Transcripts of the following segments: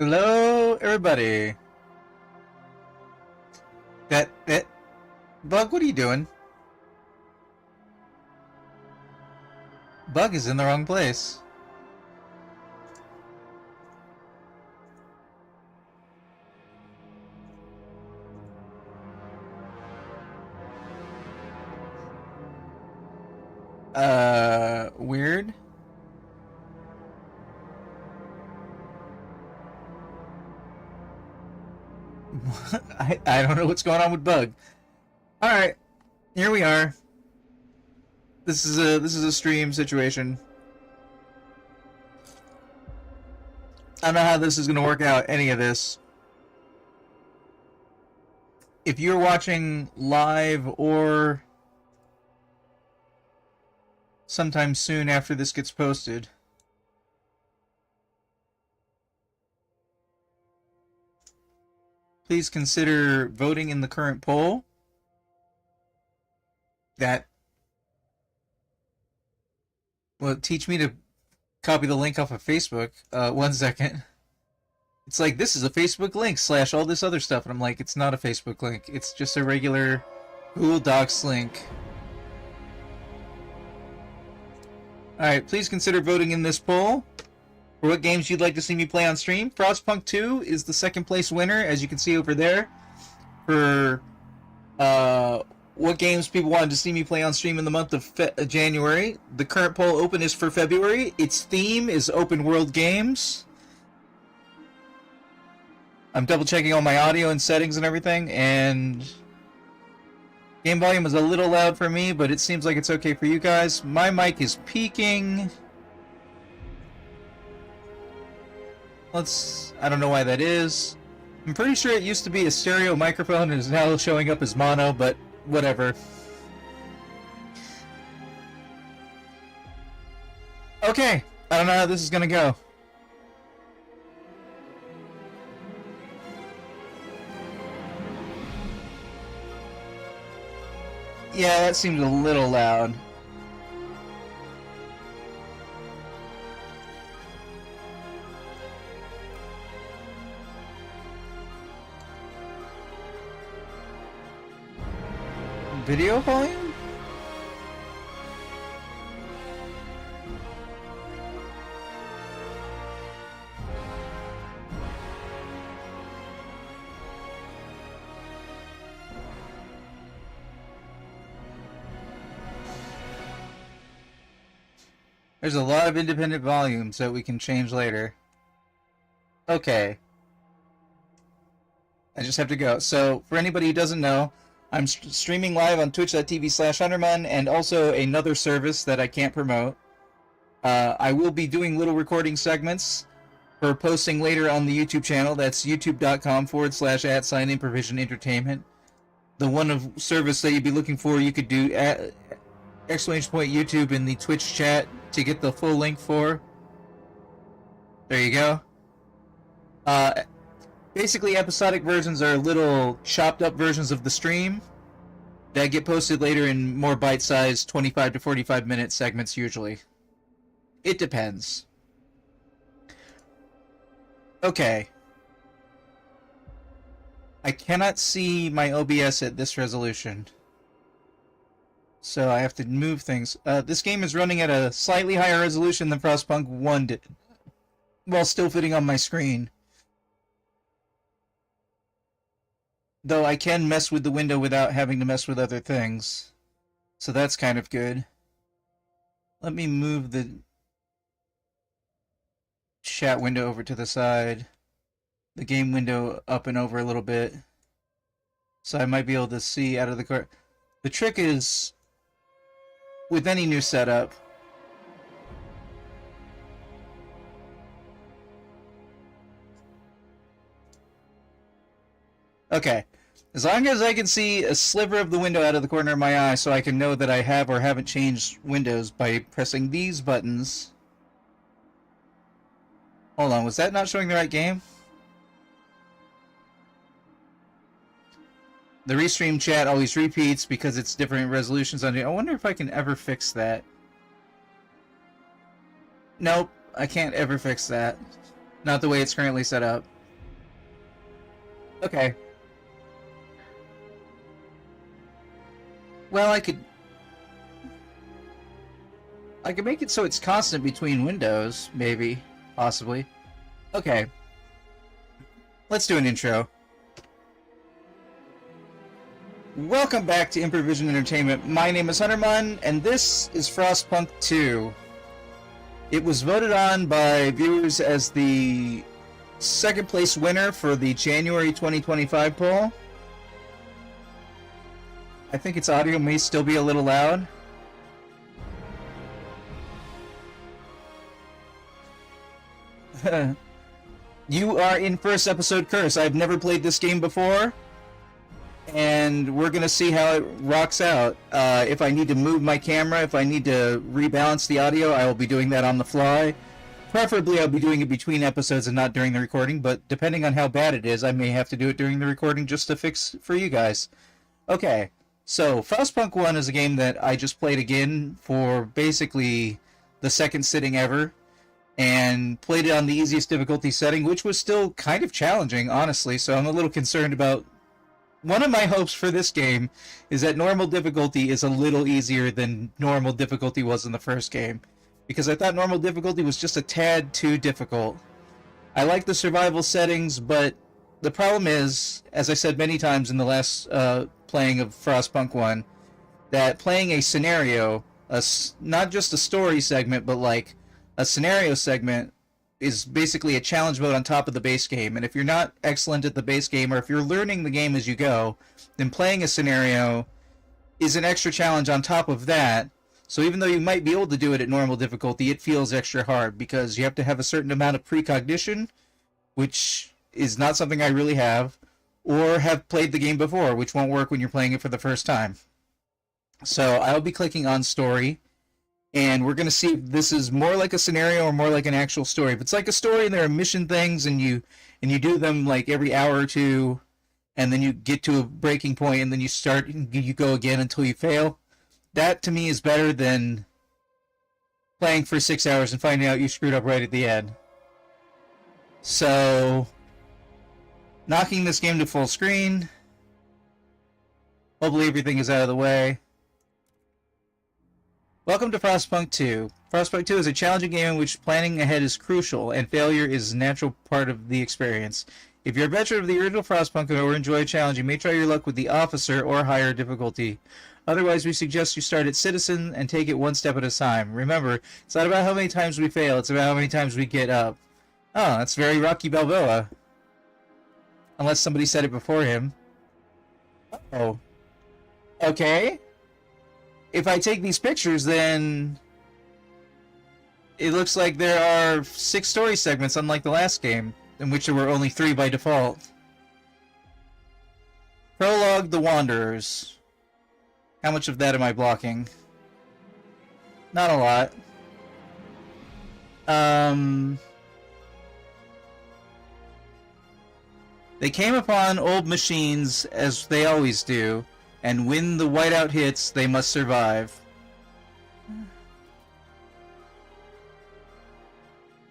Hello, everybody. That Bug, what are you doing? Bug is in the wrong place. Weird. I don't know what's going on with Bug. All right, here we are. This is a stream situation. I don't know how this is going to work out, any of this. If you're watching live or sometime soon after this gets posted, please consider voting in the current poll. Well, teach me to copy the link off of Facebook. 1 second. It's like, this is a Facebook link / all this other stuff. And I'm like, it's not a Facebook link. It's just a regular Google Docs link. Alright, please consider voting in this poll for what games you'd like to see me play on stream. Frostpunk 2 is the second place winner, as you can see over there. For what games people wanted to see me play on stream in the month of January. The current poll open is for February. Its theme is open world games. I'm double checking all my audio and settings and everything, and game volume is a little loud for me, but it seems like it's okay for you guys. My mic is peaking. I don't know why that is. I'm pretty sure it used to be a stereo microphone and is now showing up as mono, but whatever. Okay, I don't know how this is gonna go. Yeah, that seems a little loud. Video volume? There's a lot of independent volumes that we can change later. Okay. I just have to go. So, for anybody who doesn't know, I'm streaming live on twitch.tv/Hunterman and also another service that I can't promote. I will be doing little recording segments for posting later on the YouTube channel. That's youtube.com/@improvision entertainment. The one of service that you'd be looking for, you could do at !YouTube in the Twitch chat to get the full link for. There you go. Basically, episodic versions are little chopped-up versions of the stream that get posted later in more bite-sized 25 to 45-minute segments, usually. It depends. Okay. I cannot see my OBS at this resolution, so I have to move things. This game is running at a slightly higher resolution than Frostpunk 1 did, while still fitting on my screen. Though I can mess with the window without having to mess with other things. So that's kind of good. Let me move the chat window over to the side. The game window up and over a little bit. So I might be able to see out of the car. The trick is, with any new setup, okay. As long as I can see a sliver of the window out of the corner of my eye so I can know that I have or haven't changed windows by pressing these buttons. Hold on, was that not showing the right game? The restream chat always repeats because it's different resolutions on it. I wonder if I can ever fix that. Nope, I can't ever fix that. Not the way it's currently set up. Okay. Well, I could make it so it's constant between windows, maybe, possibly. Okay. Let's do an intro. Welcome back to Improvision Entertainment. My name is Hunterman, and this is Frostpunk 2. It was voted on by viewers as the second place winner for the January 2025 poll. I think its audio may still be a little loud. You are in first episode curse. I've never played this game before, and we're gonna see how it rocks out. If I need to move my camera, if I need to rebalance the audio, I will be doing that on the fly. Preferably I'll be doing it between episodes and not during the recording, but depending on how bad it is, I may have to do it during the recording just to fix for you guys. Okay, so Frostpunk 1 is a game that I just played again for basically the second sitting ever, and played it on the easiest difficulty setting, which was still kind of challenging, honestly, so I'm a little concerned about... One of my hopes for this game is that normal difficulty is a little easier than normal difficulty was in the first game, because I thought normal difficulty was just a tad too difficult. I like the survival settings, but the problem is, as I said many times in the last playing of Frostpunk 1, that playing a scenario, not just a story segment, but like a scenario segment, is basically a challenge mode on top of the base game. And if you're not excellent at the base game, or if you're learning the game as you go, then playing a scenario is an extra challenge on top of that. So even though you might be able to do it at normal difficulty, it feels extra hard because you have to have a certain amount of precognition, which is not something I really have, or have played the game before, which won't work when you're playing it for the first time. So I'll be clicking on story, and we're going to see if this is more like a scenario or more like an actual story. If it's like a story and there are mission things and you do them like every hour or two, and then you get to a breaking point and then you go again until you fail, that to me is better than playing for 6 hours and finding out you screwed up right at the end. So, knocking this game to full screen. Hopefully everything is out of the way. Welcome to Frostpunk 2. Frostpunk 2 is a challenging game in which planning ahead is crucial, and failure is a natural part of the experience. If you're a veteran of the original Frostpunk or enjoy a challenge, you may try your luck with the Officer or higher difficulty. Otherwise, we suggest you start at Citizen and take it one step at a time. Remember, it's not about how many times we fail, it's about how many times we get up. Oh, that's very Rocky Balboa. Unless somebody said it before him. Oh. Okay. If I take these pictures, then it looks like there are 6 story segments, unlike the last game, in which there were only 3 by default. Prologue: The Wanderers. How much of that am I blocking? Not a lot. They came upon old machines, as they always do, and when the whiteout hits, they must survive.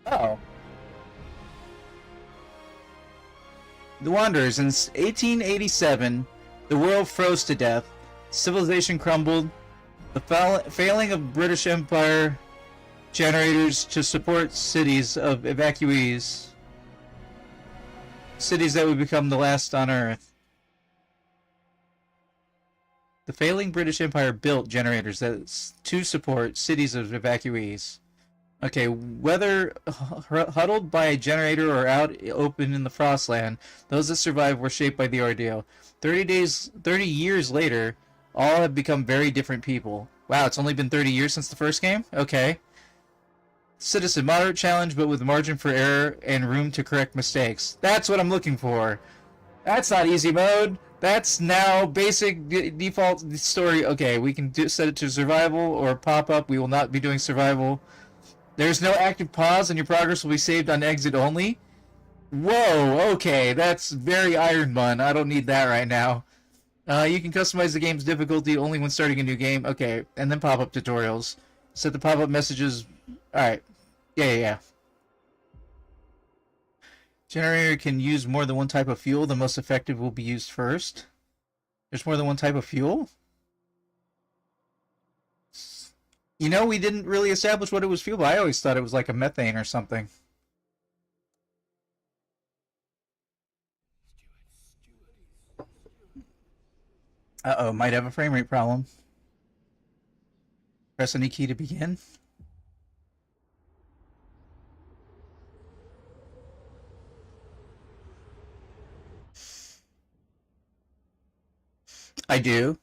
Oh. The Wanderers. In 1887, the world froze to death. Civilization crumbled. The failing of British Empire generators to support cities of evacuees. Cities that would become the last on Earth. The failing British Empire built generators to support cities of evacuees. Okay, whether huddled by a generator or out open in the Frostland, those that survived were shaped by the ordeal. 30 years later, all have become very different people. Wow, it's only been 30 years since the first game? Okay. Citizen, moderate challenge, but with margin for error and room to correct mistakes. That's what I'm looking for. That's not easy mode. That's now basic default story. Okay, we can set it to survival or pop-up. We will not be doing survival. There's no active pause, and your progress will be saved on exit only. Whoa, okay, that's very Iron Man. I don't need that right now. You can customize the game's difficulty only when starting a new game. Okay, and then pop-up tutorials. Set the pop-up messages. Alright. Yeah. Generator can use more than one type of fuel. The most effective will be used first. There's more than one type of fuel? You know, we didn't really establish what it was fueled by. I always thought it was like a methane or something. Uh-oh, might have a frame rate problem. Press any key to begin. I do.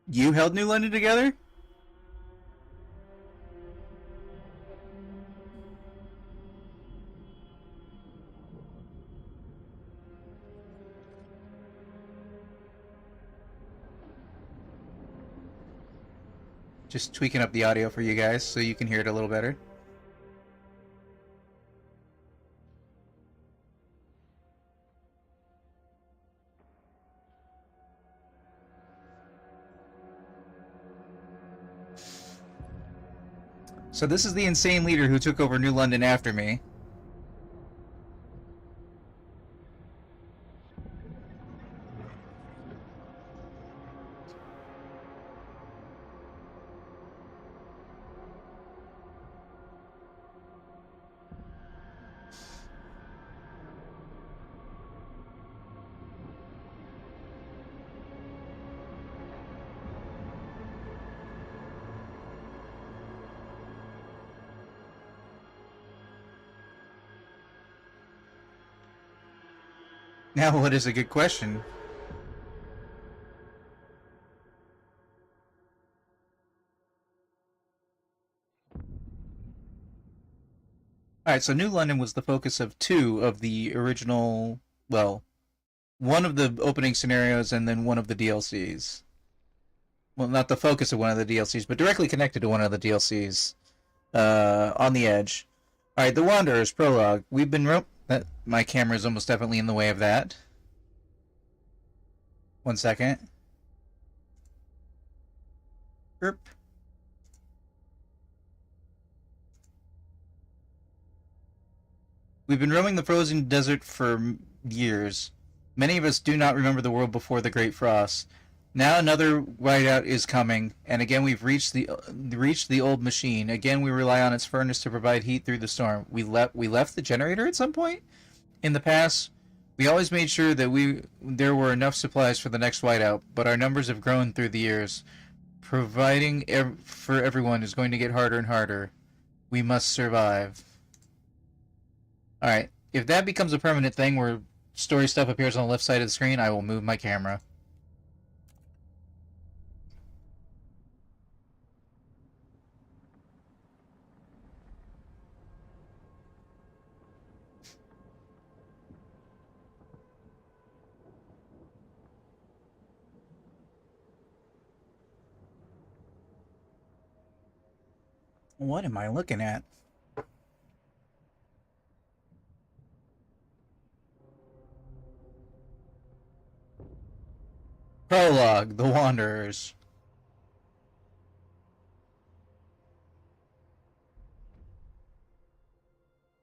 You held New London together? Just tweaking up the audio for you guys so you can hear it a little better. So this is the insane leader who took over New London after me. Now, what is a good question? Alright, so New London was the focus of two of the original, well, one of the opening scenarios and then one of the DLCs. Well, not the focus of one of the DLCs, but directly connected to one of the DLCs. On the Edge. Alright, The Wanderers Prologue. We've been... my camera is almost definitely in the way of that. 1 second. Burp. We've been roaming the frozen desert for years. Many of us do not remember the world before the Great Frost. Now another whiteout is coming, and again we've reached the old machine. Again we rely on its furnace to provide heat through the storm. We left the generator at some point? In the past, we always made sure that there were enough supplies for the next whiteout, but our numbers have grown through the years. Providing for everyone is going to get harder and harder. We must survive. Alright, if that becomes a permanent thing where story stuff appears on the left side of the screen, I will move my camera. What am I looking at? Prologue, The Wanderers.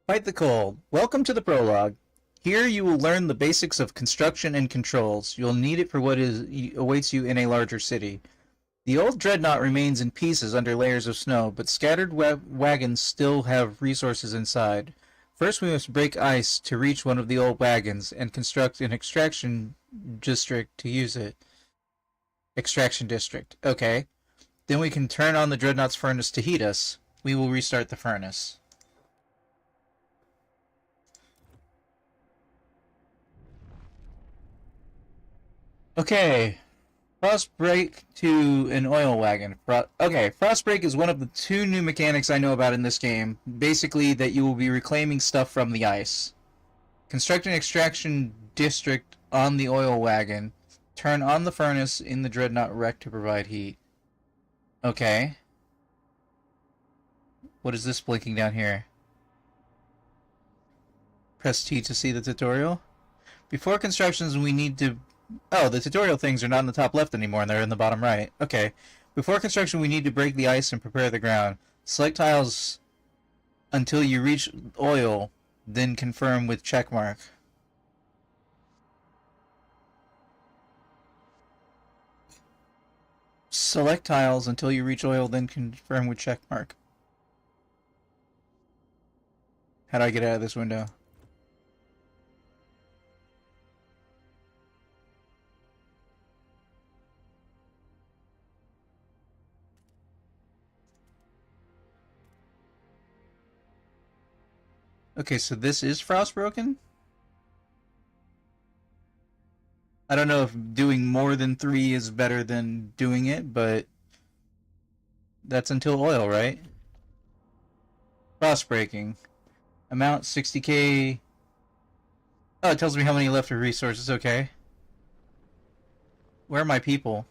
Fight the cold. Welcome to the prologue. Here you will learn the basics of construction and controls. You'll need it for what awaits you in a larger city. The old dreadnought remains in pieces under layers of snow, but scattered wagons still have resources inside. First we must break ice to reach one of the old wagons and construct an extraction district to use it. Extraction district. Okay. Then we can turn on the dreadnought's furnace to heat us. We will restart the furnace. Okay. Frostbreak to an oil wagon. Okay, Frostbreak is one of the two new mechanics I know about in this game. Basically, that you will be reclaiming stuff from the ice. Construct an extraction district on the oil wagon. Turn on the furnace in the Dreadnought wreck to provide heat. Okay. What is this blinking down here? Press T to see the tutorial. Before constructions, we need to... Oh, the tutorial things are not in the top left anymore, and they're in the bottom right. Okay. Before construction, we need to break the ice and prepare the ground. Select tiles until you reach oil, then confirm with checkmark. Select tiles until you reach oil, then confirm with checkmark. How do I get out of this window? Okay, so this is Frostbroken? I don't know if doing more than 3 is better than doing it, but that's until oil, right? Frostbreaking. Amount 60k. Oh, it tells me how many left of resources, okay. Where are my people?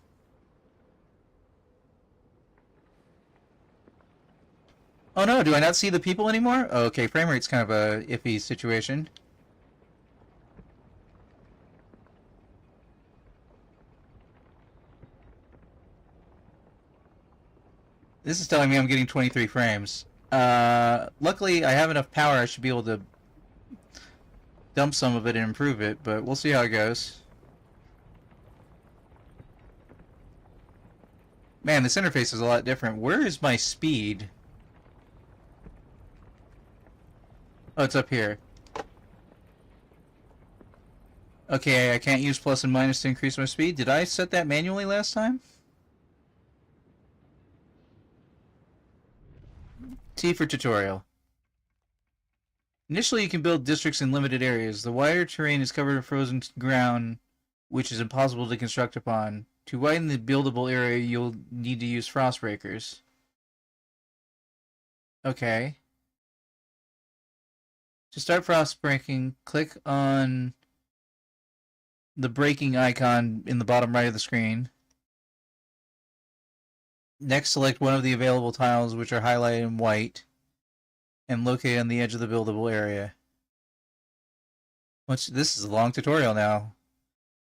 Oh no, do I not see the people anymore? Oh, okay, frame rate's kind of a iffy situation. This is telling me I'm getting 23 frames. Luckily I have enough power I should be able to dump some of it and improve it, but we'll see how it goes. Man, this interface is a lot different. Where is my speed? Oh, it's up here. Okay, I can't use plus and minus to increase my speed. Did I set that manually last time? T for tutorial. Initially, you can build districts in limited areas. The wider terrain is covered in frozen ground, which is impossible to construct upon. To widen the buildable area, you'll need to use frost breakers. Okay. To start frost breaking, click on the breaking icon in the bottom right of the screen. Next, select one of the available tiles, which are highlighted in white, and locate on the edge of the buildable area. This is a long tutorial now.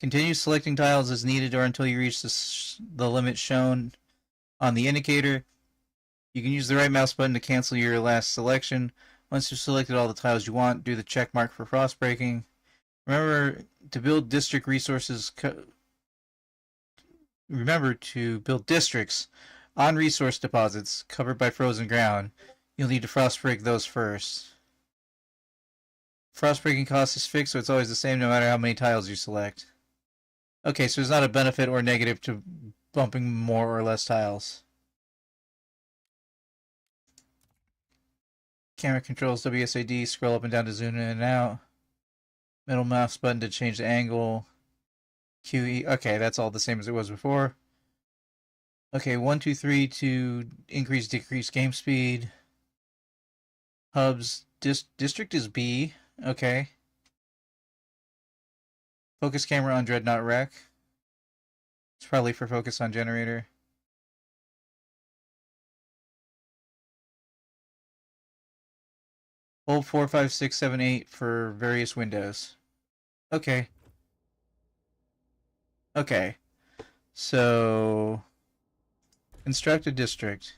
Continue selecting tiles as needed or until you reach the limit shown on the indicator. You can use the right mouse button to cancel your last selection. Once you've selected all the tiles you want, do the check mark for frost breaking. Remember to build district resources. Remember to build districts on resource deposits covered by frozen ground. You'll need to frost break those first. Frost breaking cost is fixed, so it's always the same no matter how many tiles you select. Okay, so there's not a benefit or negative to bumping more or less tiles. Camera controls WSAD, scroll up and down to zoom in and out. Middle mouse button to change the angle. QE, okay, that's all the same as it was before. Okay, 1, 2, 3 to increase, decrease game speed. Hubs, district is B, okay. Focus camera on Dreadnought Wreck. It's probably for focus on generator. Hold 4, 5, 6, 7, 8 for various windows. Okay. Okay. So, construct a district.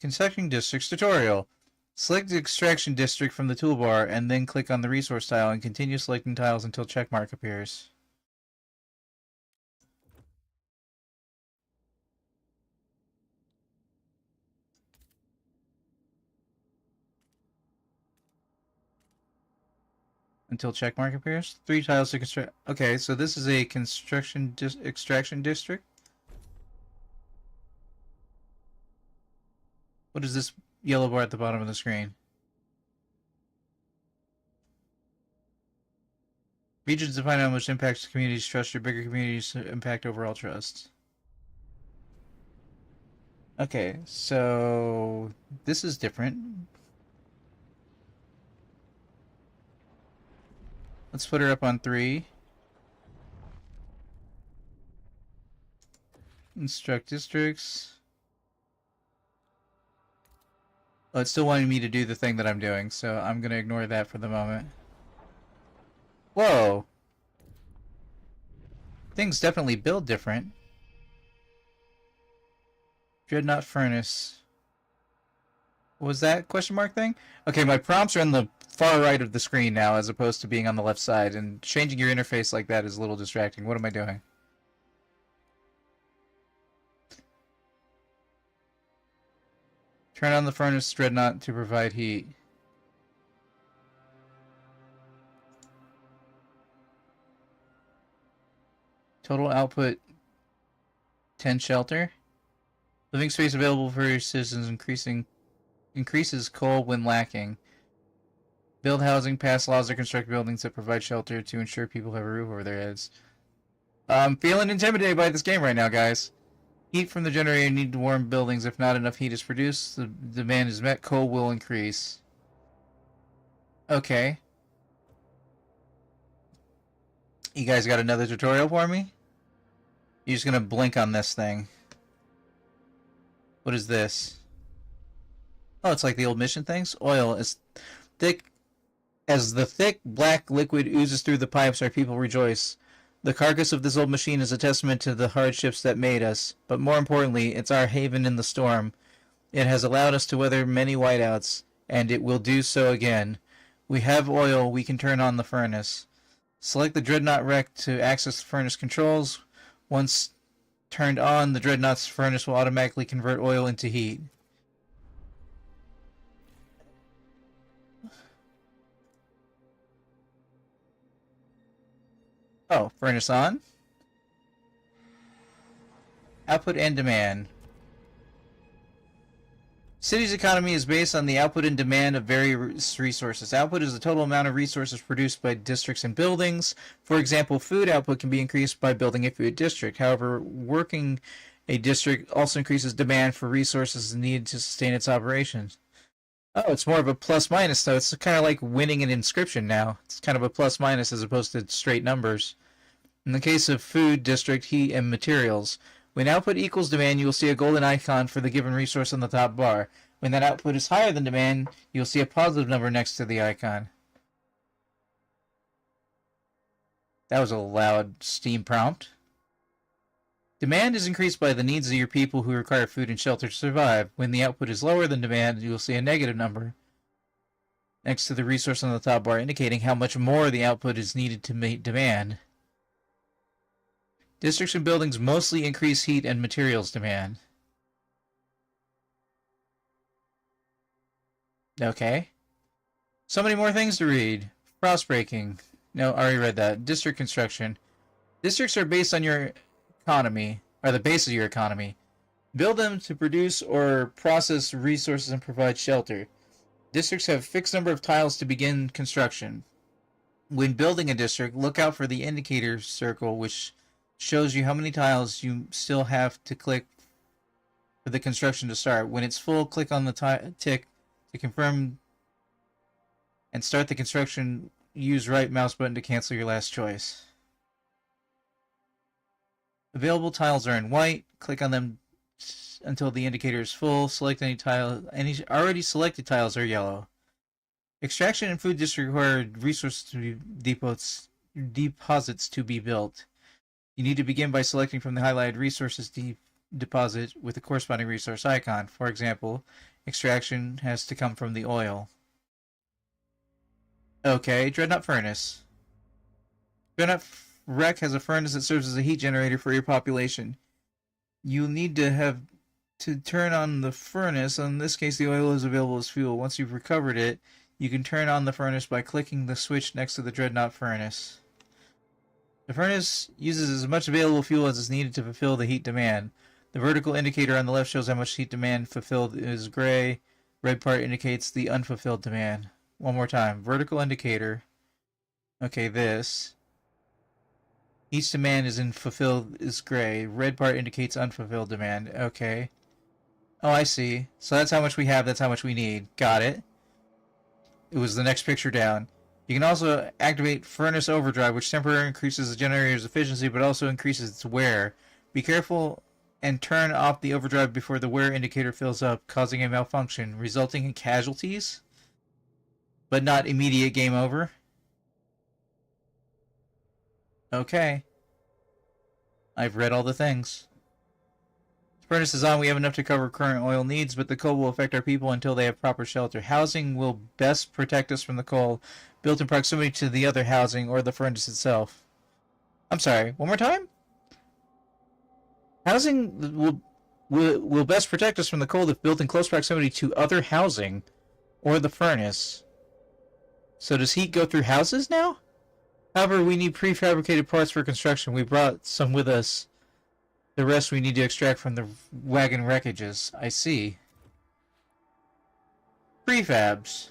Constructing districts tutorial. Select the extraction district from the toolbar and then click on the resource tile and continue selecting tiles until checkmark appears. Until checkmark appears? 3 tiles to construct. Okay, so this is a extraction district. What is this yellow bar at the bottom of the screen? Regions define how much impacts communities trust. Your bigger communities impact overall trust. Okay, so this is different. Let's put her up on 3. Instruct districts. Oh, it's still wanting me to do the thing that I'm doing, so I'm going to ignore that for the moment. Whoa! Things definitely build different. Dreadnought Furnace. What was that question mark thing? Okay, my prompts are on the far right of the screen now as opposed to being on the left side, and changing your interface like that is a little distracting. What am I doing? Turn on the furnace dreadnought to provide heat. Total output 10 shelter. Living space available for your citizens increases coal when lacking. Build housing, pass laws, or construct buildings that provide shelter to ensure people have a roof over their heads. I'm feeling intimidated by this game right now, guys. Heat from the generator need to warm buildings. If not enough heat is produced, the demand is met, coal will increase. Okay. You guys got another tutorial for me? You're just gonna blink on this thing. What is this? Oh, it's like the old mission things? Oil is thick. As the thick, black liquid oozes through the pipes, our people rejoice. The carcass of this old machine is a testament to the hardships that made us, but more importantly, it's our haven in the storm. It has allowed us to weather many whiteouts, and it will do so again. We have oil, we can turn on the furnace. Select the Dreadnought Wreck to access the furnace controls. Once turned on, the Dreadnought's furnace will automatically convert oil into heat. Oh, furnace on. Output and demand. City's economy is based on the output and demand of various resources. Output is the total amount of resources produced by districts and buildings. For example, food output can be increased by building a food district. However, working a district also increases demand for resources needed to sustain its operations. Oh, it's more of a plus minus, though. It's kind of like winning an inscription now. It's kind of a plus minus as opposed to straight numbers. In the case of food, district, heat, and materials, when output equals demand, you will see a golden icon for the given resource on the top bar. When that output is higher than demand, you'll see a positive number next to the icon. That was a loud Steam prompt. Demand is increased by the needs of your people who require food and shelter to survive. When the output is lower than demand, you will see a negative number next to the resource on the top bar, indicating how much more the output is needed to meet demand. Districts and buildings mostly increase heat and materials demand. Okay. So many more things to read. Frostbreaking. No, I already read that. District construction. Districts are based on your economy, are the base of your economy. Build them to produce or process resources and provide shelter. Districts have a fixed number of tiles to begin construction. When building a district, look out for the indicator circle, which shows you how many tiles you still have to click for the construction to start. When it's full, click on the tick to confirm and start the construction. Use right mouse button to cancel your last choice. Available tiles are in white. Click on them until the indicator is full. Select any tile. Any already selected tiles are yellow. Extraction and food district require resource deposits to be built. You need to begin by selecting from the highlighted resources deposit with the corresponding resource icon. For example, extraction has to come from the oil. Okay, Dreadnought Furnace. Dreadnought Wreck has a furnace that serves as a heat generator for your population. You need to have to turn on the furnace. In this case, the oil is available as fuel. Once you've recovered it, you can turn on the furnace by clicking the switch next to the Dreadnought Furnace. The furnace uses as much available fuel as is needed to fulfill the heat demand. The vertical indicator on the left shows how much heat demand fulfilled is gray. Red part indicates the unfulfilled demand. One more time. Vertical indicator. Okay, this. Each demand is fulfilled is gray. Red part indicates unfulfilled demand. Okay. Oh, I see. So that's how much we have, that's how much we need. Got it. It was the next picture down. You can also activate Furnace Overdrive, which temporarily increases the generator's efficiency, but also increases its wear. Be careful and turn off the overdrive before the wear indicator fills up, causing a malfunction, resulting in casualties, but not immediate game over. Okay. I've read all the things. The furnace is on. We have enough to cover current oil needs, but the coal will affect our people until they have proper shelter. Housing will best protect us from the coal, built in proximity to the other housing or the furnace itself. I'm sorry, one more time? Housing will best protect us from the coal if built in close proximity to other housing or the furnace. So does heat go through houses now? However, we need prefabricated parts for construction. We brought some with us. The rest we need to extract from the wagon wreckages. I see. Prefabs.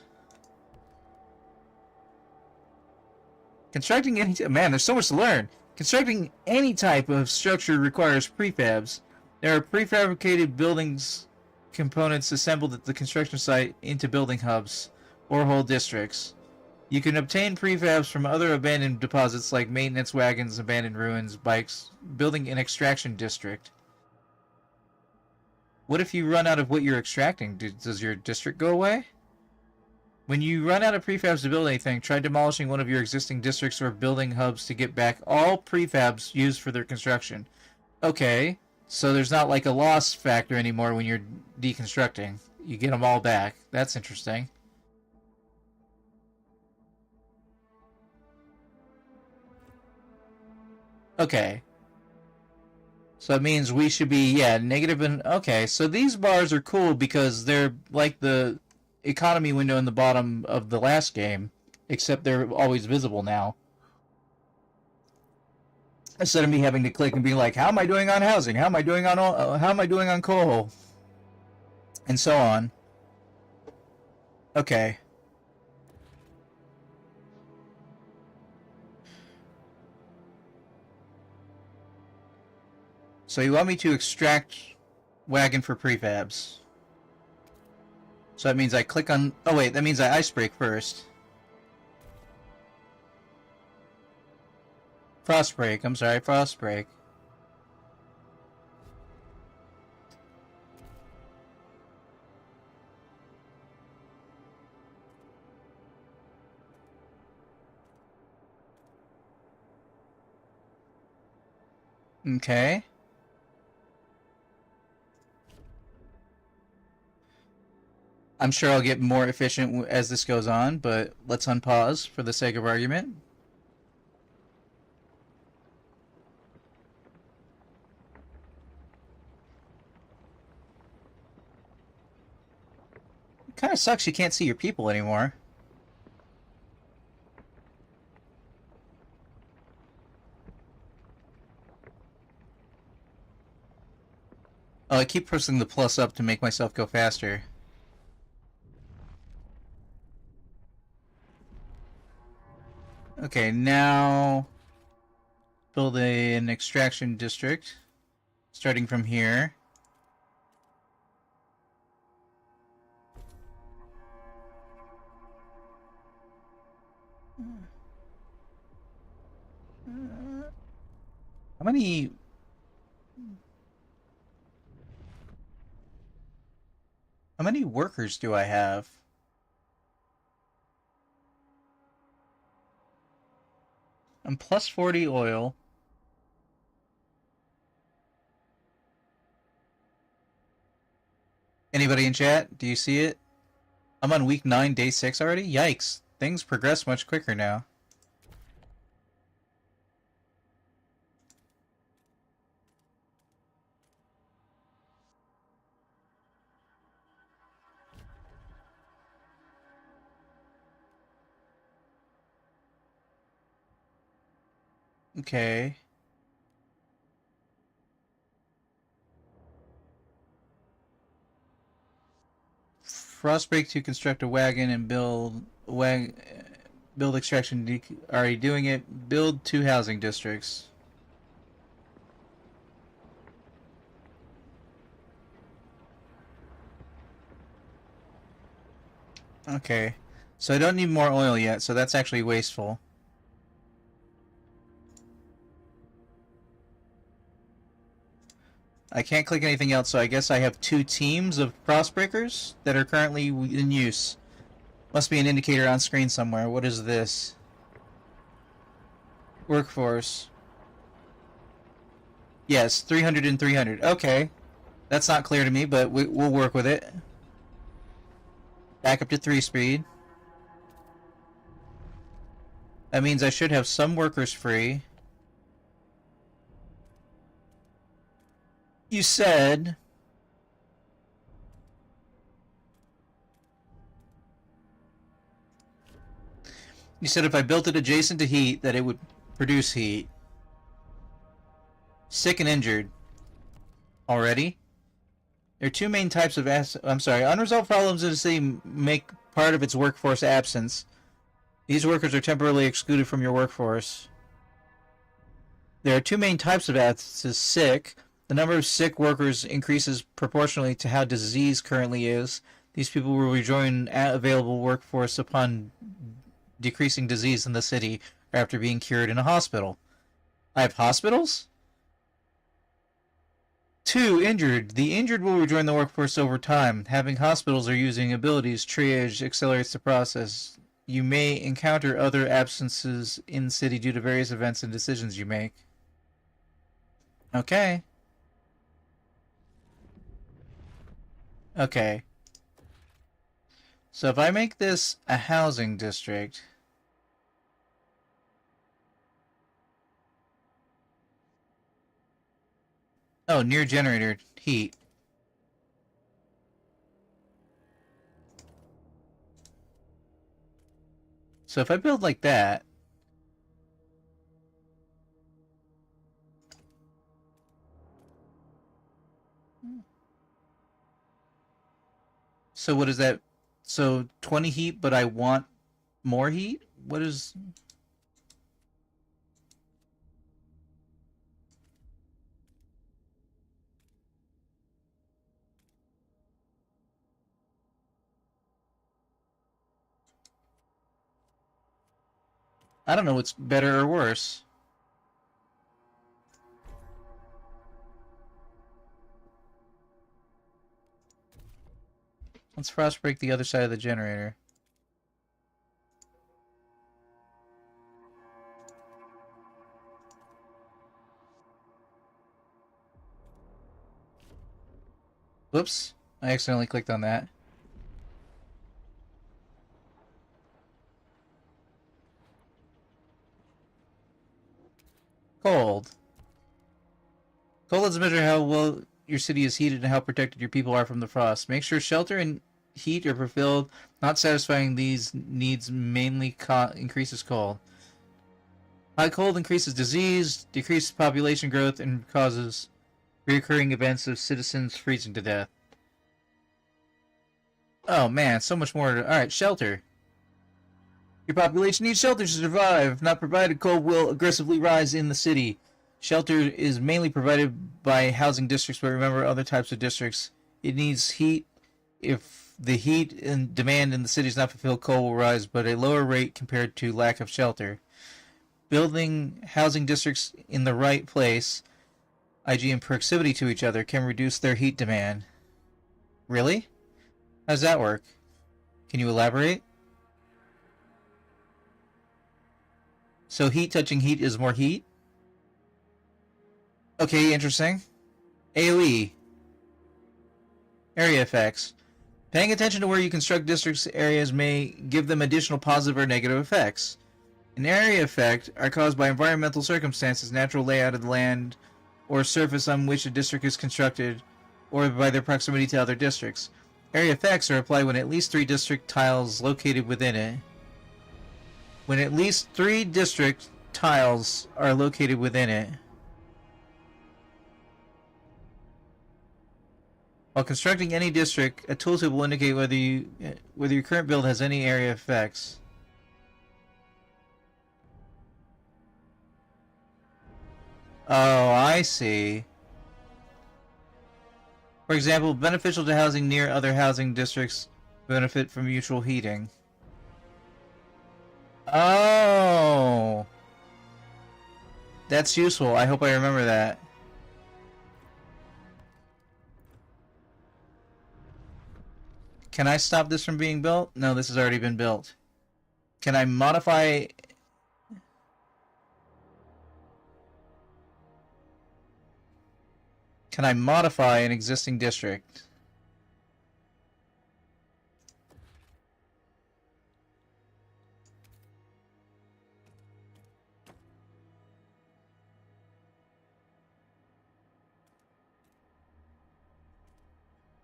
Constructing any... Man, there's so much to learn. Constructing any type of structure requires prefabs. There are prefabricated buildings components assembled at the construction site into building hubs or whole districts. You can obtain prefabs from other abandoned deposits like maintenance wagons, abandoned ruins, bikes, building an extraction district. What if you run out of what you're extracting? Does your district go away? When you run out of prefabs to build anything, try demolishing one of your existing districts or building hubs to get back all prefabs used for their construction. Okay, so there's not like a loss factor anymore when you're deconstructing. You get them all back. That's interesting. Okay. So it means we should be, yeah, negative and... Okay, so these bars are cool because they're like the economy window in the bottom of the last game, except they're always visible now. Instead of me having to click and be like, how am I doing on housing? How am I doing on how am I doing on coal? And so on. Okay. So you want me to extract wagon for prefabs. So that means I click on... Oh wait, that means I ice break first. Frost break, I'm sorry, frost break. Okay. I'm sure I'll get more efficient as this goes on, but let's unpause for the sake of argument. It kind of sucks you can't see your people anymore. Oh, I keep pressing the plus up to make myself go faster. Okay, now build an extraction district, starting from here. How many workers do I have? I'm plus 40 oil. Anybody in chat? Do you see it? I'm on week 9, day 6 already? Yikes. Things progress much quicker now. Okay. Frostbreak to construct a wagon and build extraction. Already doing it. Build 2 housing districts. Okay. So I don't need more oil yet, so that's actually wasteful. I can't click anything else, so I guess I have 2 teams of Frostbreakers that are currently in use. Must be an indicator on screen somewhere. What is this? Workforce. Yes, 300 and 300. Okay. That's not clear to me, but we'll work with it. Back up to 3 speed. That means I should have some workers free. You said... You said if I built it adjacent to heat, that it would produce heat. Sick and injured. Already? There are 2 main types of unresolved problems in the city make part of its workforce absence. These workers are temporarily excluded from your workforce. There are 2 main types of absences. Sick. The number of sick workers increases proportionally to how disease currently is. These people will rejoin available workforce upon decreasing disease in the city or after being cured in a hospital. I have hospitals? 2. Injured. The injured will rejoin the workforce over time. Having hospitals or using abilities triage accelerates the process. You may encounter other absences in the city due to various events and decisions you make. Okay. Okay. So if I make this a housing district... Oh, near generator heat. So if I build like that... So what is that? So 20 heat, but I want more heat? What is... I don't know what's better or worse. Let's frost break the other side of the generator. Whoops. I accidentally clicked on that. Cold. Cold lets measure how well your city is heated and how protected your people are from the frost. Make sure shelter and heat are fulfilled. Not satisfying these needs mainly increases cold. High cold increases disease, decreases population growth, and causes recurring events of citizens freezing to death. Oh man, so much more. Alright, shelter. Your population needs shelter to survive. If not provided, cold will aggressively rise in the city. Shelter is mainly provided by housing districts, but remember other types of districts. It needs heat. If the heat and demand in the city is not fulfilled, cold will rise, but at a lower rate compared to lack of shelter. Building housing districts in the right place, i.e. in proximity to each other, can reduce their heat demand. Really? How does that work? Can you elaborate? So heat touching heat is more heat? Okay, interesting. AoE. Area effects. Paying attention to where you construct districts areas may give them additional positive or negative effects. An area effect are caused by environmental circumstances, natural layout of the land, or surface on which a district is constructed, or by their proximity to other districts. Area effects are applied when at least 3 district tiles located within it. When at least 3 district tiles are located within it. While constructing any district, a tooltip will indicate whether your current build has any area effects. Oh, I see. For example, beneficial to housing near other housing districts benefit from mutual heating. Oh! That's useful. I hope I remember that. Can I stop this from being built? No, this has already been built. Can I modify... Can I modify an existing district?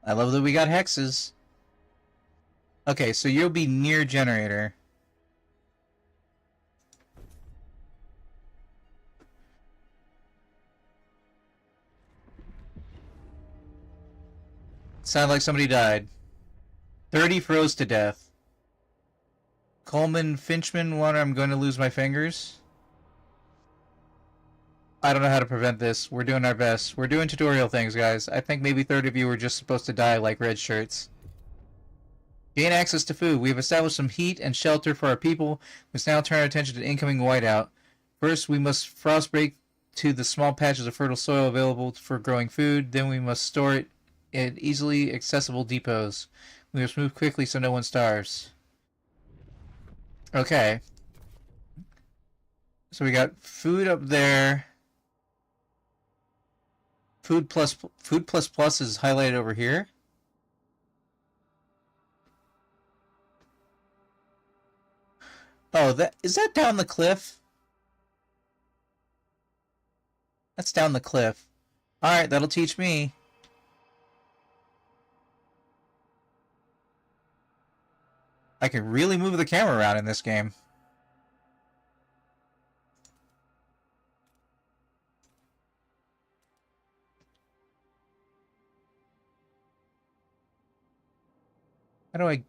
I love that we got hexes. Okay, so you'll be near generator. Sounded like somebody died. 30 froze to death. Coleman, Finchman, one, I'm going to lose my fingers. I don't know how to prevent this. We're doing our best. We're doing tutorial things, guys. I think maybe 30 of you were just supposed to die like red shirts. Gain access to food. We have established some heat and shelter for our people. We must now turn our attention to incoming whiteout. First, we must frostbreak to the small patches of fertile soil available for growing food. Then we must store it at easily accessible depots. We must move quickly so no one starves. Okay. So we got food up there. Food plus plus is highlighted over here. Oh, is that down the cliff? That's down the cliff. Alright, that'll teach me. I can really move the camera around in this game. How do I...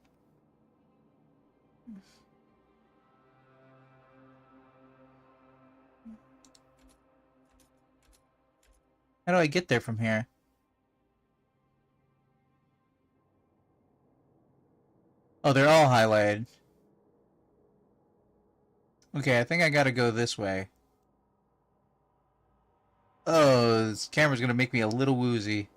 How do I get there from here? Oh, they're all highlighted. Okay, I think I gotta go this way. Oh, this camera's gonna make me a little woozy.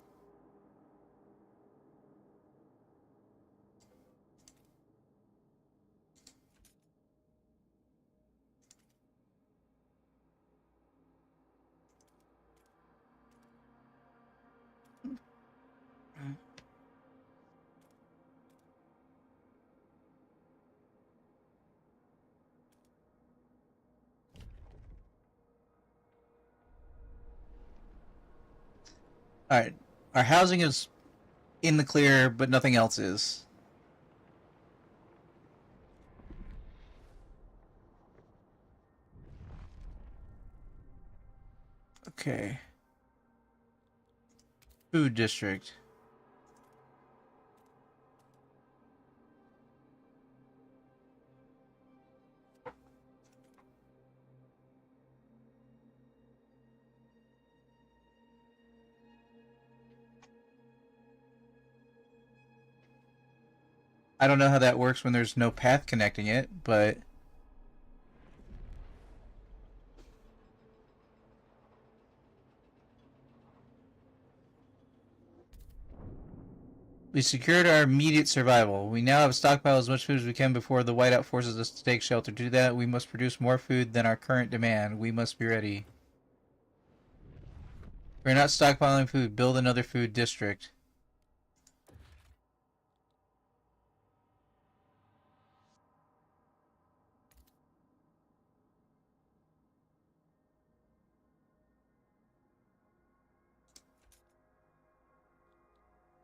Alright, our housing is in the clear, but nothing else is. Okay. Food district. I don't know how that works when there's no path connecting it, but... We secured our immediate survival. We now have stockpiled as much food as we can before the whiteout forces us to take shelter. To do that, we must produce more food than our current demand. We must be ready. We're not stockpiling food. Build another food district.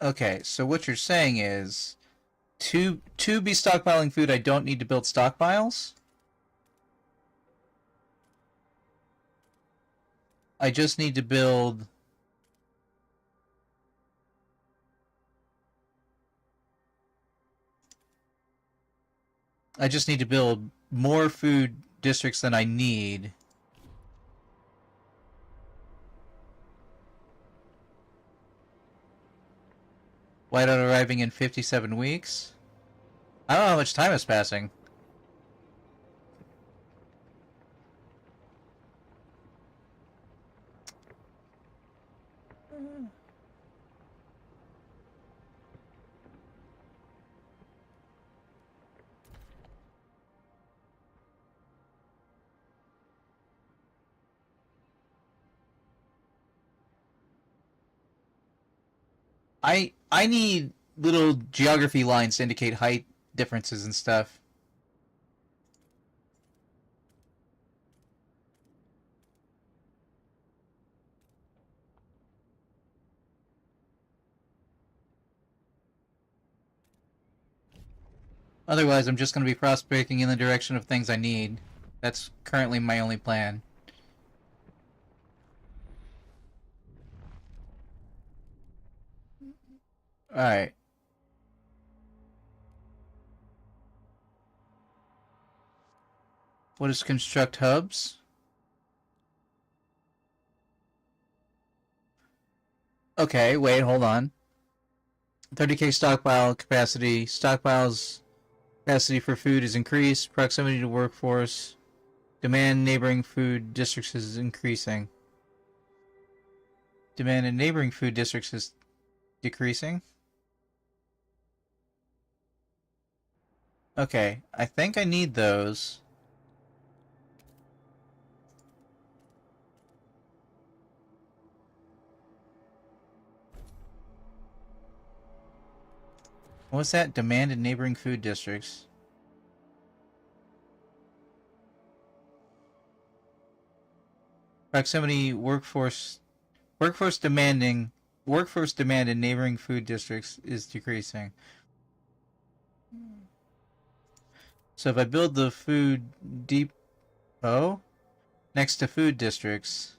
Okay, so what you're saying is, to be stockpiling food, I don't need to build stockpiles? I just need to build... I just need to build more food districts than I need. Whiteout arriving in 57 weeks? I don't know how much time is passing. I need little geography lines to indicate height differences and stuff. Otherwise, I'm just going to be prospecting in the direction of things I need. That's currently my only plan. Alright. What is construct hubs? Okay, wait, hold on. 30k stockpile capacity. Stockpiles capacity for food is increased. Proximity to workforce. Demand neighboring food districts is increasing. Demand in neighboring food districts is decreasing. Okay, I think I need those. What's that? Demand in neighboring food districts. Proximity workforce demand in neighboring food districts is decreasing. So if I build the food depot next to food districts,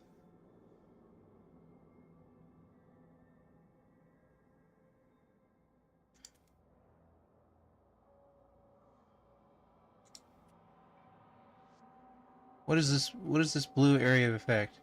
what is this? What is this blue area of effect?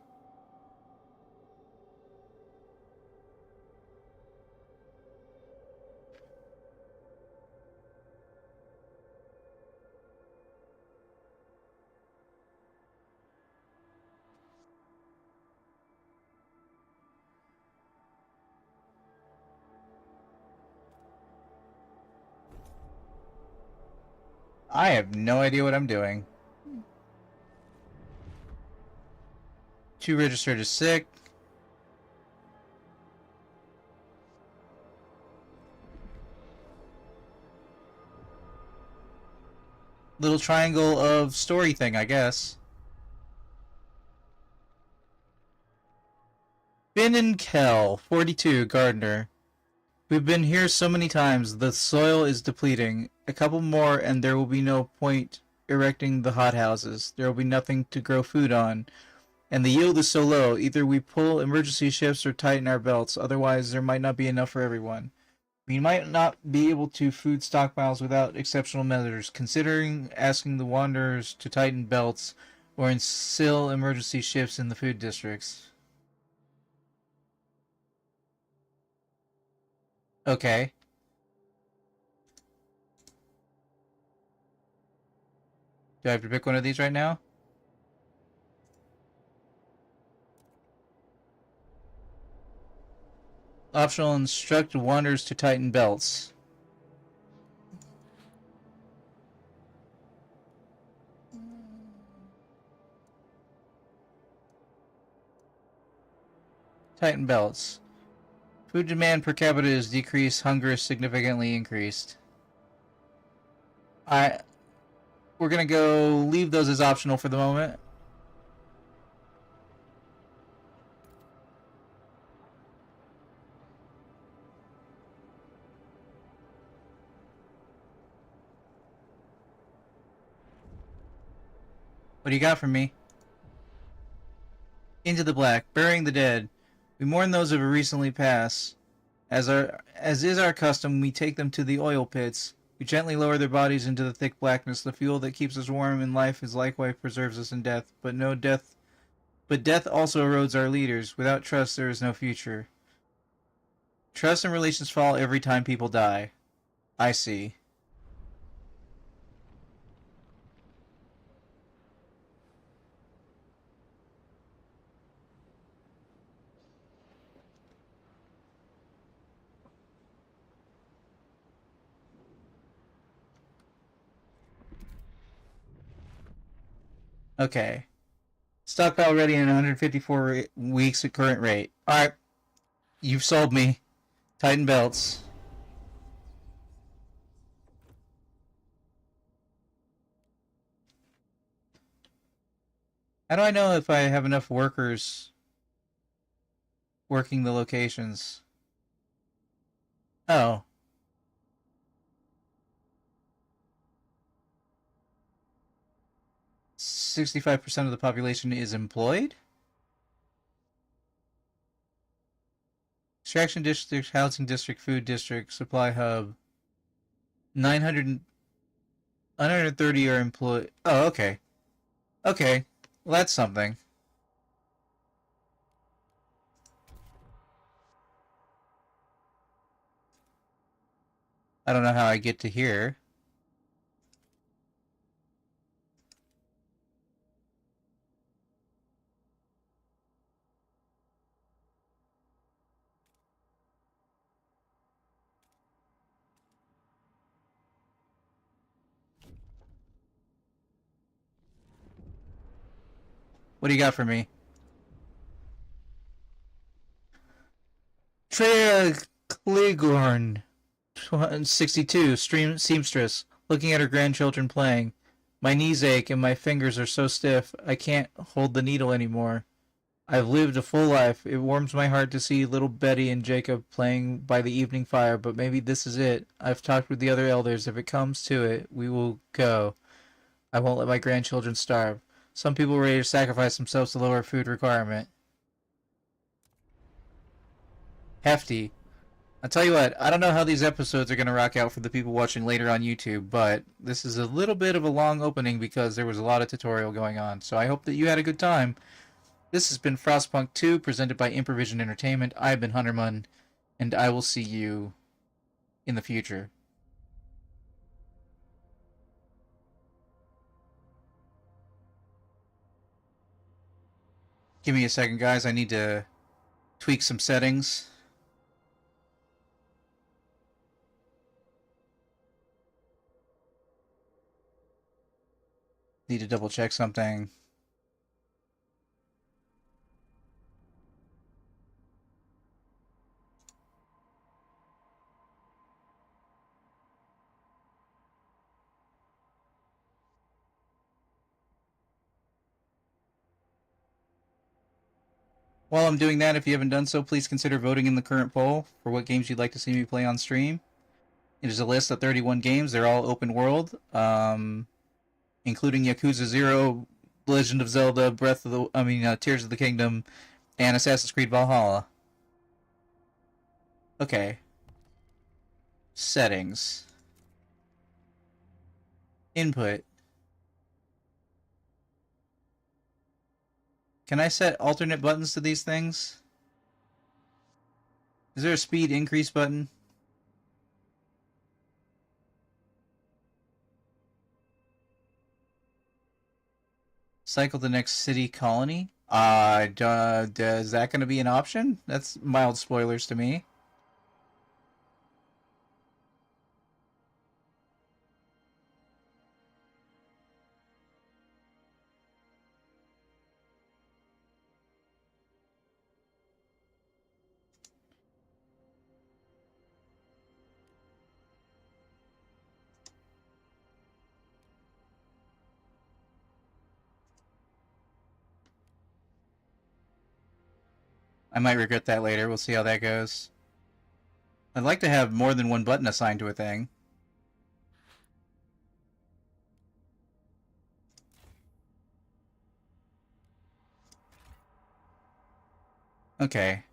I have no idea what I'm doing. 2 registered as sick. Little triangle of story thing, I guess. Finn and Kel, 42, gardener. We've been here so many times, the soil is depleting. A couple more and there will be no point erecting the hothouses. There will be nothing to grow food on. And the yield is so low, either we pull emergency shifts or tighten our belts, otherwise there might not be enough for everyone. We might not be able to food stockpiles without exceptional measures, considering asking the wanderers to tighten belts or instill emergency shifts in the food districts. Okay. Do I have to pick one of these right now? Optional, instruct wanderers to tighten belts. Tighten belts. Food demand per capita is decreased, hunger is significantly increased. We're gonna go leave those as optional for the moment. What do you got for me? Into the black, burying the dead. We mourn those who have recently passed. As is our custom, we take them to the oil pits. We gently lower their bodies into the thick blackness. The fuel that keeps us warm in life is likewise preserves us in death. But death also erodes our leaders. Without trust, there is no future. Trust and relations fall every time people die. I see. Okay. Stockpile ready in 154 weeks at current rate. Alright. You've sold me. Tighten belts. How do I know if I have enough workers working the locations? Oh. 65% of the population is employed? Extraction district, housing district, food district, supply hub. 900, 930 are employed. Oh, okay. Okay. Well, that's something. I don't know how I get to here. What do you got for me? Treya Clegorn, 62, seamstress, looking at her grandchildren playing. My knees ache and my fingers are so stiff I can't hold the needle anymore. I've lived a full life. It warms my heart to see little Betty and Jacob playing by the evening fire, but maybe this is it. I've talked with the other elders. If it comes to it, we will go. I won't let my grandchildren starve. Some people are ready to sacrifice themselves to lower food requirement. Hefty. I'll tell you what, I don't know how these episodes are going to rock out for the people watching later on YouTube, but this is a little bit of a long opening because there was a lot of tutorial going on, so I hope that you had a good time. This has been Frostpunk 2, presented by Improvision Entertainment. I've been Hunterman, and I will see you in the future. Give me a second, guys. I need to tweak some settings. Need to double check something. While I'm doing that, if you haven't done so, please consider voting in the current poll for what games you'd like to see me play on stream. It is a list of 31 games. They're all open world, including Yakuza 0, Legend of Zelda, Tears of the Kingdom, and Assassin's Creed Valhalla. Okay. Settings. Input. Can I set alternate buttons to these things? Is there a speed increase button? Cycle the next city colony? Is that going to be an option? That's mild spoilers to me. I might regret that later. We'll see how that goes. I'd like to have more than one button assigned to a thing. Okay.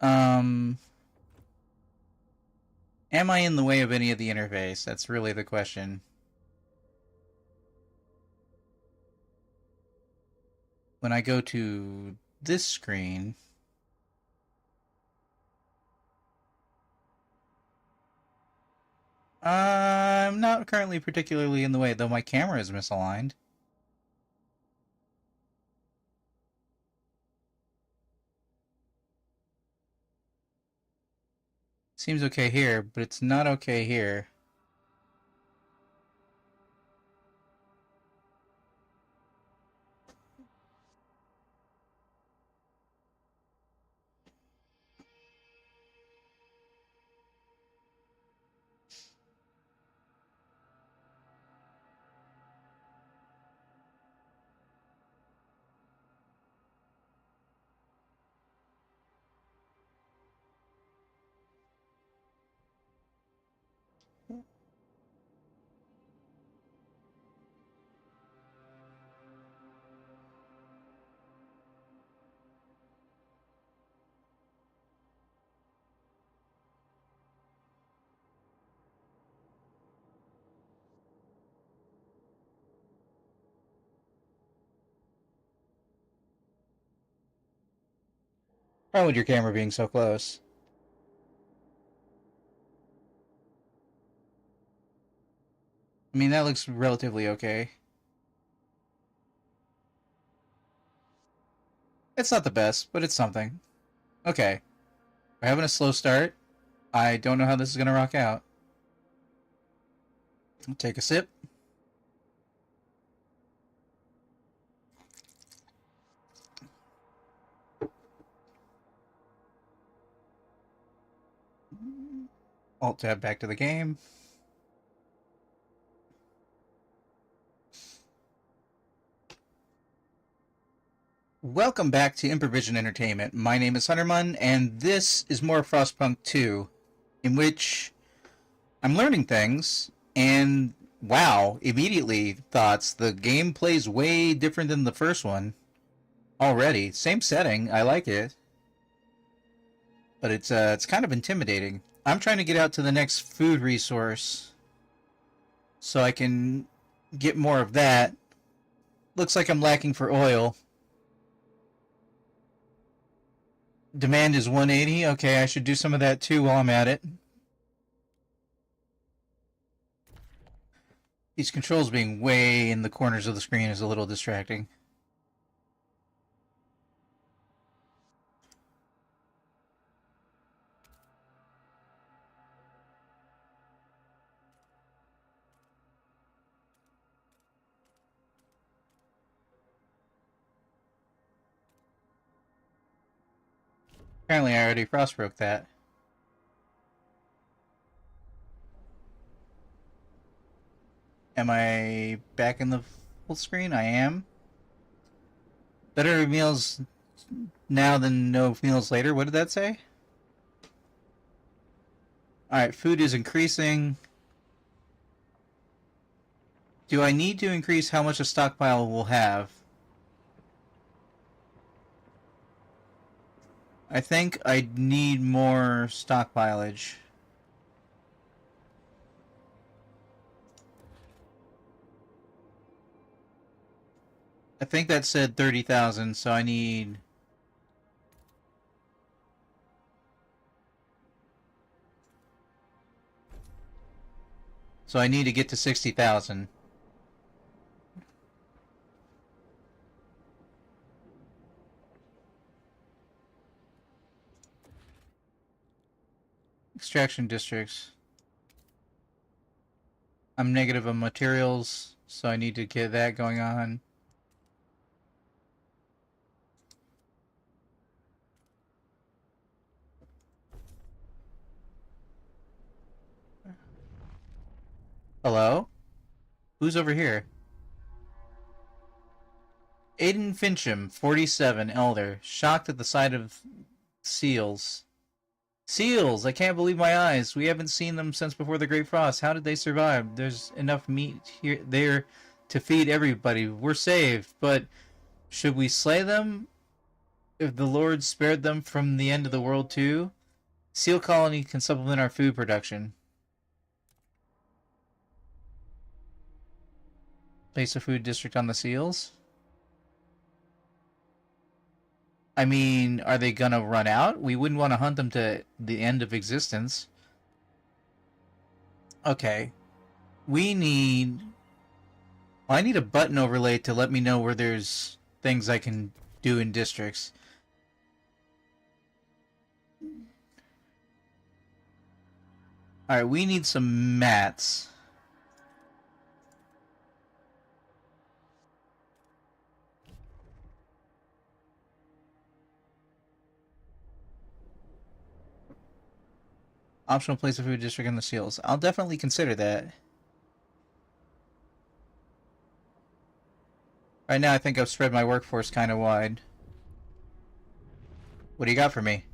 Am I in the way of any of the interface? That's really the question. When I go to this screen, I'm not currently particularly in the way, though my camera is misaligned. Seems okay here, but it's not okay here. Probably with your camera being so close. I mean, that looks relatively okay. It's not the best, but it's something. Okay. We're having a slow start. I don't know how this is going to rock out. I'll take a sip. Alt tab back to the game. Welcome back to Improvision Entertainment. My name is Hunterman, and this is more Frostpunk 2, in which I'm learning things, and wow, immediately thoughts, the game plays way different than the first one. Already. Same setting, I like it. But it's kind of intimidating. I'm trying to get out to the next food resource so I can get more of that. Looks like I'm lacking for oil. Demand is 180. Okay, I should do some of that too while I'm at it. These controls being way in the corners of the screen is a little distracting. Apparently I already frostbroke that. Am I back in the full screen? I am. Better meals now than no meals later. What did that say? Alright, food is increasing. Do I need to increase how much a stockpile will have? I think I need more stockpilage. I think that said 30,000, so I need... So I need to get to 60,000. Extraction districts. I'm negative on materials, so I need to get that going on. Hello? Who's over here? Aiden Fincham, 47, elder, shocked at the sight of seals. Seals! I can't believe my eyes. We haven't seen them since before the Great Frost. How did they survive? There's enough meat here there to feed everybody. We're saved, but should we slay them if the Lord spared them from the end of the world too? Seal colony can supplement our food production. Place a food district on the seals? I mean, are they gonna run out? We wouldn't want to hunt them to the end of existence. Okay. We need... Well, I need a button overlay to let me know where there's things I can do in districts. Alright, we need some mats. Optional place of food district in the seals. I'll definitely consider that. Right now I think I've spread my workforce kind of wide. What do you got for me?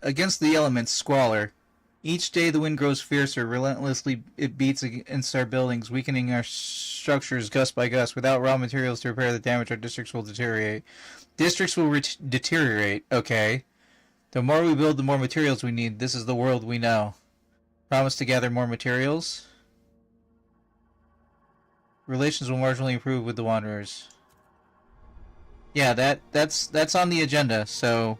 Against the elements, squalor. Each day the wind grows fiercer. Relentlessly it beats against our buildings, weakening our structures gust by gust. Without raw materials to repair the damage, our districts will deteriorate. Districts will deteriorate. Okay. The more we build, the more materials we need. This is the world we know. Promise to gather more materials. Relations will marginally improve with the Wanderers. Yeah, that's on the agenda, so...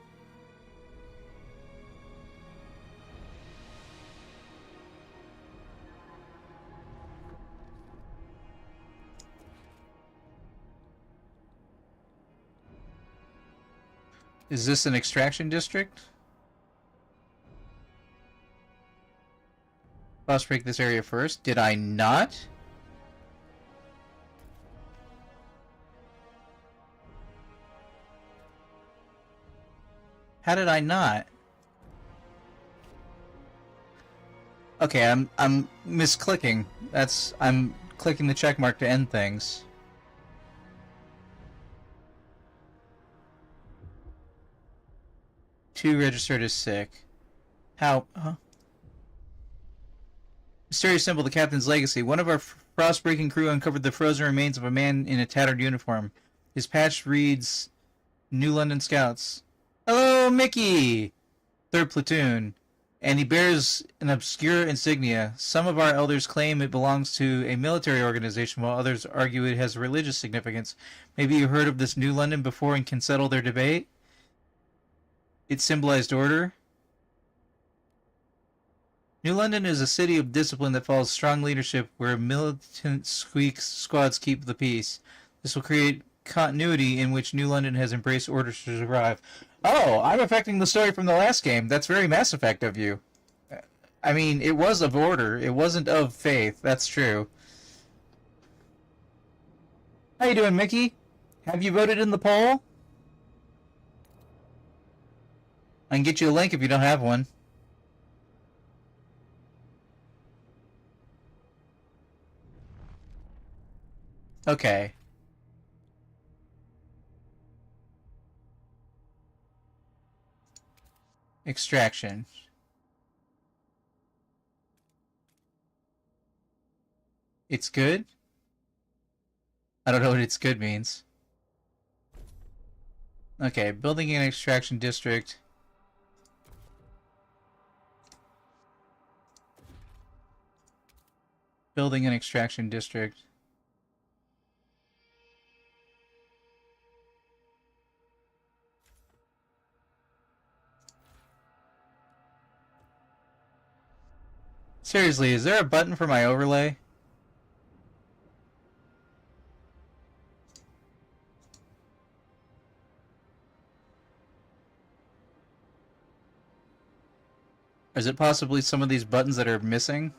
Is this an extraction district? Boss break this area first. Did I not? How did I not? Okay, I'm misclicking. I'm clicking the check mark to end things. Two registered as sick. How? Huh? Mysterious symbol, the captain's legacy. One of our frost-breaking crew uncovered the frozen remains of a man in a tattered uniform. His patch reads, New London Scouts. Hello, Mickey! Third platoon. And he bears an obscure insignia. Some of our elders claim it belongs to a military organization, while others argue it has religious significance. Maybe you heard of this New London before and can settle their debate? It symbolized order. New London is a city of discipline that follows strong leadership where militant squads keep the peace. This will create continuity in which New London has embraced order to survive. Oh, I'm affecting the story from the last game. That's very Mass Effect of you. I mean, it was of order. It wasn't of faith. That's true. How you doing, Mickey? Have you voted in the poll? I can get you a link if you don't have one. Okay. Extraction. It's good? I don't know what it's good means. Okay, building an extraction district. Building an extraction district. Seriously, is there a button for my overlay? Or is it possibly some of these buttons that are missing?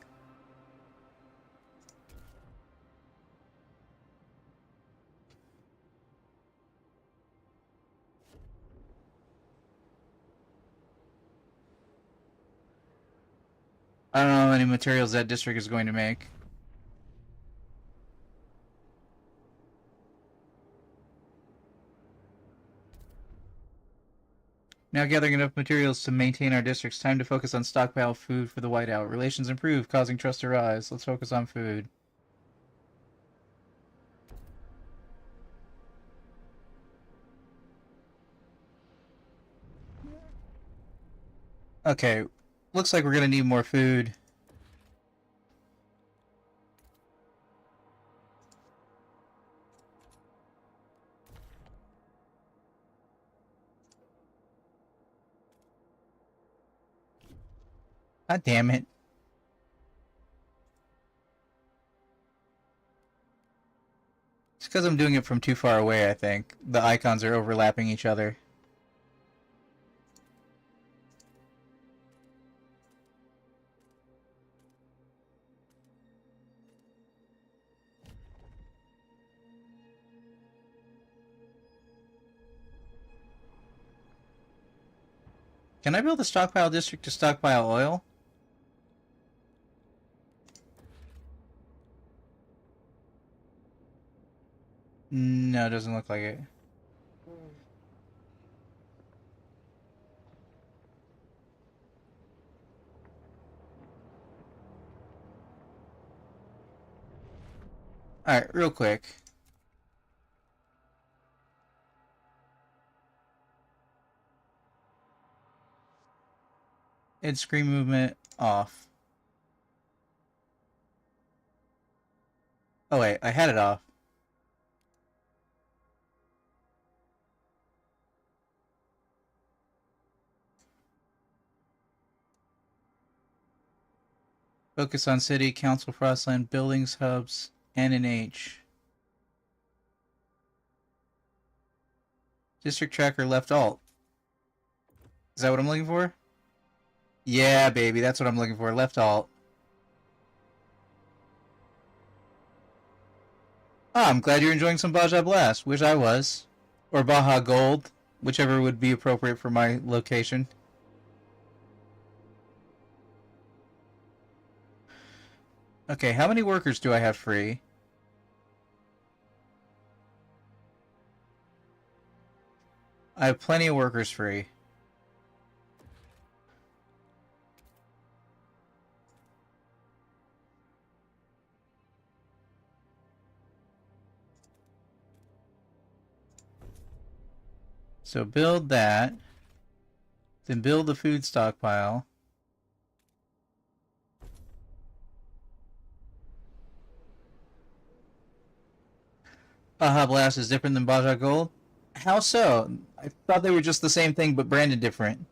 I don't know how many materials that district is going to make. Now gathering enough materials to maintain our districts. Time to focus on stockpile food for the whiteout. Relations improve, causing trust to rise. Let's focus on food. Okay, looks like we're gonna need more food. God damn it. It's because I'm doing it from too far away, I think. The icons are overlapping each other. Can I build a stockpile district to stockpile oil? No, it doesn't look like it. Alright, real quick. Id screen movement off. Oh wait, I had it off. Focus on city, council, Frostland, buildings, hubs, N and H. District tracker left alt. Is that what I'm looking for? Yeah, baby, that's what I'm looking for. Left alt. Ah, I'm glad you're enjoying some Baja Blast. Wish I was. Or Baja Gold, whichever would be appropriate for my location. Okay, how many workers do I have free? I have plenty of workers free. So build that. Then build the food stockpile. Baja Blast is different than Baja Gold? How so? I thought they were just the same thing but branded different.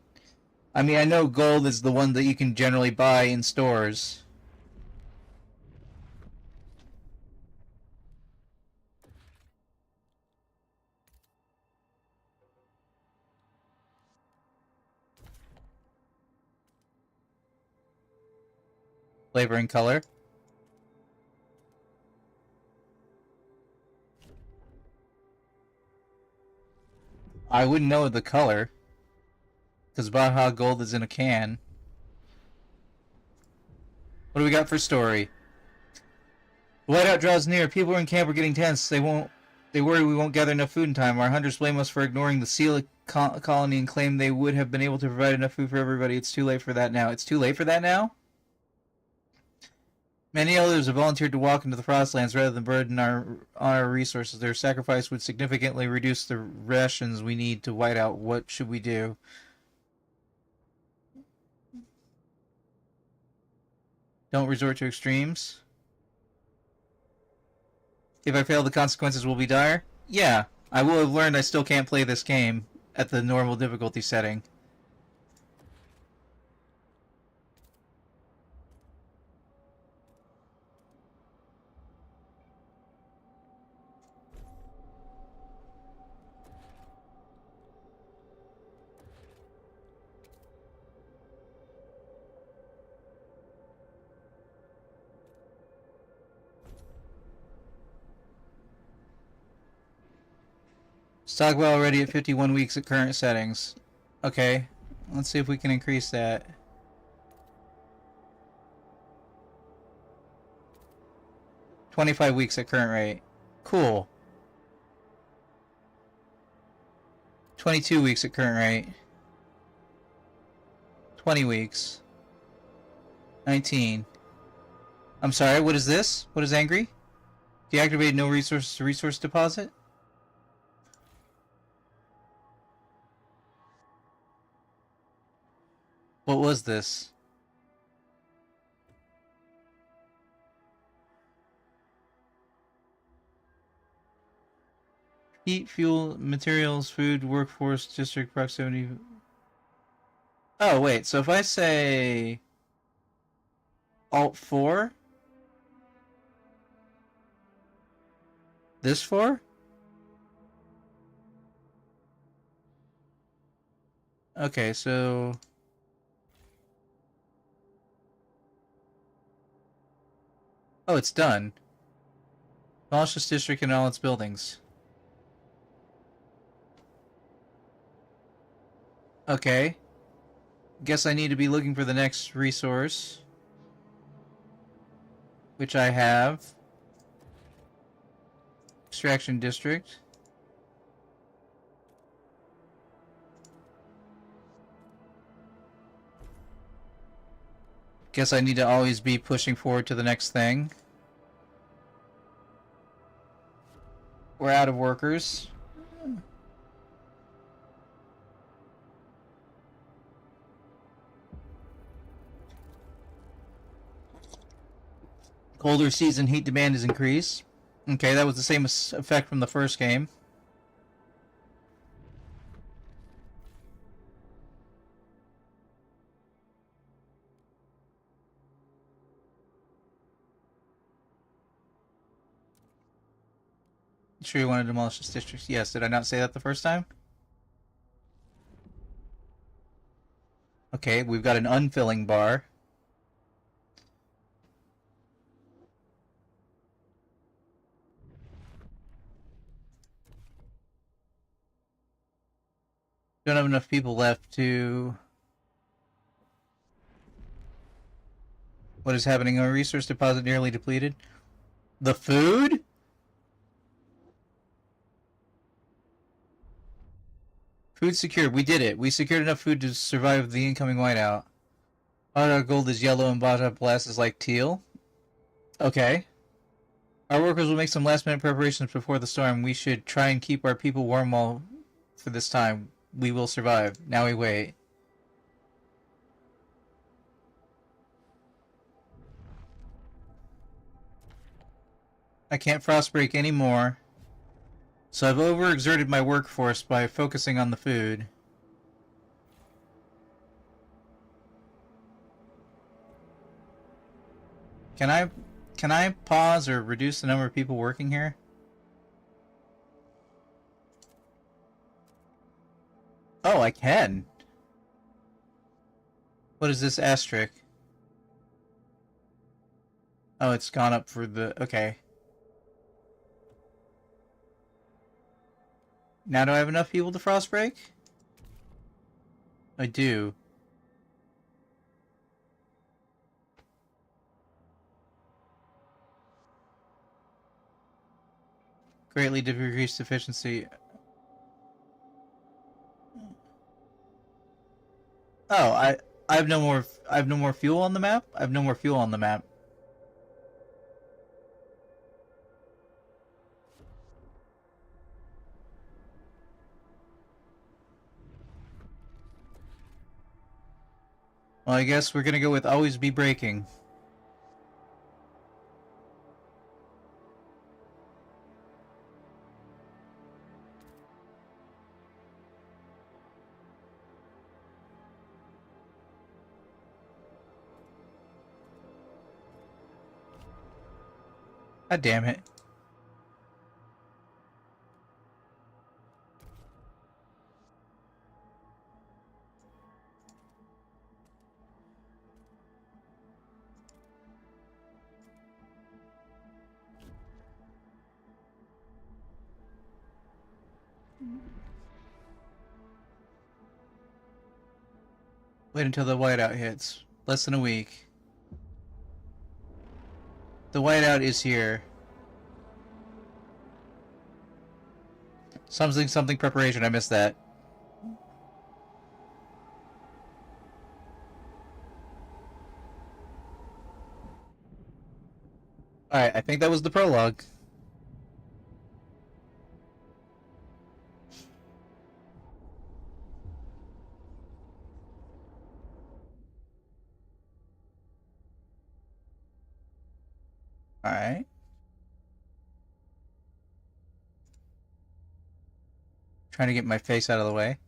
I mean, I know Gold is the one that you can generally buy in stores. Flavor and color. I wouldn't know the color, because Baja Gold is in a can. What do we got for story? The whiteout draws near. People in camp are getting tense. They worry we won't gather enough food in time. Our hunters blame us for ignoring the seal colony and claim they would have been able to provide enough food for everybody. It's too late for that now. It's too late for that now? Many elders have volunteered to walk into the Frostlands rather than burden on our resources. Their sacrifice would significantly reduce the rations we need to white out. What should we do? Don't resort to extremes. If I fail, the consequences will be dire? Yeah, I will have learned I still can't play this game at the normal difficulty setting. Stockpile already at 51 weeks at current settings. Okay, let's see if we can increase that. $25 weeks at current rate. Cool. 22 weeks at current rate. 20 weeks. 19. I'm sorry, what is this? What is angry? Deactivate no resources to resource deposit? What was this? Heat, fuel, materials, food, workforce, district proximity. Oh, wait, so if I say Alt 4? This 4? Okay, so... Oh, it's done. Demolish this district and all its buildings. Okay. Guess I need to be looking for the next resource. Which I have. Extraction district. Guess I need to always be pushing forward to the next thing. We're out of workers. Colder season heat demand is increased. Okay, that was the same effect from the first game. Sure you want to demolish this district? Yes, did I not say that the first time? Okay, we've got an unfilling bar. Don't have enough people left to... What is happening? Our resource deposit nearly depleted. The food? Food secured. We did it. We secured enough food to survive the incoming whiteout. Our gold is yellow and Baja Blast is like teal. Okay. Our workers will make some last-minute preparations before the storm. We should try and keep our people warm while for this time. We will survive. Now we wait. I can't frostbreak anymore. So I've overexerted my workforce by focusing on the food. Can I pause or reduce the number of people working here? Oh, I can. What is this asterisk? Oh, it's gone up for the... Okay. Now do I have enough people to frostbreak? I do. Greatly decreased efficiency. Oh, I have no more fuel on the map? I have no more fuel on the map. Well, I guess we're gonna go with always be breaking. God damn it. Wait until the whiteout hits. Less than a week. The whiteout is here. Something preparation, I missed that. Alright, I think that was the prologue. Alright. Trying to get my face out of the way.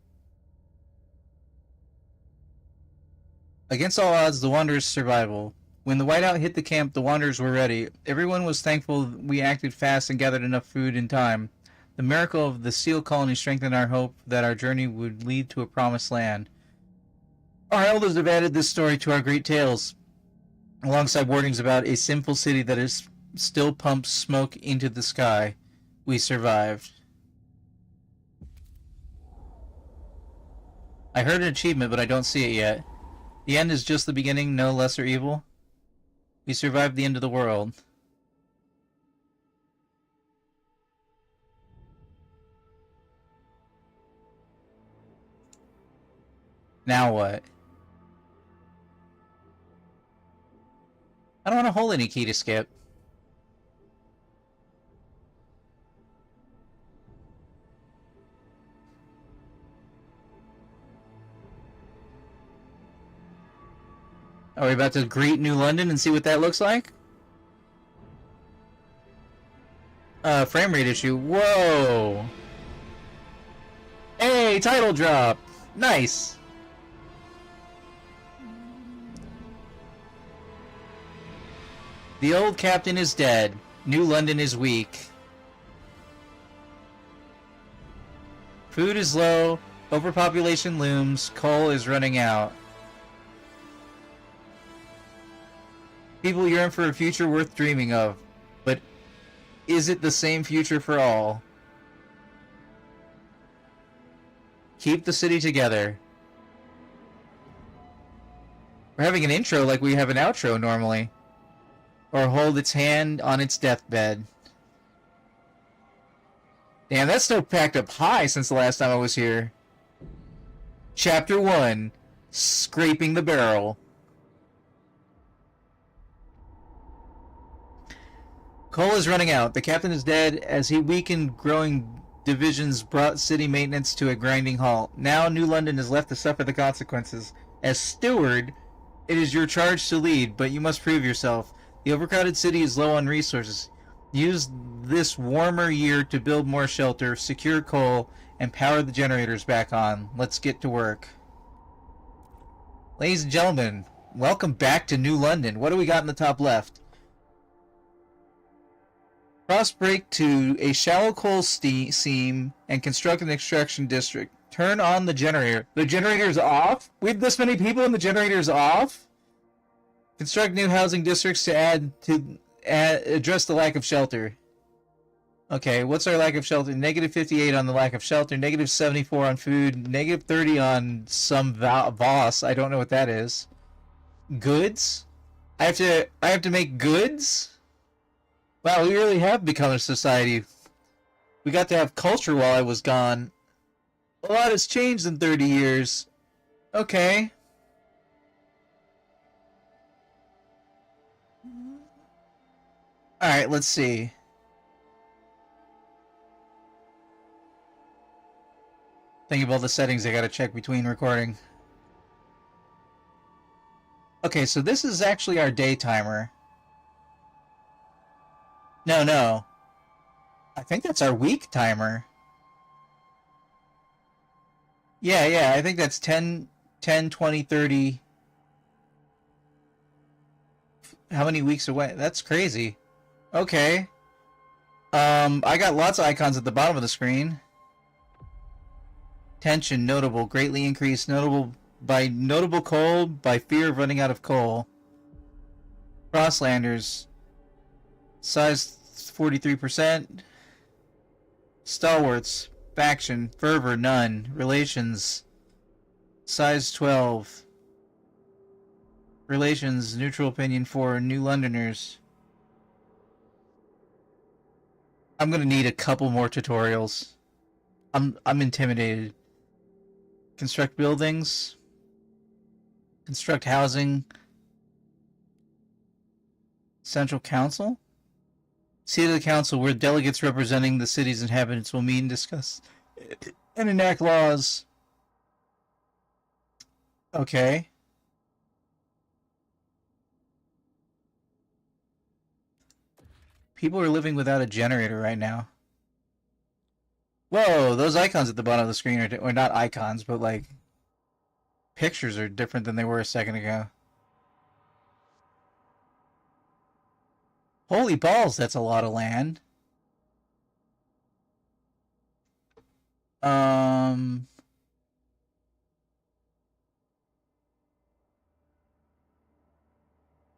Against all odds, the Wanderers' survival. When the whiteout hit the camp, the Wanderers were ready. Everyone was thankful we acted fast and gathered enough food in time. The miracle of the seal colony strengthened our hope that our journey would lead to a promised land. Our elders have added this story to our great tales, alongside warnings about a sinful city that is still pumps smoke into the sky. We survived. I heard an achievement, but I don't see it yet. The end is just the beginning, no lesser evil. We survived the end of the world. Now what? I don't want to hold any key to skip. Are we about to greet New London and see what that looks like? Frame rate issue. Whoa! Hey, title drop! Nice! The old captain is dead. New London is weak. Food is low, overpopulation looms, coal is running out. People yearn for a future worth dreaming of, but is it the same future for all? Keep the city together. We're having an intro like we have an outro normally. Or hold its hand on its deathbed. Damn, that snow packed up high since the last time I was here. Chapter 1. Scraping the Barrel. Coal is running out. The captain is dead as he weakened growing divisions brought city maintenance to a grinding halt. Now New London is left to suffer the consequences. As steward, it is your charge to lead, but you must prove yourself. The overcrowded city is low on resources. Use this warmer year to build more shelter, secure coal, and power the generators back on. Let's get to work. Ladies and gentlemen, welcome back to New London. What do we got in the top left? Cross break to a shallow coal seam and construct an extraction district. Turn on the generator. The generator's off? We have this many people and the generator's off? Construct new housing districts to address the lack of shelter. Okay, what's our lack of shelter? Negative 58 on the lack of shelter, negative 74 on food, negative 30 on some Voss. I don't know what that is. Goods? I have to make goods? Wow, we really have become a society. We got to have culture while I was gone. A lot has changed in 30 years. Okay. Alright, let's see. Think of all the settings I gotta check between recording. Okay, so this is actually our day timer. No. I think that's our week timer. Yeah, I think that's 10, 20, 30. How many weeks away? That's crazy. Okay. I got lots of icons at the bottom of the screen. Tension, notable, greatly increased, notable coal, by fear of running out of coal. Frostlanders, size 43%. Stalwarts, faction, fervor, none. Relations, size 12. Relations, neutral opinion for New Londoners. I'm gonna need a couple more tutorials. I'm intimidated. Construct buildings. Construct housing. Central Council? Seat of the Council, where delegates representing the city's inhabitants will meet and discuss and enact laws. Okay. People are living without a generator right now. Whoa, those icons at the bottom of the screen are not icons, but like pictures are different than they were a second ago. Holy balls, that's a lot of land.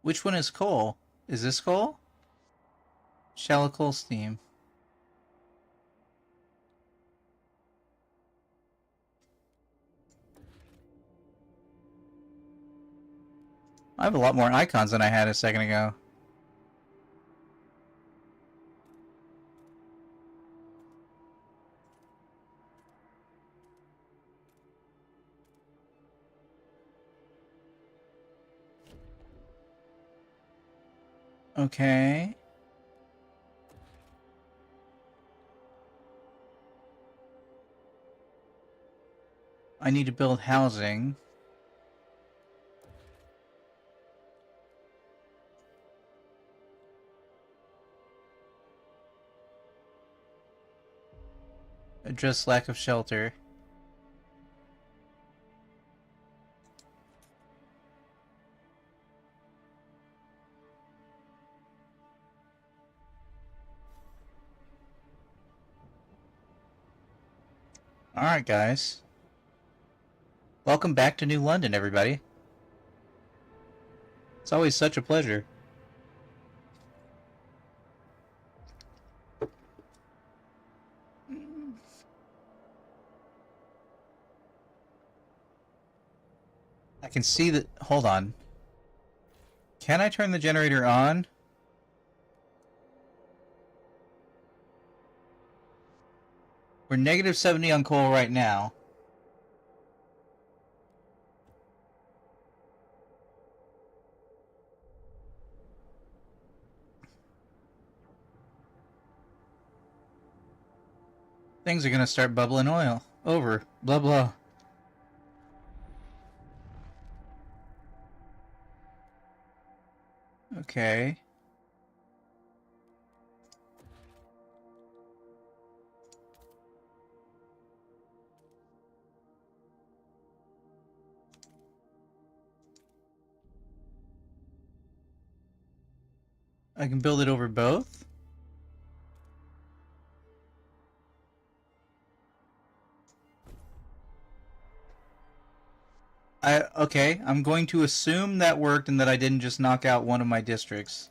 Which one is coal? Is this coal? Shallow coal steam. I have a lot more icons than I had a second ago. Okay. I need to build housing. Address lack of shelter. Alright, guys. Welcome back to New London, everybody. It's always such a pleasure. I can see that... Hold on. Can I turn the generator on? We're negative 70 on coal right now. Things are gonna start bubbling oil. Over. Blah blah. Okay. I can build it over both? Okay, I'm going to assume that worked and that I didn't just knock out one of my districts.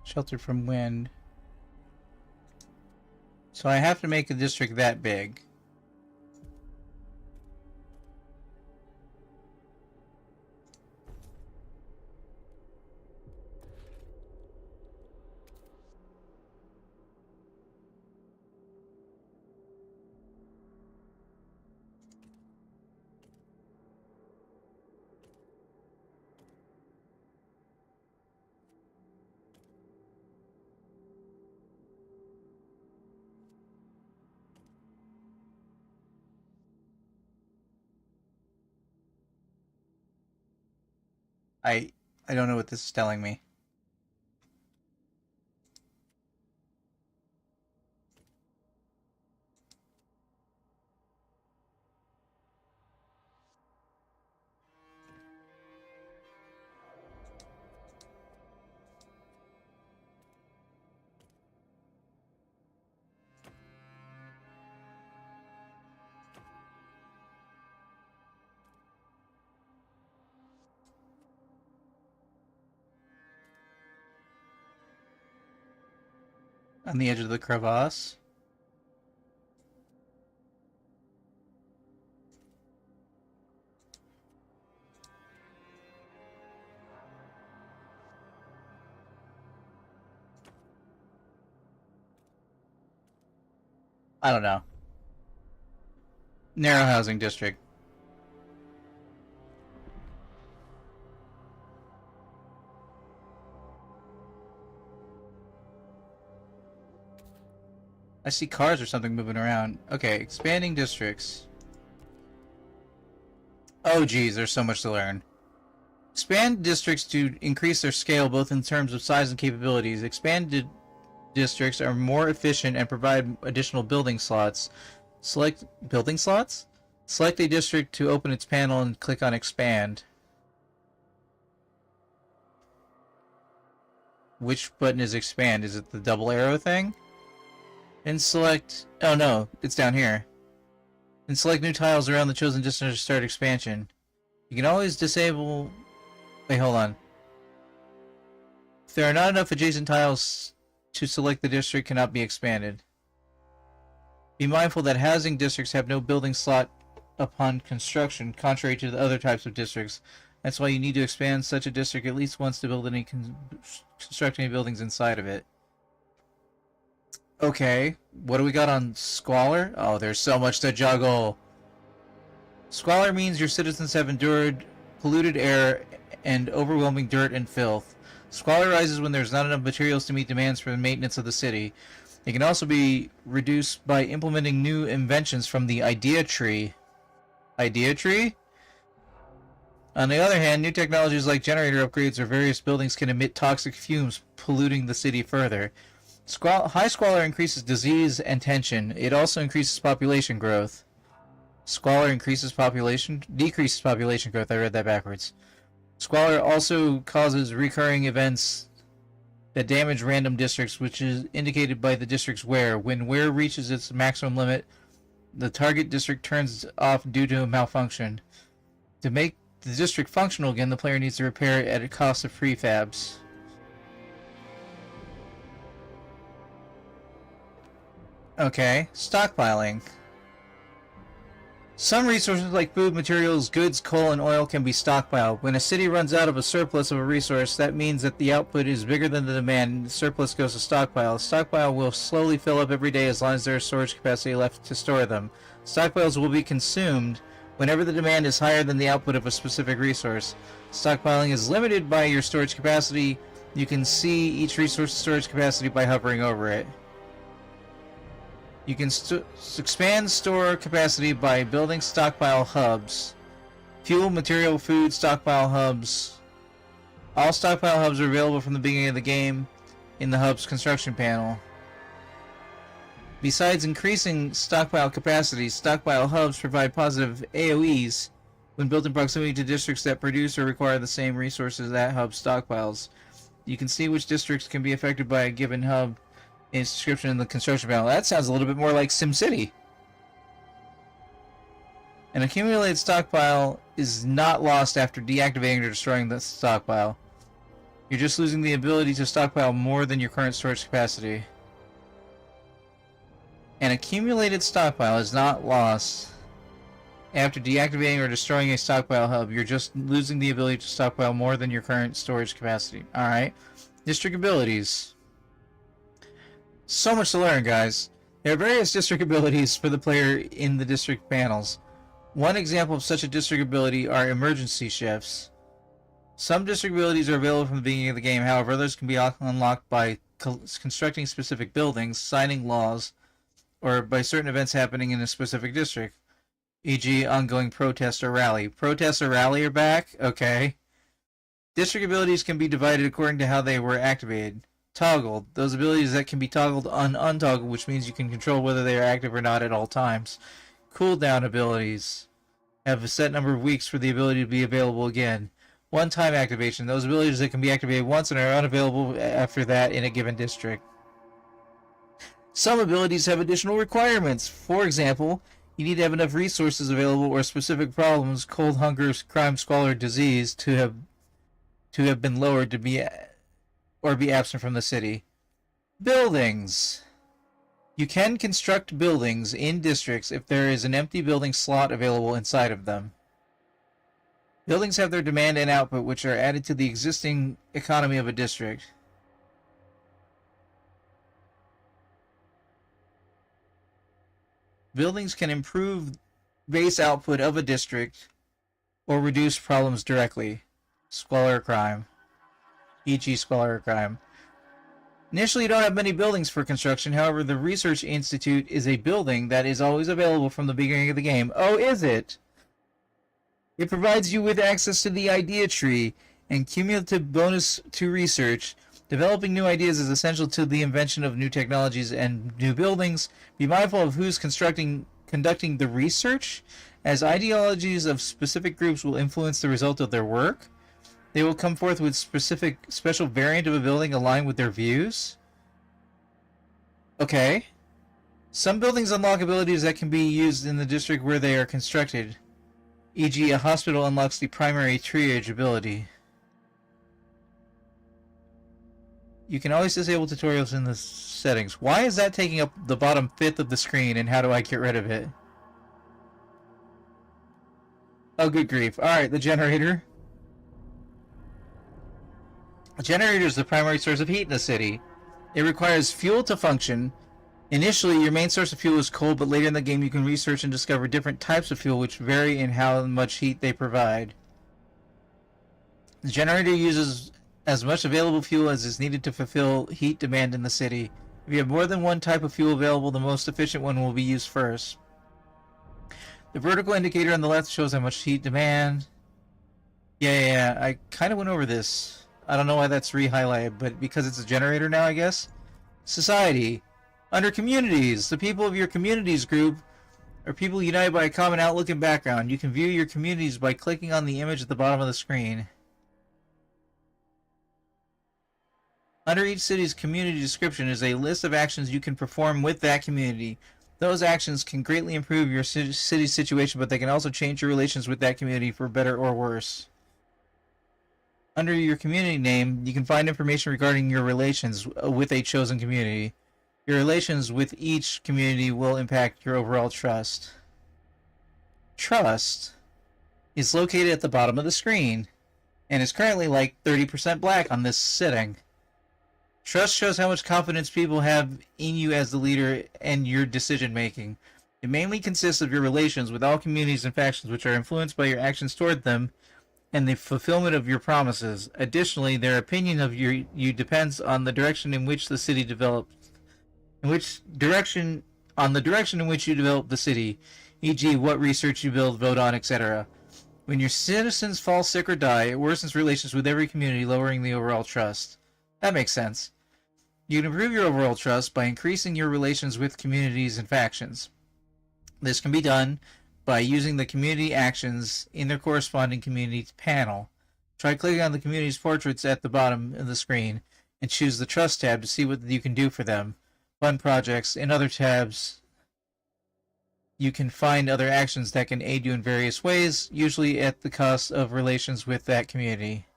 Sheltered from wind. So I have to make a district that big. I don't know what this is telling me. On the edge of the crevasse. I don't know. Narrow housing district. I see cars or something moving around. Okay, expanding districts. Oh geez, there's so much to learn. Expand districts to increase their scale both in terms of size and capabilities. Expanded districts are more efficient and provide additional building slots. Select building slots? Select a district to open its panel and click on expand. Which button is expand? Is it the double arrow thing? And select... Oh no, it's down here. And select new tiles around the chosen district to start expansion. You can always disable... Wait, hold on. If there are not enough adjacent tiles to select, the district cannot be expanded. Be mindful that housing districts have no building slot upon construction, contrary to the other types of districts. That's why you need to expand such a district at least once to build any construct any buildings inside of it. Okay, what do we got on Squalor? Oh, there's so much to juggle. Squalor means your citizens have endured polluted air, and overwhelming dirt and filth. Squalor rises when there's not enough materials to meet demands for the maintenance of the city. It can also be reduced by implementing new inventions from the idea tree. Idea tree? On the other hand, new technologies like generator upgrades or various buildings can emit toxic fumes, polluting the city further. High squalor increases disease and tension. It also increases population growth. Squalor decreases population growth. I read that backwards. Squalor also causes recurring events that damage random districts, which is indicated by the district's wear. When wear reaches its maximum limit, the target district turns off due to a malfunction. To make the district functional again, the player needs to repair it at a cost of prefabs. Okay, stockpiling. Some resources like food, materials, goods, coal, and oil can be stockpiled. When a city runs out of a surplus of a resource, that means that the output is bigger than the demand, and the surplus goes to stockpile. Stockpile will slowly fill up every day as long as there is storage capacity left to store them. Stockpiles will be consumed whenever the demand is higher than the output of a specific resource. Stockpiling is limited by your storage capacity. You can see each resource's storage capacity by hovering over it. You can expand store capacity by building stockpile hubs. Fuel, material, food, stockpile hubs. All stockpile hubs are available from the beginning of the game in the hub's construction panel. Besides increasing stockpile capacity, stockpile hubs provide positive AoEs when built in proximity to districts that produce or require the same resources that hub stockpiles. You can see which districts can be affected by a given hub in its description in the construction panel. That sounds a little bit more like SimCity. An accumulated stockpile is not lost after deactivating or destroying the stockpile. You're just losing the ability to stockpile more than your current storage capacity. An accumulated stockpile is not lost after deactivating or destroying a stockpile hub. You're just losing the ability to stockpile more than your current storage capacity. Alright. District abilities. So much to learn, guys. There are various district abilities for the player in the district panels. One example of such a district ability are emergency shifts. Some district abilities are available from the beginning of the game, however others can be unlocked by constructing specific buildings, signing laws, or by certain events happening in a specific district, e.g. ongoing protest or rally. Protest or rally are back? Okay. District abilities can be divided according to how they were activated. Toggled. Those abilities that can be toggled untoggled, which means you can control whether they are active or not at all times. Cooldown abilities have a set number of weeks for the ability to be available again. One-time activation. Those abilities that can be activated once and are unavailable after that in a given district. Some abilities have additional requirements. For example, you need to have enough resources available or specific problems, cold, hunger, crime, squalor, disease, to have been lowered to be absent from the city. Buildings. You can construct buildings in districts if there is an empty building slot available inside of them. Buildings have their demand and output, which are added to the existing economy of a district. Buildings can improve base output of a district or reduce problems directly. Squalor or crime. E.g. squalor or crime. Initially, you don't have many buildings for construction. However, the Research Institute is a building that is always available from the beginning of the game. Oh, is it? It provides you with access to the idea tree and cumulative bonus to research. Developing new ideas is essential to the invention of new technologies and new buildings. Be mindful of who's conducting the research, as ideologies of specific groups will influence the result of their work. They will come forth with special variant of a building aligned with their views. Okay. Some buildings unlock abilities that can be used in the district where they are constructed. E.g., a hospital unlocks the primary triage ability. You can always disable tutorials in the settings. Why is that taking up the bottom fifth of the screen, and how do I get rid of it? Oh, good grief. Alright, the generator. A generator is the primary source of heat in a city. It requires fuel to function. Initially, your main source of fuel is coal, but later in the game you can research and discover different types of fuel which vary in how much heat they provide. The generator uses as much available fuel as is needed to fulfill heat demand in the city. If you have more than one type of fuel available, the most efficient one will be used first. The vertical indicator on the left shows how much heat demand. Yeah, I kind of went over this. I don't know why that's re-highlighted, but because it's a generator now, I guess. Society. Under communities, the people of your communities group are people united by a common outlook and background. You can view your communities by clicking on the image at the bottom of the screen. Under each city's community description is a list of actions you can perform with that community. Those actions can greatly improve your city's situation, but they can also change your relations with that community for better or worse. Under your community name, you can find information regarding your relations with a chosen community. Your relations with each community will impact your overall trust. Trust is located at the bottom of the screen and is currently like 30% black on this setting. Trust shows how much confidence people have in you as the leader and your decision making. It mainly consists of your relations with all communities and factions, which are influenced by your actions toward them and the fulfillment of your promises. Additionally, their opinion of you depends on the direction in which the city develops. On the direction in which you develop the city, e.g., what research you build, vote on, etc. When your citizens fall sick or die, it worsens relations with every community, lowering the overall trust. That makes sense. You can improve your overall trust by increasing your relations with communities and factions. This can be done by using the community actions in their corresponding community panel. Try clicking on the community's portraits at the bottom of the screen and choose the Trust tab to see what you can do for them. Fund projects. In other tabs, you can find other actions that can aid you in various ways, usually at the cost of relations with that community.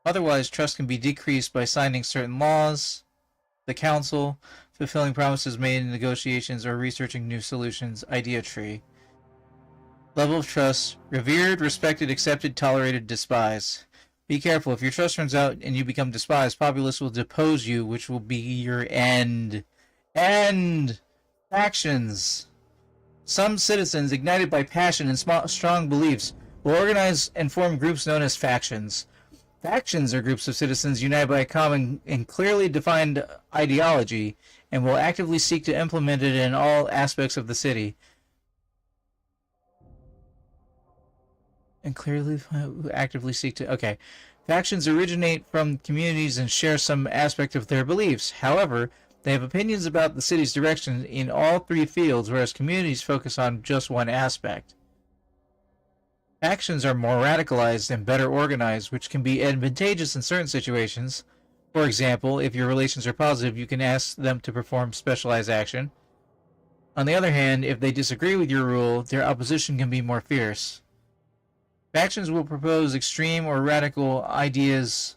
Otherwise, trust can be decreased by signing certain laws, the council, fulfilling promises made in negotiations, or researching new solutions. Idea tree. Level of trust. Revered, respected, accepted, tolerated, despised. Be careful. If your trust turns out and you become despised, populace will depose you, which will be your end. End! Factions. Some citizens, ignited by passion and strong beliefs, will organize and form groups known as factions. Factions are groups of citizens united by a common and clearly defined ideology and will actively seek to implement it in all aspects of the city. Okay. Factions originate from communities and share some aspect of their beliefs. However, they have opinions about the city's direction in all three fields, whereas communities focus on just one aspect. Factions are more radicalized and better organized, which can be advantageous in certain situations. For example, if your relations are positive, you can ask them to perform specialized action. On the other hand, if they disagree with your rule, their opposition can be more fierce. Factions will propose extreme or radical ideas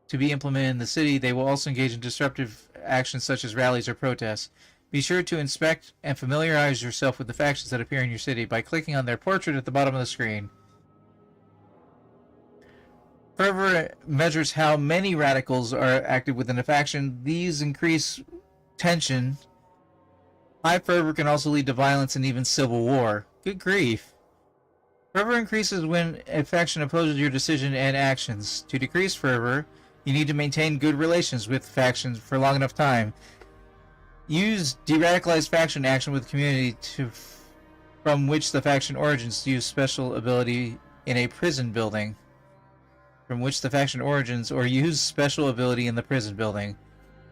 to be implemented in the city. They will also engage in disruptive actions such as rallies or protests. Be sure to inspect and familiarize yourself with the factions that appear in your city by clicking on their portrait at the bottom of the screen. Fervor measures how many radicals are active within a faction. These increase tension. High fervor can also lead to violence and even civil war. Good grief. Fervor increases when a faction opposes your decision and actions. To decrease fervor, you need to maintain good relations with factions for long enough time. Use de-radicalized faction action with community from which the faction origins. Use special ability in a prison building from which the faction origins, or use special ability in the prison building.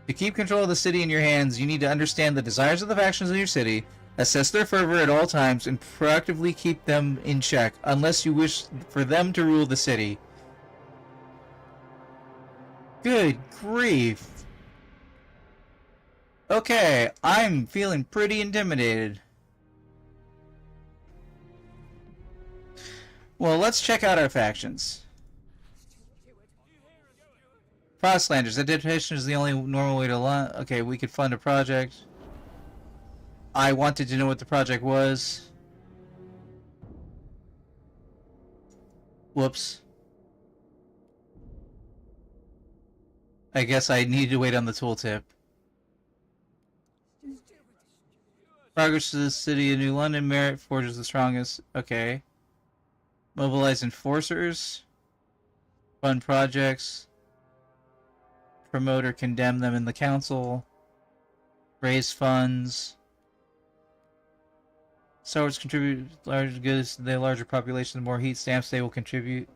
To keep control of the city in your hands, you need to understand the desires of the factions in your city, assess their fervor at all times, and proactively keep them in check, unless you wish for them to rule the city. Good grief. Okay, I'm feeling pretty intimidated. Well, let's check out our factions. Frostlanders. Adaptation is the only normal way to learn. Okay, we could fund a project. I wanted to know what the project was. Whoops. I guess I need to wait on the tooltip. Progress to the city of New London. Merit forges the strongest. Okay. Mobilize enforcers. Fund projects. Promote or condemn them in the council. Raise funds. Swords contribute larger goods to the larger population. The more heat stamps they will contribute.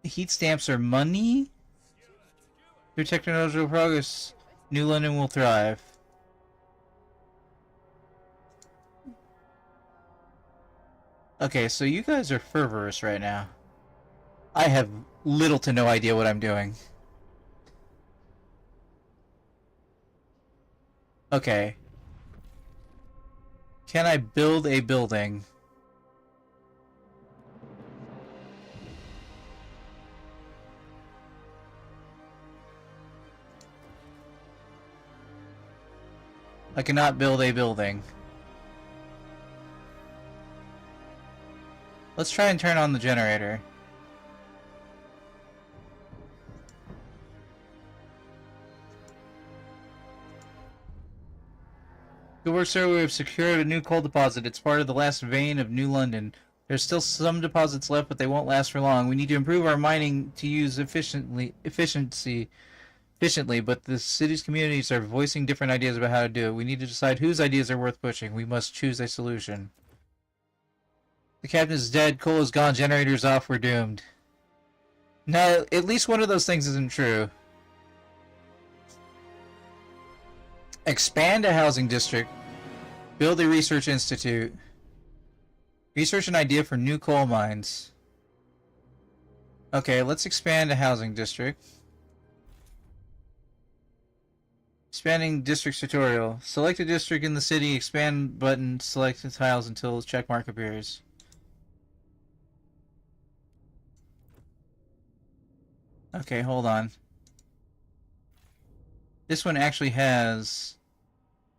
Heat stamps are money? Through technological progress, New London will thrive. Okay, so you guys are fervorous right now. I have little to no idea what I'm doing. Okay. Can I build a building? I cannot build a building. Let's try and turn on the generator. Good work, sir. We have secured a new coal deposit. It's part of the last vein of New London. There's still some deposits left, but they won't last for long. We need to improve our mining to use efficiently, but the city's communities are voicing different ideas about how to do it. We need to decide whose ideas are worth pushing. We must choose a solution. The captain is dead, coal is gone, generators off, we're doomed. No, at least one of those things isn't true. Expand a housing district. Build a research institute. Research an idea for new coal mines. Okay, let's expand a housing district. Expanding district tutorial. Select a district in the city, expand button, select the tiles until checkmark appears. Okay, hold on. This one actually has,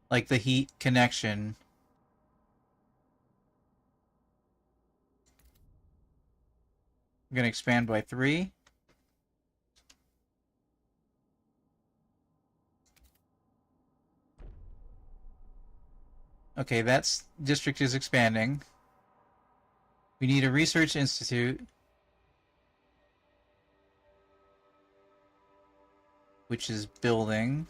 like, the heat connection. I'm gonna expand by 3. Okay, that district is expanding. We need a research institute, which is building.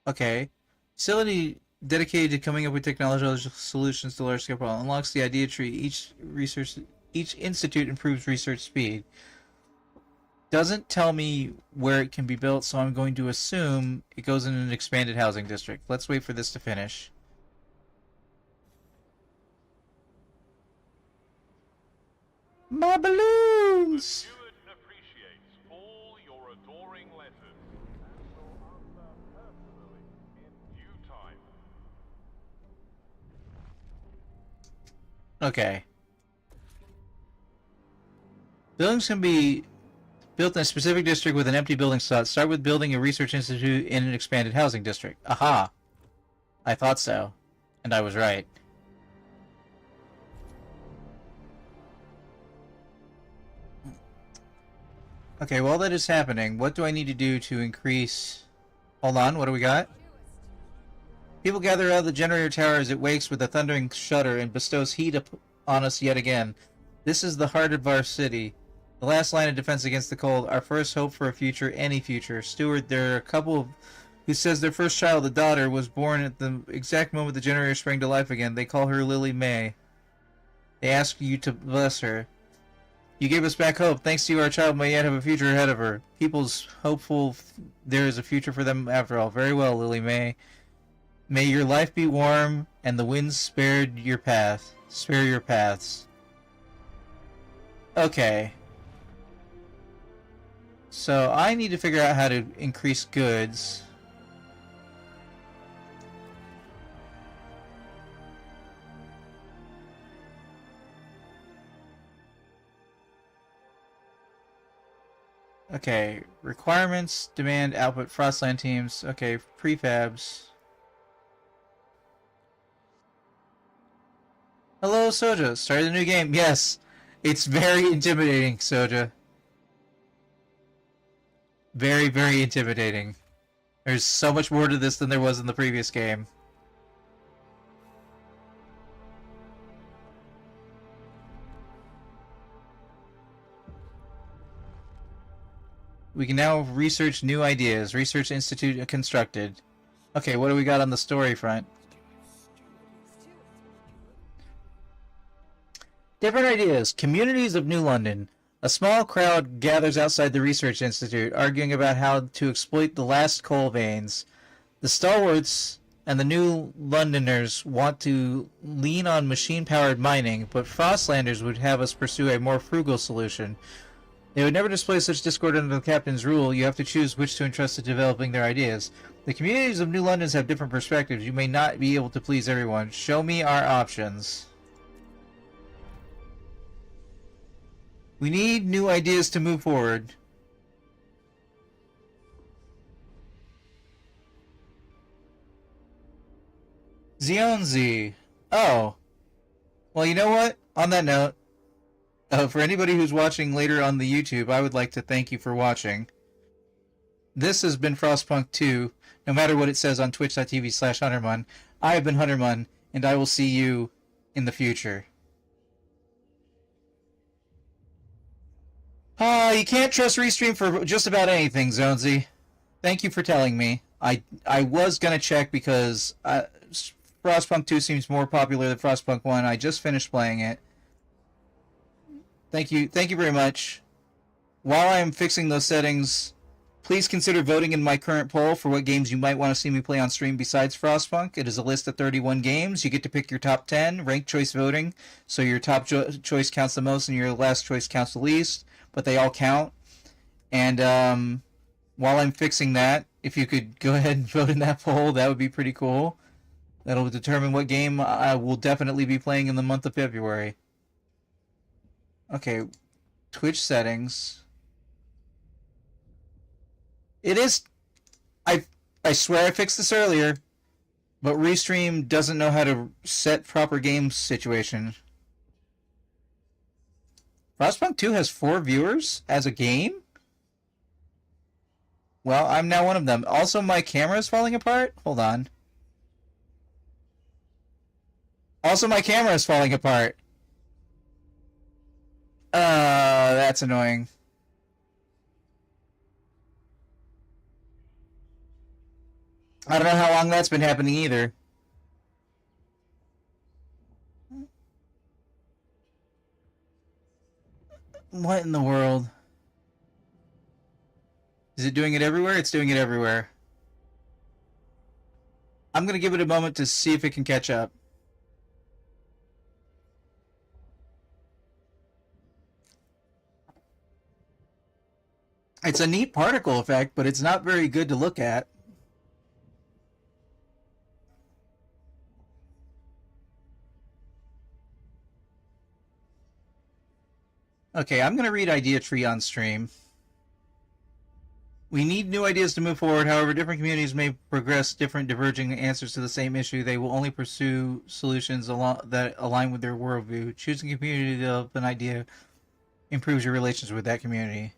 Okay. Facility dedicated to coming up with technological solutions to large-scale problems. Unlocks the idea tree. Each institute improves research speed. Doesn't tell me where it can be built, so I'm going to assume it goes in an expanded housing district. Let's wait for this to finish. My balloons! Okay. Buildings can be built in a specific district with an empty building slot. Start with building a research institute in an expanded housing district. Aha! I thought so. And I was right. Okay, while that is happening, what do I need to do to increase... Hold on, what do we got? People gather out of the generator tower as it wakes with a thundering shudder and bestows heat on us yet again. This is the heart of our city. The last line of defense against the cold. Our first hope for a future, any future. Steward, there are a couple who says their first child, a daughter, was born at the exact moment the generator sprang to life again. They call her Lily May. They ask you to bless her. You gave us back hope. Thanks to you, our child may yet have a future ahead of her. People's hopeful there is a future for them after all. Very well, Lily May. May your life be warm, and the winds spare your paths. Okay. So I need to figure out how to increase goods. Okay, requirements, demand, output, Frostland teams. Okay, prefabs. Hello, Soja. Started a new game. Yes. It's very intimidating, Soja. Very, very intimidating. There's so much more to this than there was in the previous game. We can now research new ideas. Research Institute constructed. Okay, what do we got on the story front? Different ideas. Communities of New London. A small crowd gathers outside the Research Institute, arguing about how to exploit the last coal veins. The stalwarts and the New Londoners want to lean on machine-powered mining, but Frostlanders would have us pursue a more frugal solution. They would never display such discord under the captain's rule. You have to choose which to entrust to developing their ideas. The communities of New London have different perspectives. You may not be able to please everyone. Show me our options. We need new ideas to move forward. Zionzi. Oh. Well, you know what? On that note, for anybody who's watching later on the YouTube, I would like to thank you for watching. This has been Frostpunk 2, no matter what it says on twitch.tv/Huntermun. I have been Huntermun, and I will see you in the future. You can't trust Restream for just about anything, Zonzi. Thank you for telling me. I was gonna check because Frostpunk 2 seems more popular than Frostpunk 1. I just finished playing it. Thank you very much. While I am fixing those settings, please consider voting in my current poll for what games you might want to see me play on stream besides Frostpunk. It is a list of 31 games. You get to pick your top 10, ranked choice voting, so your top choice counts the most and your last choice counts the least, but they all count. And while I'm fixing that, if you could go ahead and vote in that poll, that would be pretty cool. That'll determine what game I will definitely be playing in the month of February. Okay, Twitch settings. It is... I swear I fixed this earlier, but Restream doesn't know how to set proper game situation. Frostpunk 2 has 4 viewers as a game? Well, I'm now one of them. Also, my camera is falling apart? Hold on. Also, my camera is falling apart. That's annoying. I don't know how long that's been happening either. What in the world? Is it doing it everywhere? It's doing it everywhere. I'm gonna give it a moment to see if it can catch up. It's a neat particle effect, but it's not very good to look at. Okay, I'm going to read Idea Tree on stream. We need new ideas to move forward. However, different communities may progress different diverging answers to the same issue. They will only pursue solutions that align with their worldview. Choosing a community to develop an idea improves your relations with that community.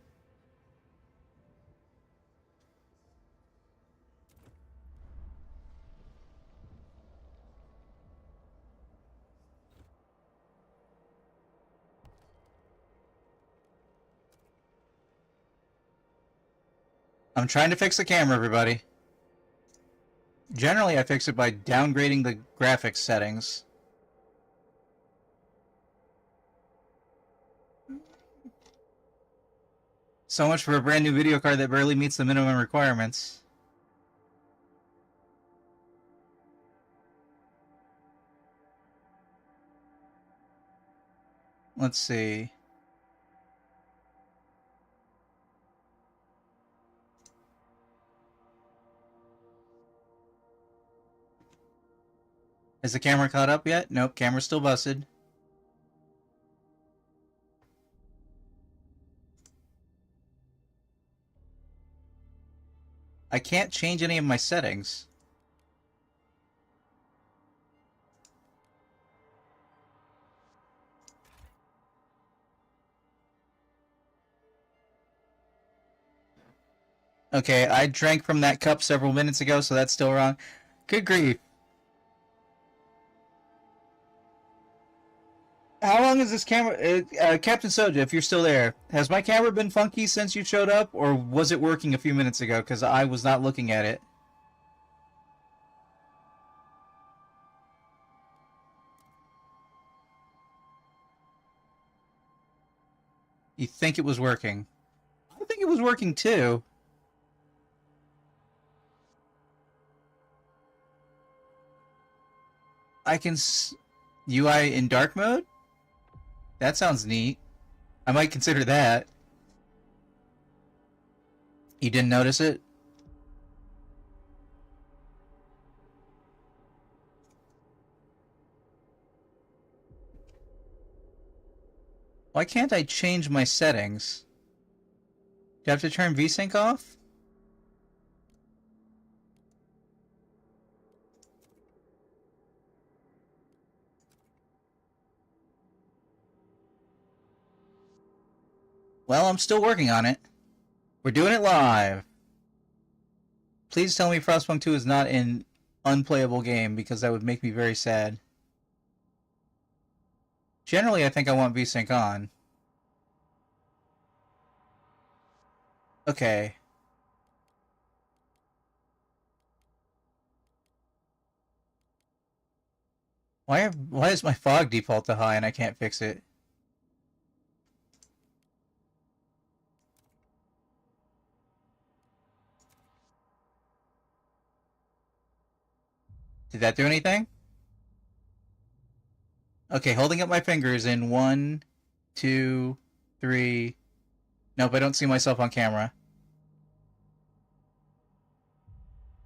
I'm trying to fix the camera, everybody. Generally, I fix it by downgrading the graphics settings. So much for a brand new video card that barely meets the minimum requirements. Let's see. Is the camera caught up yet? Nope, camera's still busted. I can't change any of my settings. Okay, I drank from that cup several minutes ago, so that's still wrong. Good grief. How long is this camera... Captain Soja, if you're still there, has my camera been funky since you showed up, or was it working a few minutes ago? Because I was not looking at it. You think it was working? I think it was working too. I can... UI in dark mode? That sounds neat. I might consider that. You didn't notice it? Why can't I change my settings? Do I have to turn VSync off? Well, I'm still working on it. We're doing it live. Please tell me Frostpunk 2 is not an unplayable game, because that would make me very sad. Generally, I think I want VSync on. Okay. Why is my fog default to high and I can't fix it? Did that do anything? Okay, holding up my fingers in 1, 2, 3. Nope, I don't see myself on camera.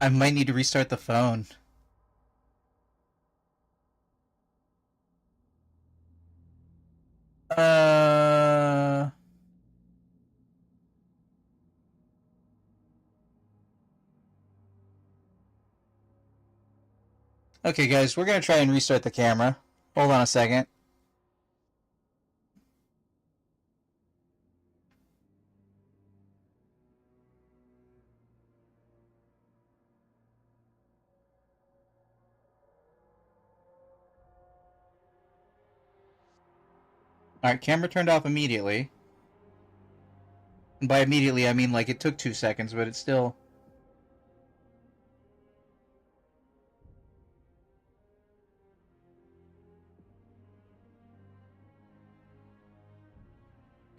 I might need to restart the phone. Uh... Okay, guys, we're gonna try and restart the camera. Hold on a second. Alright, camera turned off immediately. And by immediately, I mean like it took 2 seconds, but it's still...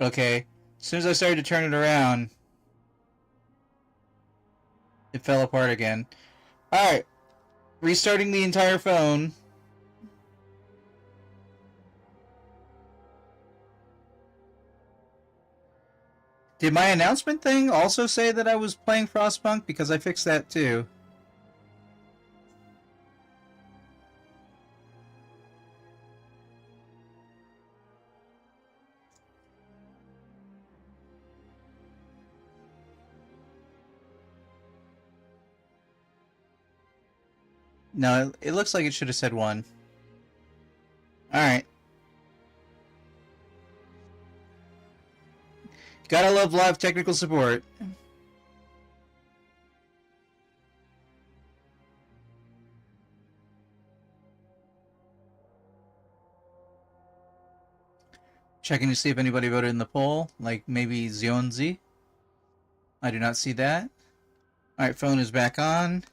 Okay. As soon as I started to turn it around, it fell apart again. Alright. Restarting the entire phone. Did my announcement thing also say that I was playing Frostpunk? Because I fixed that too. No, it looks like it should have said 1. Alright. Gotta love live technical support. Checking to see if anybody voted in the poll, like maybe Zionzi. I do not see that. Alright, phone is back on.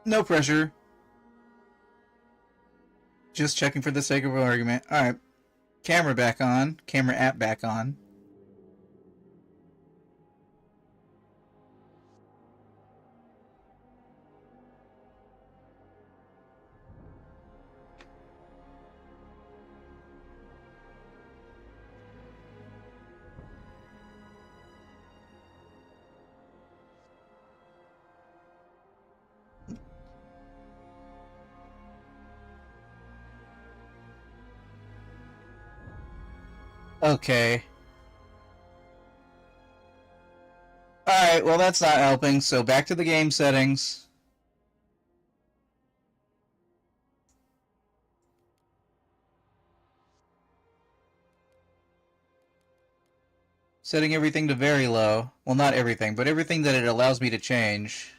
No pressure. Just checking for the sake of argument. Alright, camera back on. Camera app back on. Okay. Alright, well that's not helping, so back to the game settings. Setting everything to very low. Well, not everything, but everything that it allows me to change.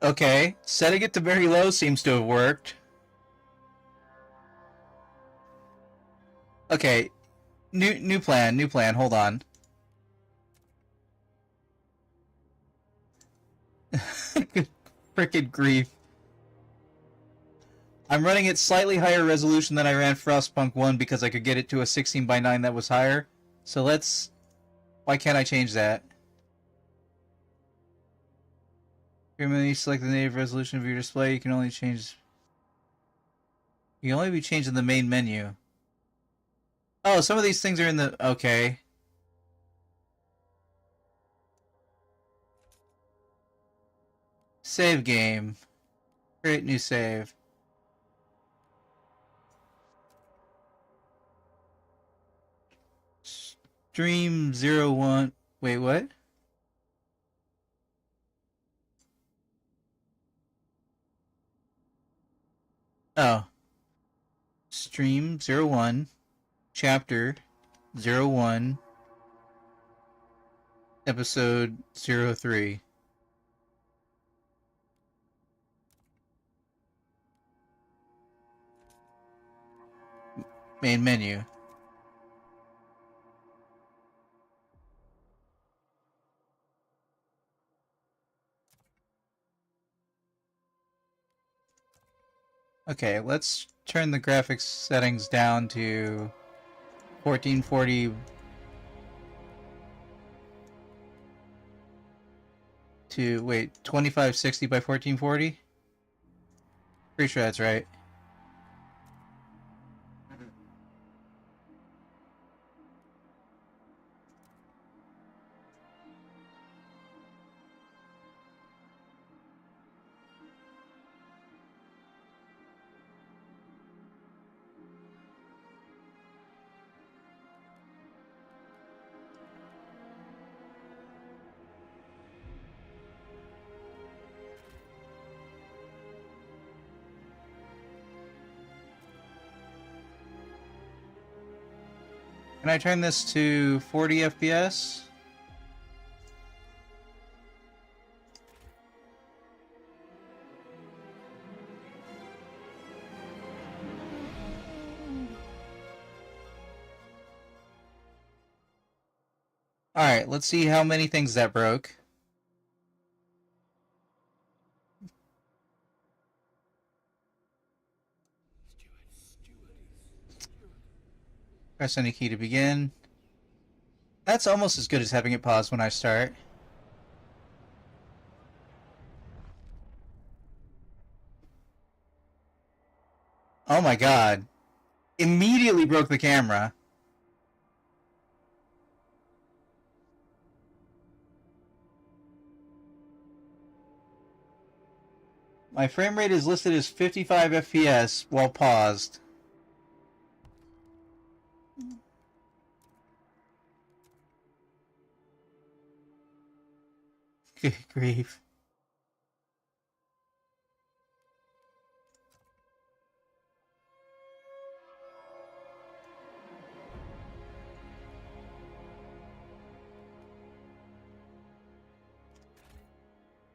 Okay, setting it to very low seems to have worked. Okay, new plan, hold on. Frickin' grief. I'm running at slightly higher resolution than I ran Frostpunk 1 because I could get it to a 16:9 that was higher. So let's... Why can't I change that? When you select the native resolution of your display, you can only change... You can only be changed in the main menu. Oh, some of these things are in the... Okay. Save game. Create new save. Stream 01... Wait, what? Oh. Stream 01. Chapter 01. Episode 03. Main menu. Okay, let's turn the graphics settings down to 1440 to, wait, 2560 by 1440? Pretty sure that's right. Can I turn this to 40 FPS? Alright, let's see how many things that broke. Press any key to begin. That's almost as good as having it pause when I start. Oh my god. Immediately broke the camera. My frame rate is listed as 55 FPS while paused. Good grief.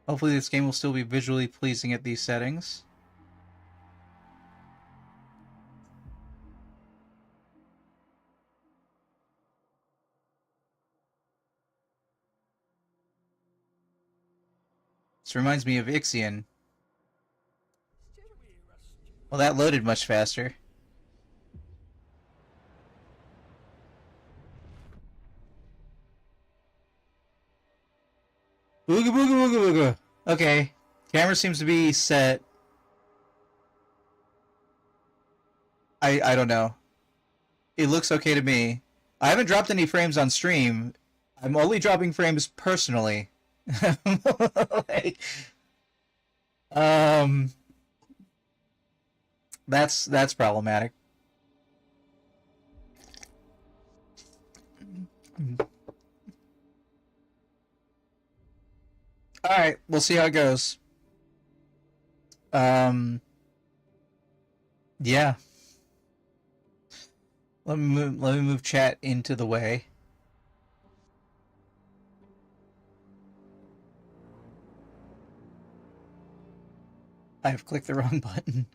Hopefully this game will still be visually pleasing at these settings. This reminds me of Ixion. Well, that loaded much faster. Booga booga booga booga. Okay. Camera seems to be set. I don't know. It looks okay to me. I haven't dropped any frames on stream. I'm only dropping frames personally. like, that's problematic. Alright, we'll see how it goes. Yeah. Let me move chat into the way. I've clicked the wrong button.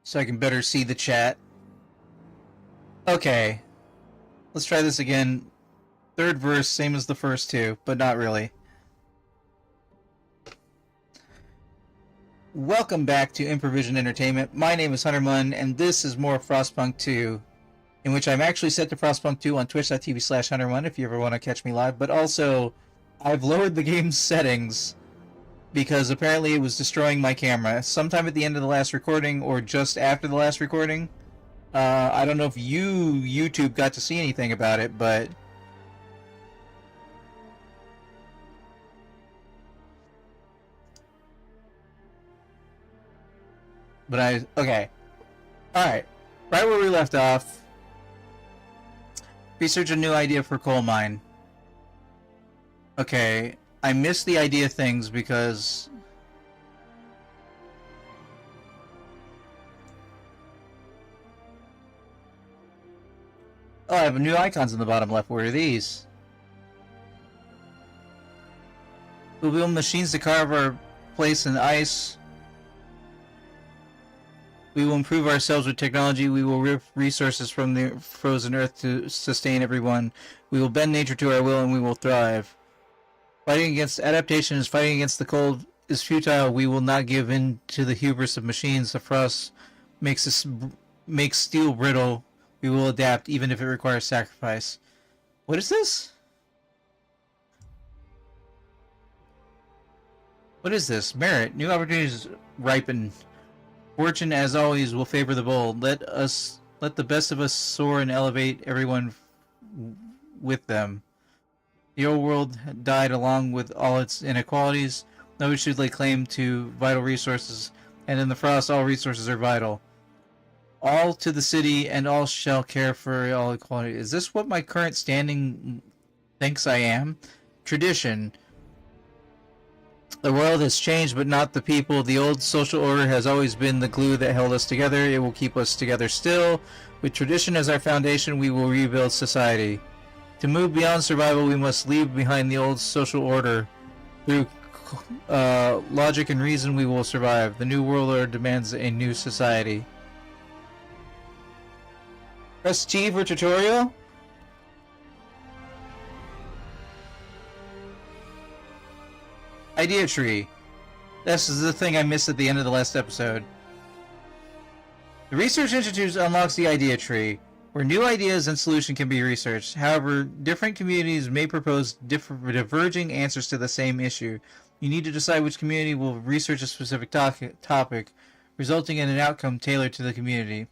So I can better see the chat. Okay. Let's try this again. Third verse, same as the first two, but not really. Welcome back to Improvision Entertainment. My name is Hunter Munn, and this is more Frostpunk 2, in which I'm actually set to Frostpunk 2 on twitch.tv/HunterMunn if you ever want to catch me live, but also I've lowered the game's settings because apparently it was destroying my camera. Sometime at the end of the last recording, or just after the last recording. I don't know if YouTube got to see anything about it, but... okay. Alright. Right where we left off. Research a new idea for coal mine. Okay. I missed the idea things because... Oh, I have new icons in the bottom left. What are these? We'll build machines to carve our place in ice. We will improve ourselves with technology. We will rip resources from the frozen earth to sustain everyone. We will bend nature to our will and we will thrive. Fighting against adaptation is fighting against the cold is futile. We will not give in to the hubris of machines. The frost makes steel brittle. We will adapt even if it requires sacrifice. What is this? What is this? Merit. New opportunities ripen. Fortune, as always, will favor the bold. Let the best of us soar and elevate everyone with them. The old world died along with all its inequalities. Nobody should lay claim to vital resources, and in the frost all resources are vital. All to the city, and all shall care for all equality. Is this what my current standing thinks I am? Tradition. The world has changed, but not the people. The old social order has always been the glue that held us together. It will keep us together still. With tradition as our foundation, we will rebuild society. To move beyond survival, we must leave behind the old social order. Through logic and reason, we will survive. The new world order demands a new society. Press T for tutorial. Idea tree. This is the thing I missed at the end of the last episode. The Research Institute unlocks the idea tree, where new ideas and solutions can be researched. However, different communities may propose diverging answers to the same issue. You need to decide which community will research a specific topic, resulting in an outcome tailored to the community.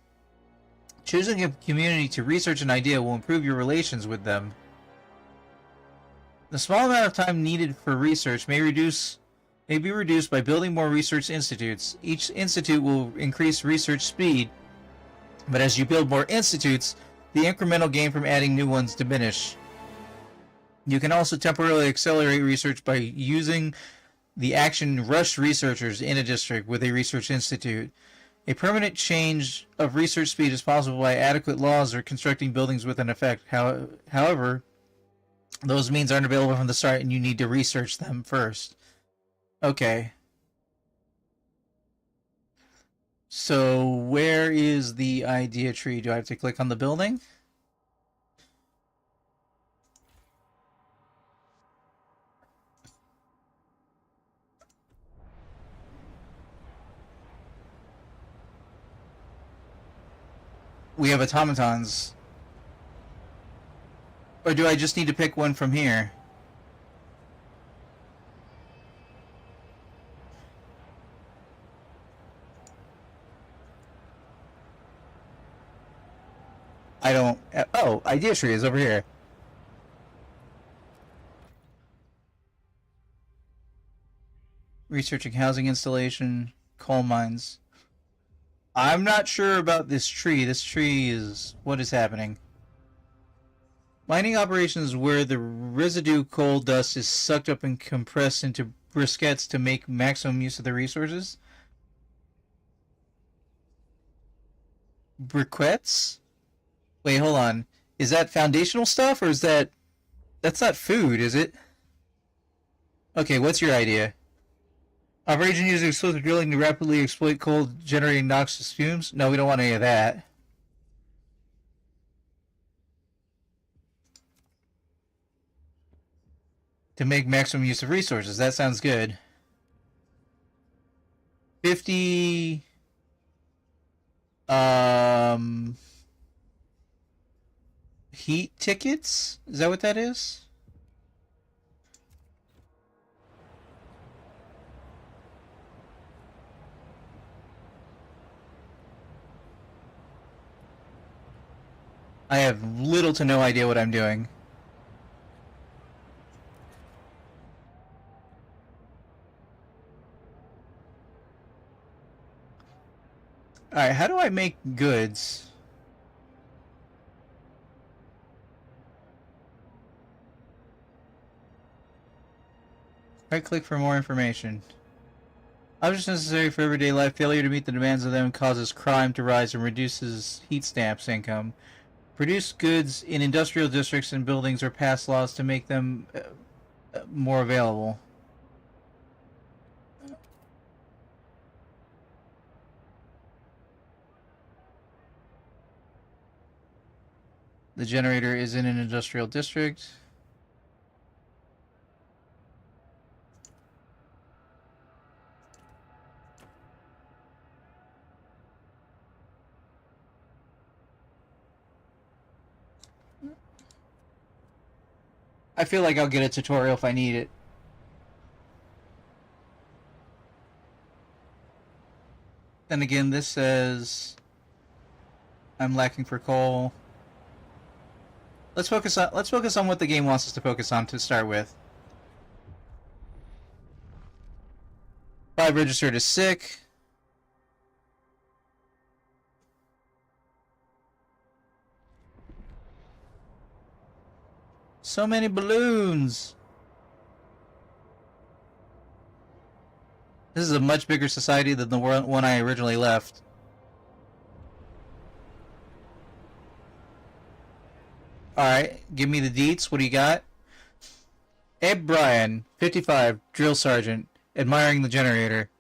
Choosing a community to research an idea will improve your relations with them. The small amount of time needed for research may be reduced by building more research institutes. Each institute will increase research speed, but as you build more institutes, the incremental gain from adding new ones diminish. You can also temporarily accelerate research by using the action Rush Researchers in a district with a research institute. A permanent change of research speed is possible by adequate laws or constructing buildings with an effect. However, those means aren't available from the start and you need to research them first. Okay. So, where is the idea tree? Do I have to click on the building? We have automatons. Or do I just need to pick one from here? I don't... Oh, idea tree is over here. Researching housing installation, coal mines. I'm not sure about this tree. This tree is... What is happening? Mining operations where the residue coal dust is sucked up and compressed into briquettes to make maximum use of the resources. Briquettes? Wait, hold on. Is that foundational stuff, or is that... That's not food, is it? Okay, what's your idea? Operation using explosive drilling to rapidly exploit coal generating noxious fumes? No, we don't want any of that. To make maximum use of resources. That sounds good. 50... Heat tickets? Is that what that is? I have little to no idea what I'm doing. Alright, how do I make goods? Right click for more information. Objects necessary for everyday life. Failure to meet the demands of them causes crime to rise and reduces heat stamps income. Produce goods in industrial districts and buildings or pass laws to make them more available. The generator is in an industrial district. I feel like I'll get a tutorial if I need it. Then again, this says I'm lacking for coal. Let's focus on what the game wants us to focus on to start with. 5 registered as sick. So many balloons. This is a much bigger society than the one I originally left. Alright, give me the deets. What do you got? Ed Bryan, 55, drill sergeant, admiring the generator.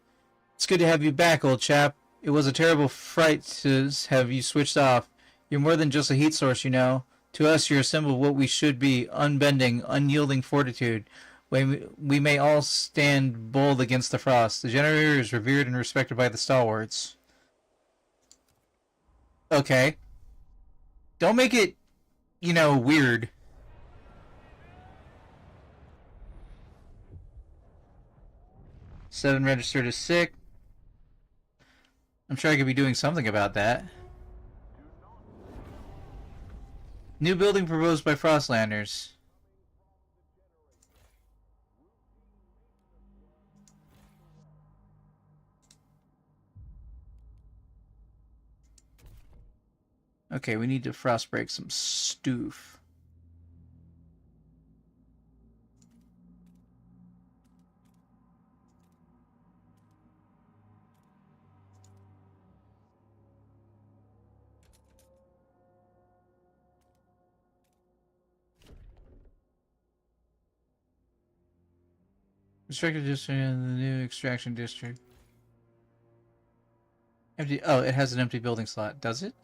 It's good to have you back, old chap. It was a terrible fright to have you switched off. You're more than just a heat source, you know. To us, you're a symbol of what we should be, unbending, unyielding fortitude. We may all stand bold against the frost. The generator is revered and respected by the stalwarts. Okay. Don't make it, you know, weird. Seven registered as sick. I'm sure I could be doing something about that. New building proposed by Frostlanders. Okay, we need to frost break some stoof. Restricted district and the new extraction district. Empty. Oh, it has an empty building slot. Does it?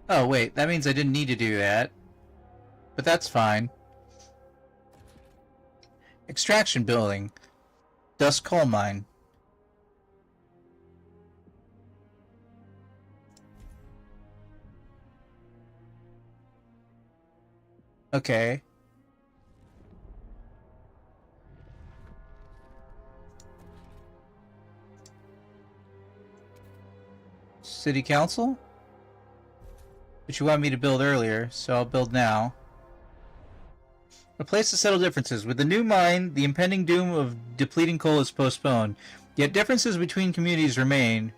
Oh, wait. That means I didn't need to do that. But that's fine. Extraction building. Dust coal mine. Okay. City Council? Which you wanted me to build earlier, so I'll build now. A place to settle differences. With the new mine, the impending doom of depleting coal is postponed. Yet differences between communities remain.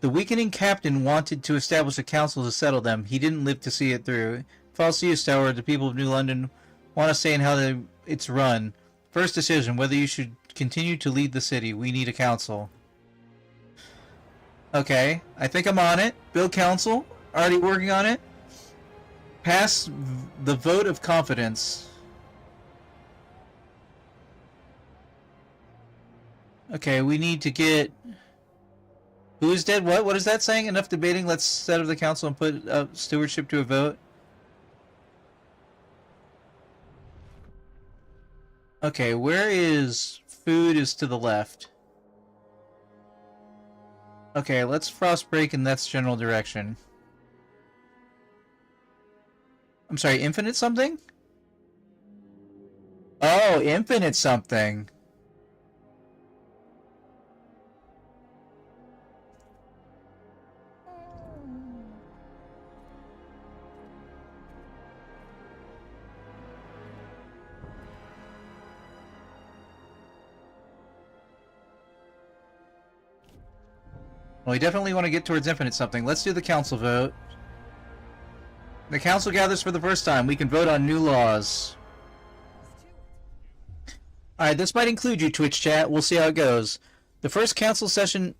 The weakening captain wanted to establish a council to settle them. He didn't live to see it through. False to you, Tower. The people of New London want a say in how it's run. First decision, whether you should continue to lead the city. We need a council. Okay, I think I'm on it. Build council. Already working on it. Pass the vote of confidence. Okay, we need to get... Who is dead? What? What is that saying? Enough debating. Let's set up the council and put stewardship to a vote. Okay, where is... Food is to the left. Okay, let's frost break in that's general direction. I'm sorry, infinite something? Oh, infinite something. Well, we definitely want to get towards infinite something. Let's do the council vote. The council gathers for the first time. We can vote on new laws. Alright, this might include you, Twitch chat. We'll see how it goes. The first council session...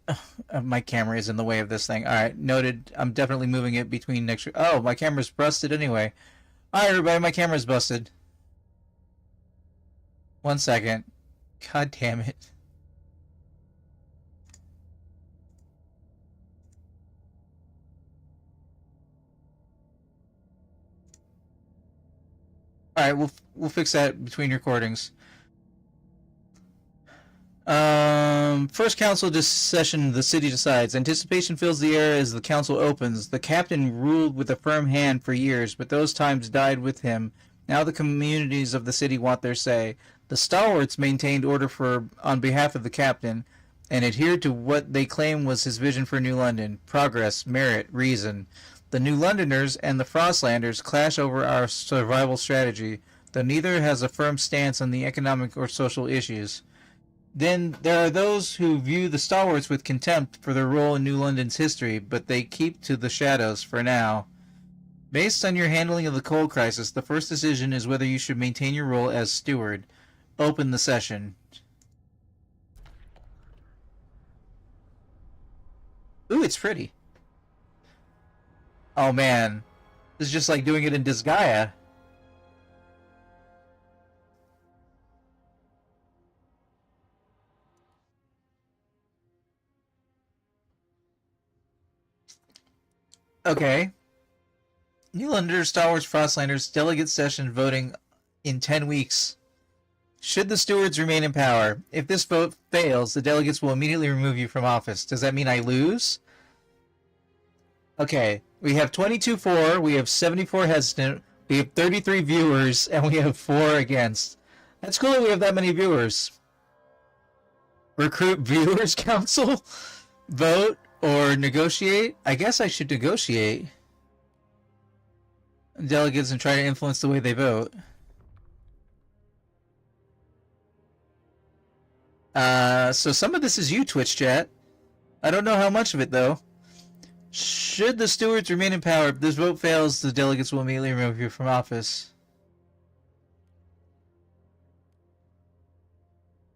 my camera is in the way of this thing. Alright, noted. I'm definitely moving it between next... Oh, my camera's busted anyway. Alright, everybody, my camera's busted. 1 second. God damn it. Alright, we'll fix that between recordings. First council session, the city decides. Anticipation fills the air as the council opens. The captain ruled with a firm hand for years, but those times died with him. Now the communities of the city want their say. The stalwarts maintained order on behalf of the captain, and adhered to what they claimed was his vision for New London. Progress, merit, reason. The New Londoners and the Frostlanders clash over our survival strategy, though neither has a firm stance on the economic or social issues. Then there are those who view the stalwarts with contempt for their role in New London's history, but they keep to the shadows for now. Based on your handling of the coal crisis, the first decision is whether you should maintain your role as steward. Open the session. Ooh, it's pretty. Oh man, this is just like doing it in Disgaea. Okay. New Londoners, Star Wars, Frostlanders, delegate session voting in 10 weeks. Should the stewards remain in power? If this vote fails, the delegates will immediately remove you from office. Does that mean I lose? Okay, we have 22 for, we have 74 hesitant, we have 33 viewers, and we have 4 against. That's cool that we have that many viewers. Recruit viewers council? Vote or negotiate? I guess I should negotiate. Delegates and try to influence the way they vote. So some of this is you, Twitch chat. I don't know how much of it, though. Should the stewards remain in power, if this vote fails, the delegates will immediately remove you from office.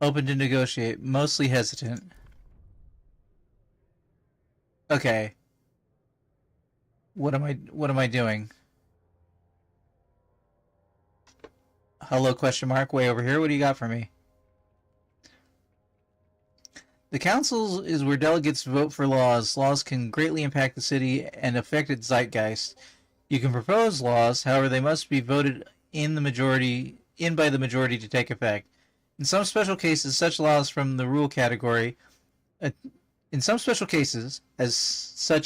Open to negotiate. Mostly hesitant. Okay. What am I doing? Hello, question mark, way over here. What do you got for me? The council is where delegates vote for laws. Laws can greatly impact the city and affect its zeitgeist. You can propose laws, however, they must be voted by the majority to take effect. In some special cases, such laws from the rule category, such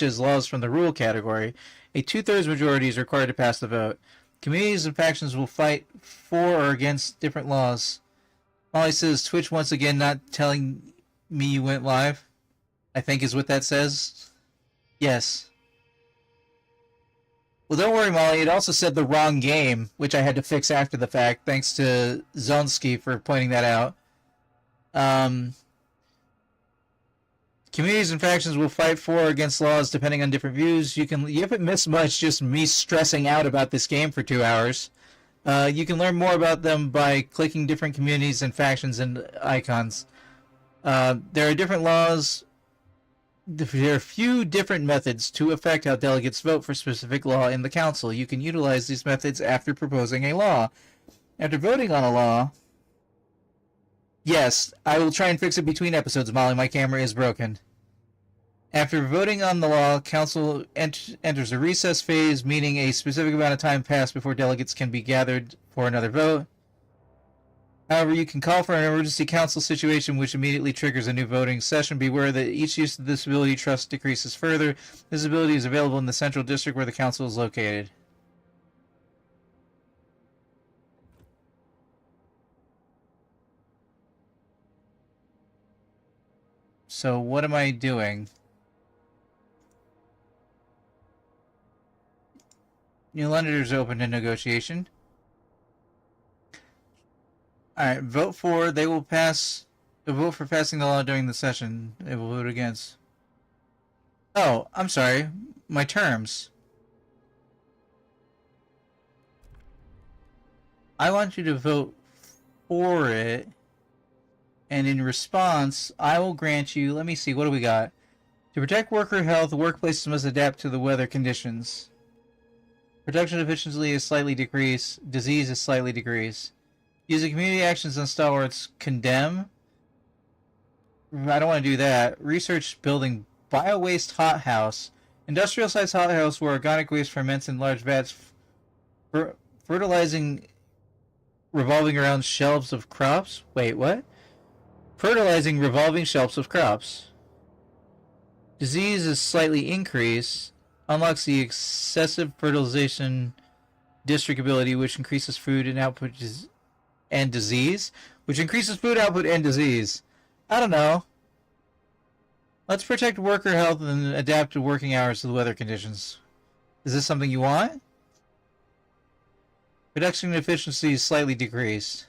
as laws from the rule category, a 2/3 majority is required to pass the vote. Communities and factions will fight for or against different laws. Molly says, Twitch once again not telling me you went live, I think is what that says. Yes. Well, don't worry, Molly. It also said the wrong game, which I had to fix after the fact. Thanks to Zonski for pointing that out. Communities and factions will fight for or against laws depending on different views. You haven't missed much just me stressing out about this game for 2 hours. You can learn more about them by clicking different communities and factions and icons. There are different laws. There are a few different methods to affect how delegates vote for a specific law in the council. You can utilize these methods after proposing a law. After voting on a law, yes, I will try and fix it between episodes, Molly. My camera is broken. After voting on the law, council enters a recess phase, meaning a specific amount of time passed before delegates can be gathered for another vote. However, you can call for an emergency council situation, which immediately triggers a new voting session. Beware that each use of this ability trust decreases further. This ability is available in the central district where the council is located. So what am I doing? New Londoners open to negotiation. Alright, vote for. They will pass. They'll vote for passing the law during the session. They will vote against. Oh, I'm sorry. My terms. I want you to vote for it. And in response, I will grant you, let me see, what do we got? To protect worker health, workplaces must adapt to the weather conditions. Production efficiency is slightly decreased. Disease is slightly decreased. Using community actions on stalwarts. Condemn. I don't want to do that. Research building bio-waste hothouse. Industrial-sized hothouse where organic waste ferments in large vats. Fertilizing revolving around shelves of crops. Wait, what? Fertilizing revolving shelves of crops. Disease is slightly increased. Unlocks the excessive fertilization district ability, which increases food and output and disease. Which increases food output and disease. I don't know. Let's protect worker health and adapt to working hours to the weather conditions. Is this something you want? Production efficiency is slightly decreased.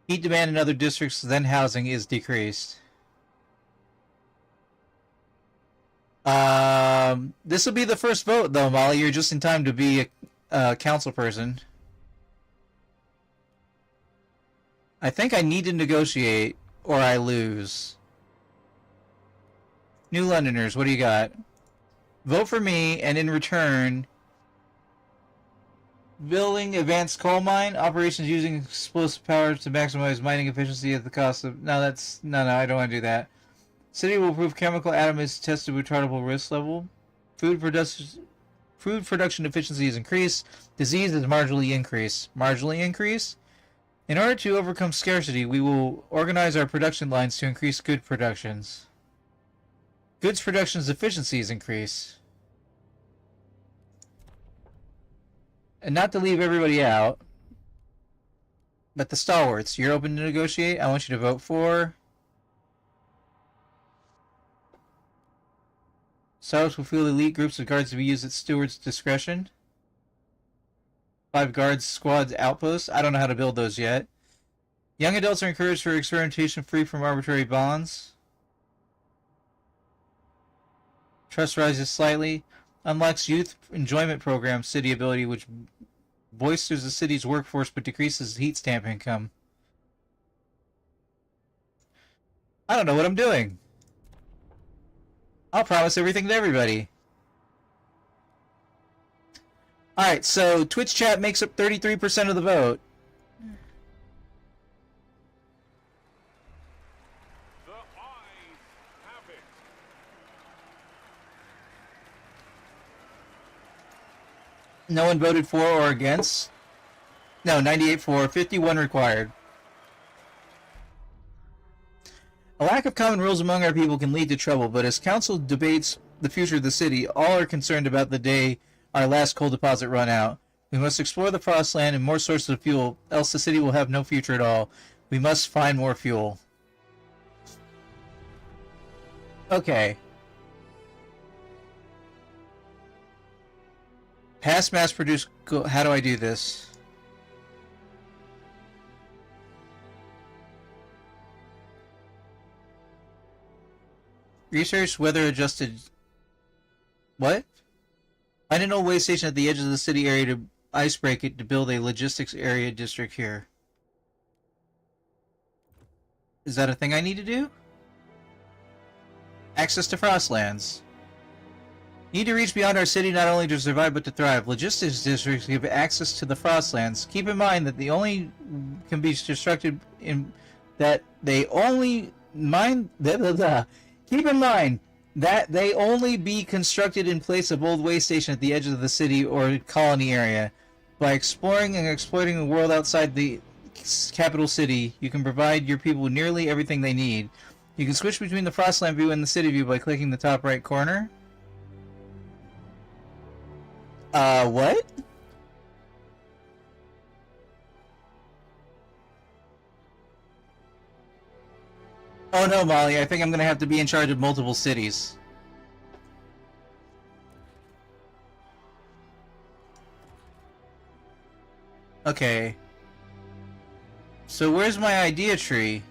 Heat demand in other districts than housing is decreased. This will be the first vote, though, Molly. You're just in time to be a council person. I think I need to negotiate, or I lose. New Londoners, what do you got? Vote for me, and in return, building advanced coal mine operations using explosive power to maximize mining efficiency at the cost of. No, I don't want to do that. City will prove chemical atom is tested with retardable risk level. Food production efficiency is increased. Disease is marginally increased. Marginally increased? In order to overcome scarcity, we will organize our production lines to increase good productions. Goods production's efficiency is increased. And not to leave everybody out, but the stalwarts, you're open to negotiate. I want you to vote for. Stalwarts will field elite groups of guards to be used at steward's discretion. 5 guards, squads, outposts. I don't know how to build those yet. Young adults are encouraged for experimentation free from arbitrary bonds. Trust rises slightly. Unlocks youth enjoyment program city ability, which bolsters the city's workforce but decreases heat stamp income. I don't know what I'm doing. I'll promise everything to everybody. Alright, so Twitch chat makes up 33% of the vote. The ayes have it. No one voted for or against. No, 98 for, 51 required. A lack of common rules among our people can lead to trouble, but as council debates the future of the city, all are concerned about the day our last coal deposit run out. We must explore the Frostland and more sources of fuel, else the city will have no future at all. We must find more fuel. Okay. Past mass-produced... How do I do this? Research weather adjusted. What? Find an old way station at the edge of the city area to icebreak it to build a logistics area district here. Is that a thing I need to do? Access to Frostlands. Need to reach beyond our city not only to survive but to thrive. Logistics districts give access to the Frostlands. Keep in mind that the only can be constructed in that they only mind. Keep in mind that they only be constructed in place of old way station at the edge of the city or colony area. By exploring and exploiting the world outside the capital city, you can provide your people nearly everything they need. You can switch between the Frostland view and the city view by clicking the top right corner. What? Oh no, Molly, I think I'm gonna have to be in charge of multiple cities. Okay. So where's my idea tree?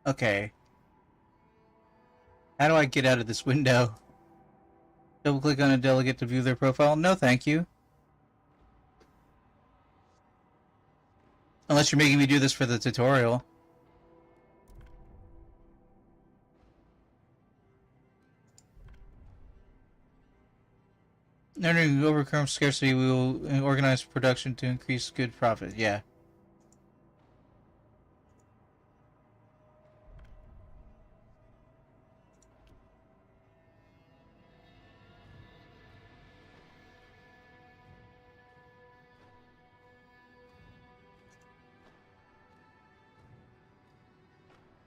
Okay. How do I get out of this window? Double click on a delegate to view their profile? No, thank you. Unless you're making me do this for the tutorial. In order to overcome scarcity, we will organize production to increase good profit. Yeah.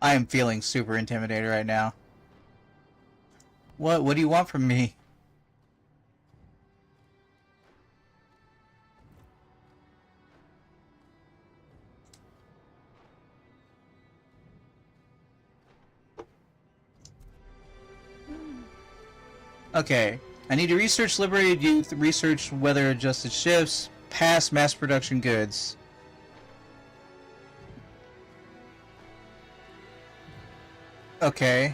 I am feeling super intimidated right now. What do you want from me? Okay. I need to research liberated youth, research weather adjusted shifts, pass mass production goods. Okay.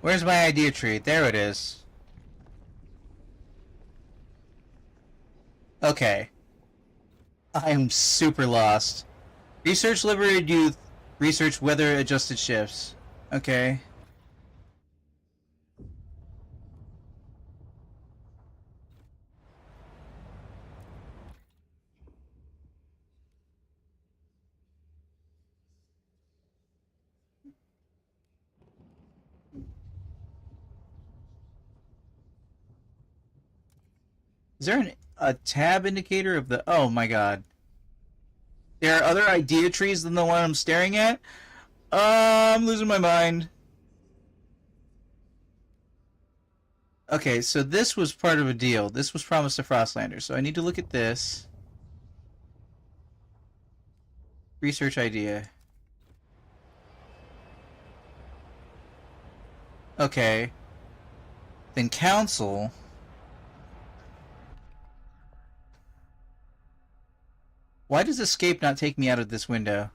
Where's my idea tree? There it is. Okay. I am super lost. Research liberated youth, research weather adjusted shifts. Okay. Is there a tab indicator of the... Oh my god. There are other idea trees than the one I'm staring at? I'm losing my mind. Okay, so this was part of a deal. This was promised to Frostlanders, so I need to look at this. Research idea. Okay. Then council... Why does escape not take me out of this window?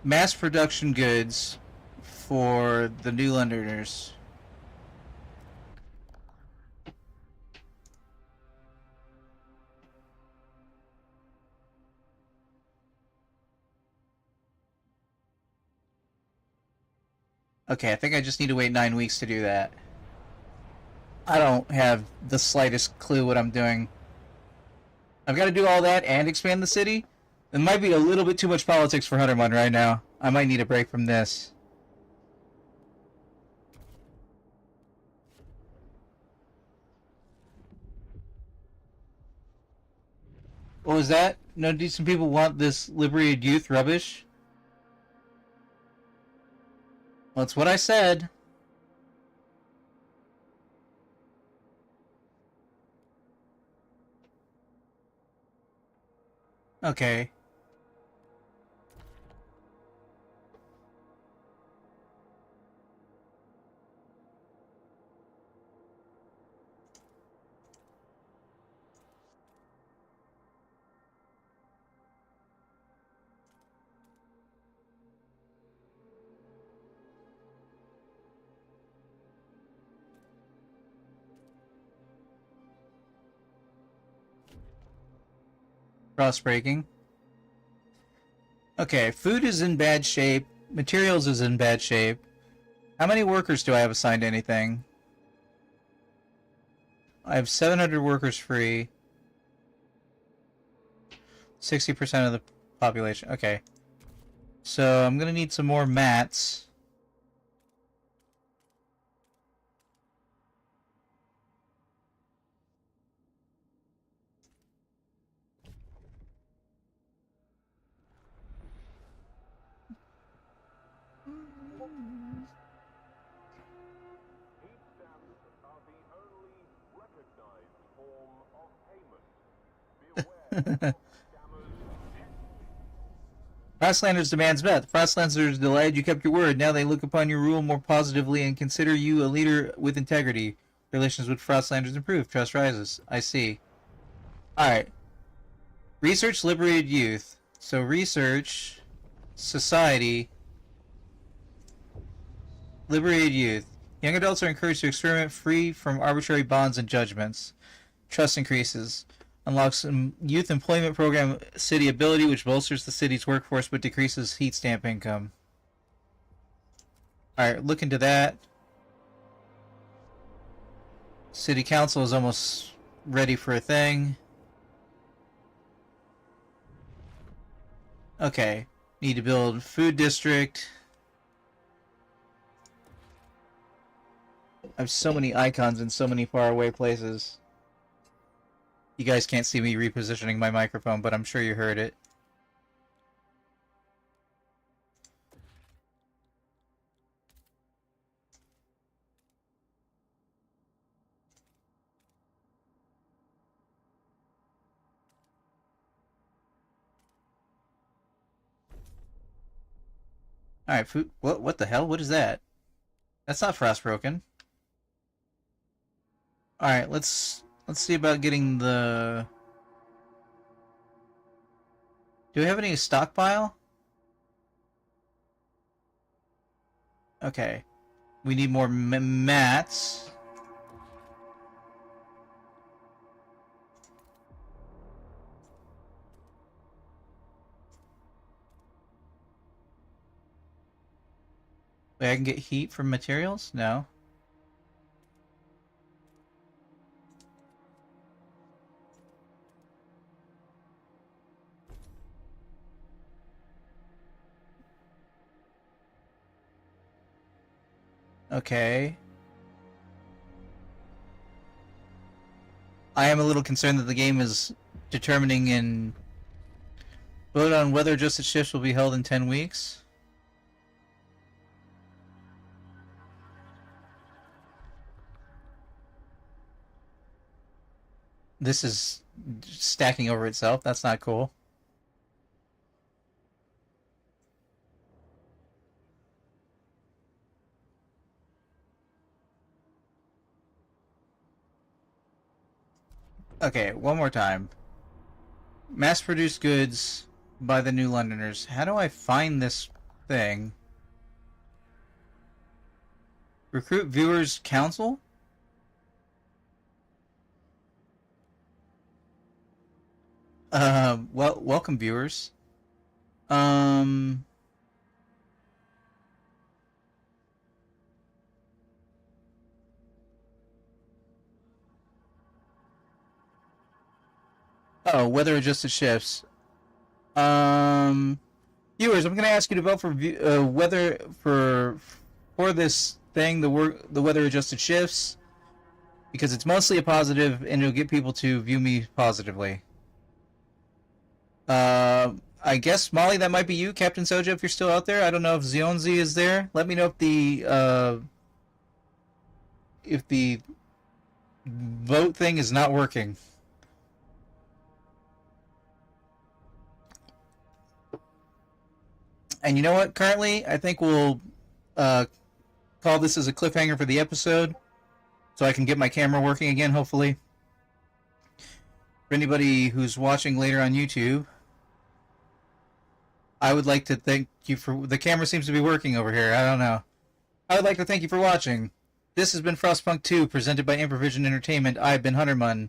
Mass production goods for the New Londoners. Okay, I think I just need to wait 9 weeks to do that. I don't have the slightest clue what I'm doing. I've got to do all that and expand the city? It might be a little bit too much politics for Huntermund right now. I might need a break from this. What was that? No decent people want this liberated youth rubbish? Well, that's what I said. Okay. Cross breaking. Okay, food is in bad shape. Materials is in bad shape. How many workers do I have assigned to anything? I have 700 workers free. 60% of the population. Okay. So I'm gonna need some more mats. Heat stamps are the only recognized form of payment. Beware of scammers. Frostlanders demands met. The Frostlanders delayed. You kept your word. Now they look upon your rule more positively and consider you a leader with integrity. Relations with Frostlanders improve. Trust rises. I see. Alright. Research liberated youth. So research, society, liberated youth. Young adults are encouraged to experiment free from arbitrary bonds and judgments. Trust increases. Unlocks youth employment program city ability, which bolsters the city's workforce but decreases heat stamp income. Alright, look into that. City council is almost ready for a thing. Okay. Need to build food district. I have so many icons in so many faraway places. You guys can't see me repositioning my microphone, but I'm sure you heard it. Alright, food. What the hell? What is that? That's not frostbroken. Alright, let's see about getting the... Do we have any stockpile? Okay. We need more mats. Wait, I can get heat from materials? No. Okay. I am a little concerned that the game is determining in... Vote on whether adjusted shifts will be held in 10 weeks. This is stacking over itself. That's not cool. Okay, one more time. Mass-produced goods by the New Londoners. How do I find this thing? Recruit viewers council? Well, welcome viewers. Um... Oh, weather adjusted shifts. Viewers, I'm gonna ask you to vote for weather for this thing, the weather adjusted shifts, because it's mostly a positive and it'll get people to view me positively. I guess Molly, that might be you, Captain Soja, if you're still out there. I don't know if Zionzi is there. Let me know if the vote thing is not working. And you know what? Currently, I think we'll uh, call this as a cliffhanger for the episode, so I can get my camera working again, hopefully. For anybody who's watching later on YouTube, I would like to thank you for... The camera seems to be working over here. I don't know. I would like to thank you for watching. This has been Frostpunk 2, presented by Improvision Entertainment. I've been Hunterman,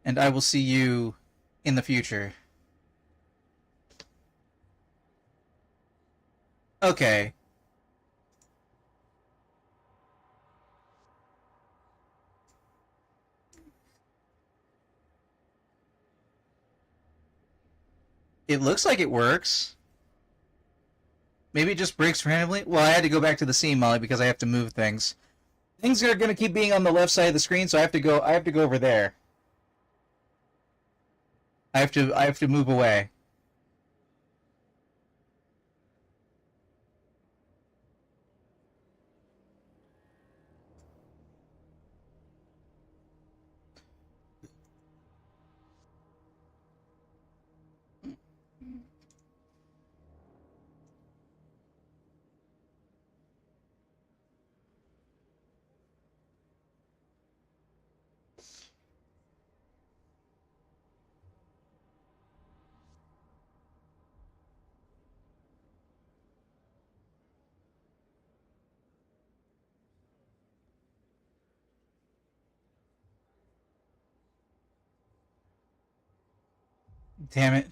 and I will see you in the future. Okay. It looks like it works. Maybe it just breaks randomly. Well, I had to go back to the scene, Molly, because I have to move things. Things are going to keep being on the left side of the screen, so I have to go over there. I have to move away. Damn it.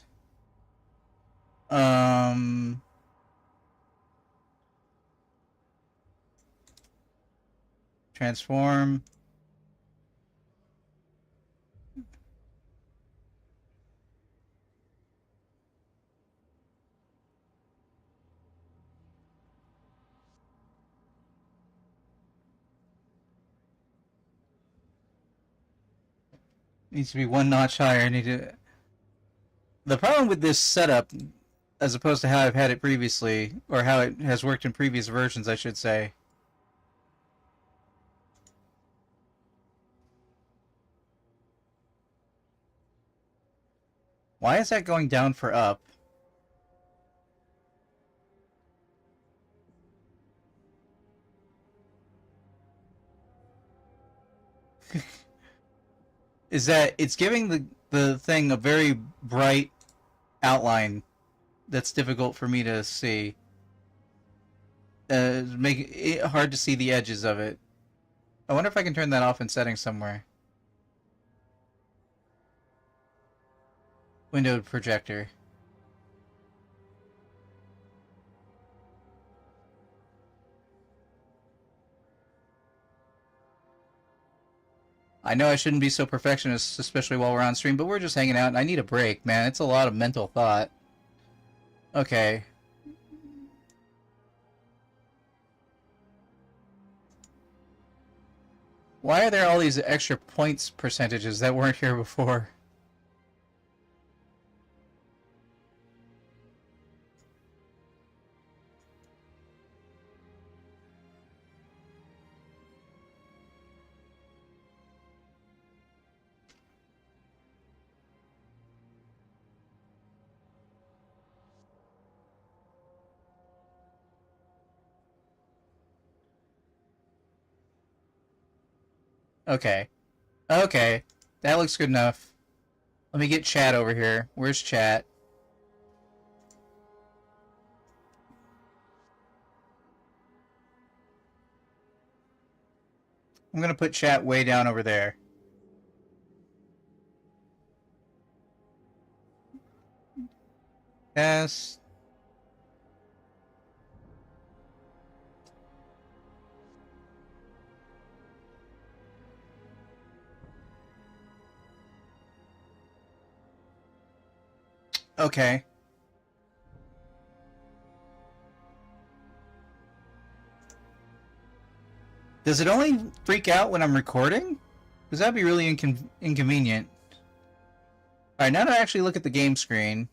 Transform. Needs to be one notch higher. I need to... The problem with this setup, as opposed to how I've had it previously, or how it has worked in previous versions, I should say. Why is that going down for up? Is that it's giving the thing a very bright outline that's difficult for me to see. Make it hard to see the edges of it. I wonder if I can turn that off in settings somewhere. Windowed projector. I know I shouldn't be so perfectionist, especially while we're on stream, but we're just hanging out and I need a break, man. It's a lot of mental thought. Okay. Why are there all these extra points percentages that weren't here before? Okay. Okay. That looks good enough. Let me get chat over here. Where's chat? I'm gonna put chat way down over there. Yes. Okay. Does it only freak out when I'm recording? Because that'd be really inconvenient. Alright, now to actually look at the game screen.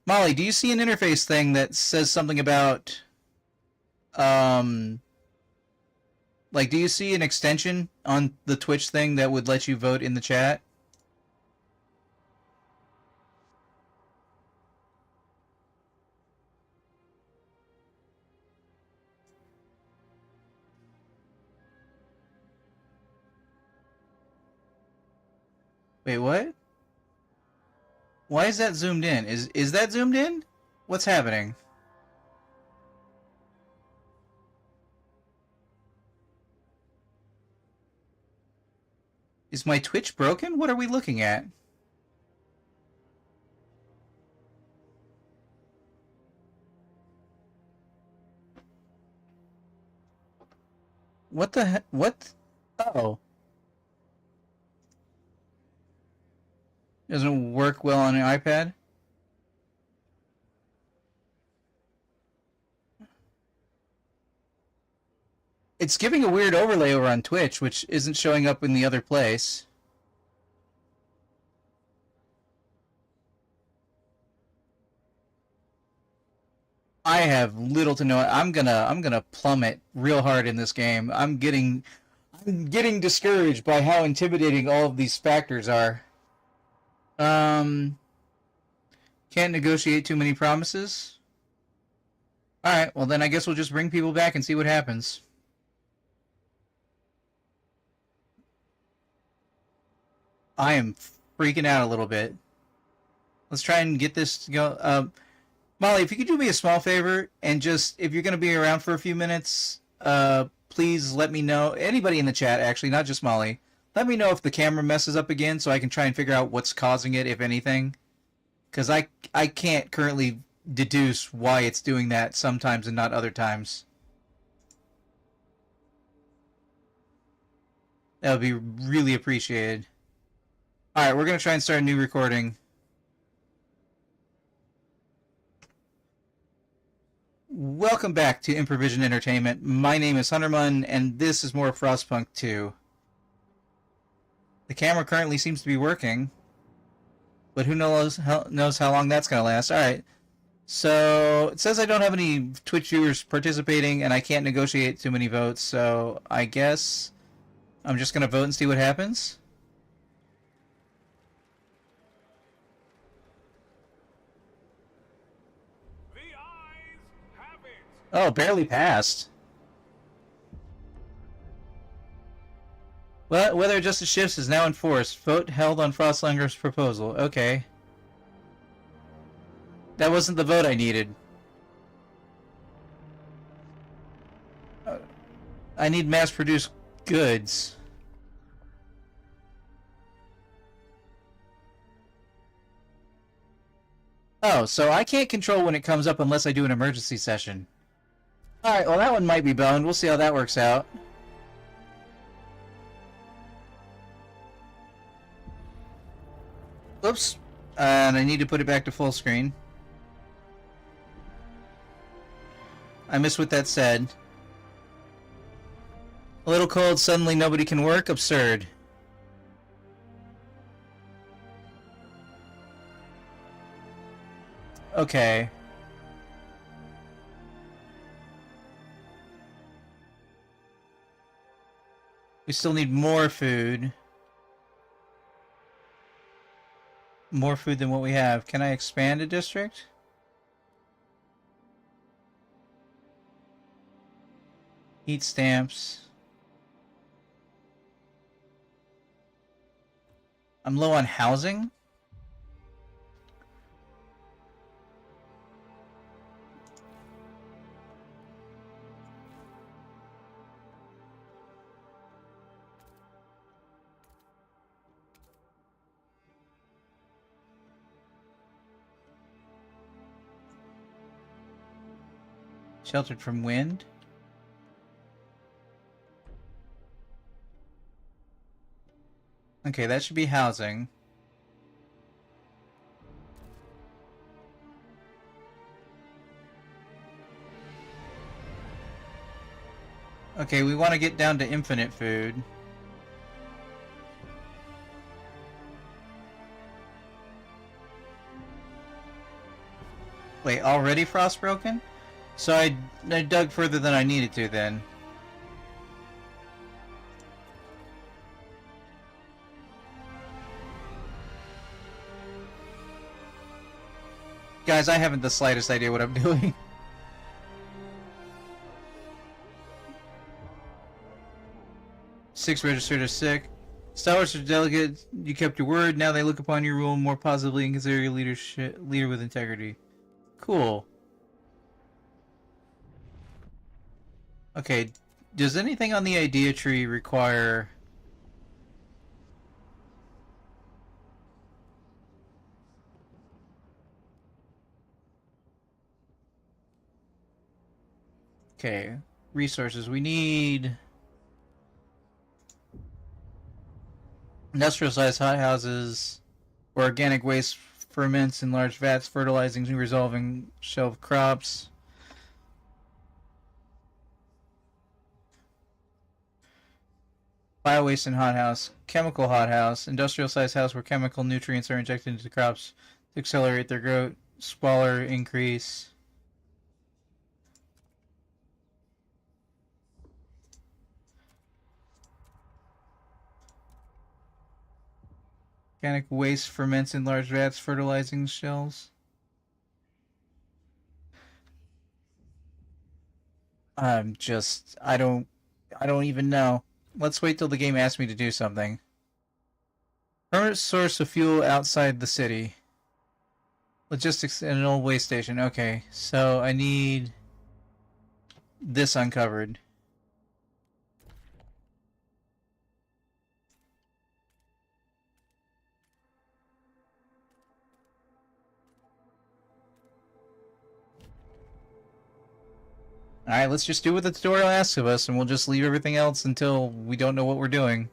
Molly, do you see an interface thing that says something about... Like, do you see an extension on the Twitch thing that would let you vote in the chat? Wait, what? Why is that zoomed in? Is that zoomed in? What's happening? Is my Twitch broken? What are we looking at? What the heck? What? Oh. Doesn't work well on an iPad? It's giving a weird overlay over on Twitch, which isn't showing up in the other place. I have little to no. I'm gonna plummet real hard in this game. I'm getting discouraged by how intimidating all of these factors are. Can't negotiate too many promises. Alright, well then I guess we'll just bring people back and see what happens. I am freaking out a little bit. Let's try and get this to go. Molly, if you could do me a small favor and just, if you're going to be around for a few minutes, please let me know. Anybody in the chat, actually, not just Molly. Let me know if the camera messes up again so I can try and figure out what's causing it, if anything. Because I can't currently deduce why it's doing that sometimes and not other times. That would be really appreciated. Alright, we're going to try and start a new recording. Welcome back to Improvision Entertainment. My name is Hunterman, and this is more Frostpunk 2. The camera currently seems to be working, but who knows how long that's going to last. Alright, so it says I don't have any Twitch viewers participating, and I can't negotiate too many votes, so I guess I'm just going to vote and see what happens. Oh, barely passed. Well, weather adjusted shifts is now in force. Vote held on Frostlanger's proposal. Okay. That wasn't the vote I needed. I need mass-produced goods. Oh, so I can't control when it comes up unless I do an emergency session. Alright, well that one might be boned. We'll see how that works out. Oops. And I need to put it back to full screen. I missed what that said. A little cold, suddenly nobody can work? Absurd. Okay. We still need more food. More food than what we have. Can I expand a district? Eat stamps. I'm low on housing? Sheltered from wind? Okay, that should be housing. Okay, we want to get down to infinite food. Wait, already frostbroken? So I dug further than I needed to then. Guys, I haven't the slightest idea what I'm doing. Six registered as sick. Star Wars delegate, you kept your word. Now they look upon your rule more positively and consider you leader with integrity. Cool. Okay, does anything on the idea tree require... Okay, resources. We need industrial-sized hothouses, where organic waste ferments in large vats, fertilizing and resolving shelf crops. Bio-waste in hothouse, chemical hothouse, industrial-sized house where chemical nutrients are injected into crops to accelerate their growth, spoiler increase. Organic waste ferments in large vats, fertilizing shells. I don't even know. Let's wait till the game asks me to do something. Permanent source of fuel outside the city. Logistics in an old waste station. Okay, so I need this uncovered. Alright, let's just do what the tutorial asks of us, and we'll just leave everything else until we don't know what we're doing.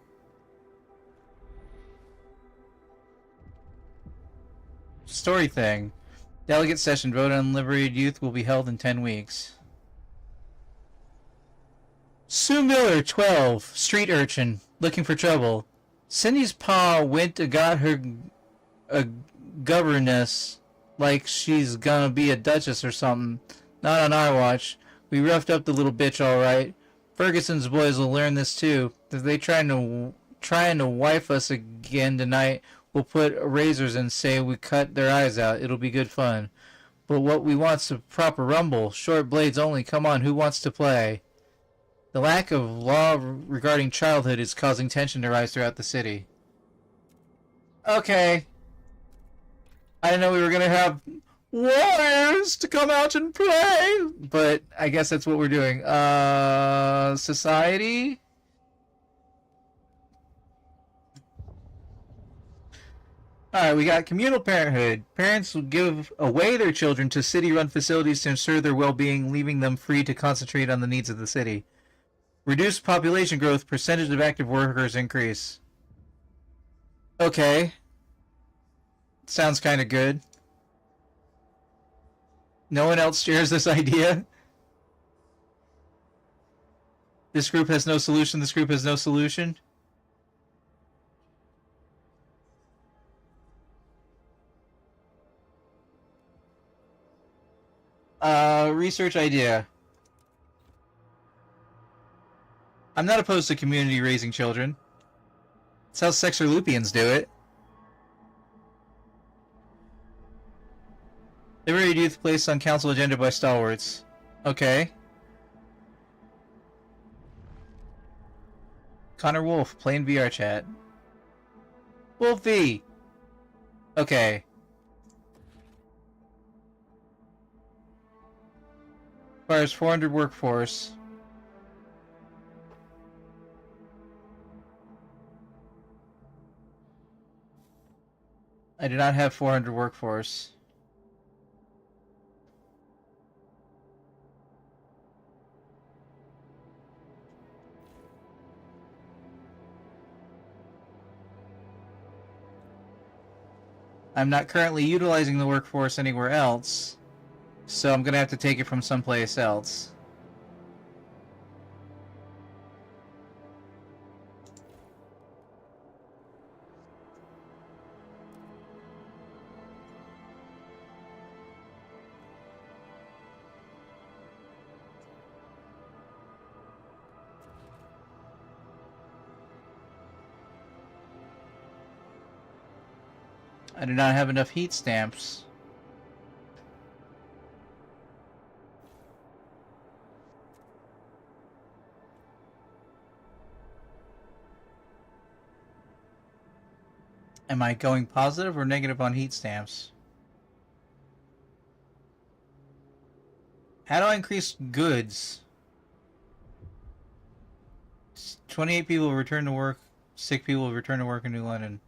Story thing. Delegate session. Vote on liberated youth will be held in 10 weeks. Sue Miller, 12. Street urchin. Looking for trouble. Cindy's pa went and got her a governess like she's gonna be a duchess or something. Not on our watch. We roughed up the little bitch all right. Ferguson's boys will learn this too. If they trying to wife us again tonight, we'll put razors and say we cut their eyes out. It'll be good fun. But what we want's a proper rumble. Short blades only. Come on, who wants to play? The lack of law regarding childhood is causing tension to rise throughout the city. Okay. I didn't know we were gonna have warriors to come out and play, but I guess that's what we're doing. Society? Alright, we got communal parenthood. Parents will give away their children to city-run facilities to ensure their well-being, leaving them free to concentrate on the needs of the city. Reduced population growth, percentage of active workers increase. Okay. Sounds kind of good. No one else shares this idea? This group has no solution, this group has no solution? Research idea. I'm not opposed to community raising children. That's how Sexerlupians do it. Liberated youth placed on council agenda by stalwarts. Okay. Connor Wolf, playing VR chat. Wolfie! Okay. Requires 400 workforce. I do not have 400 workforce. I'm not currently utilizing the workforce anywhere else, so I'm gonna have to take it from someplace else. I do not have enough heat stamps. Am I going positive or negative on heat stamps? How do I increase goods? 28 people return to work. Sick people return to work in New London.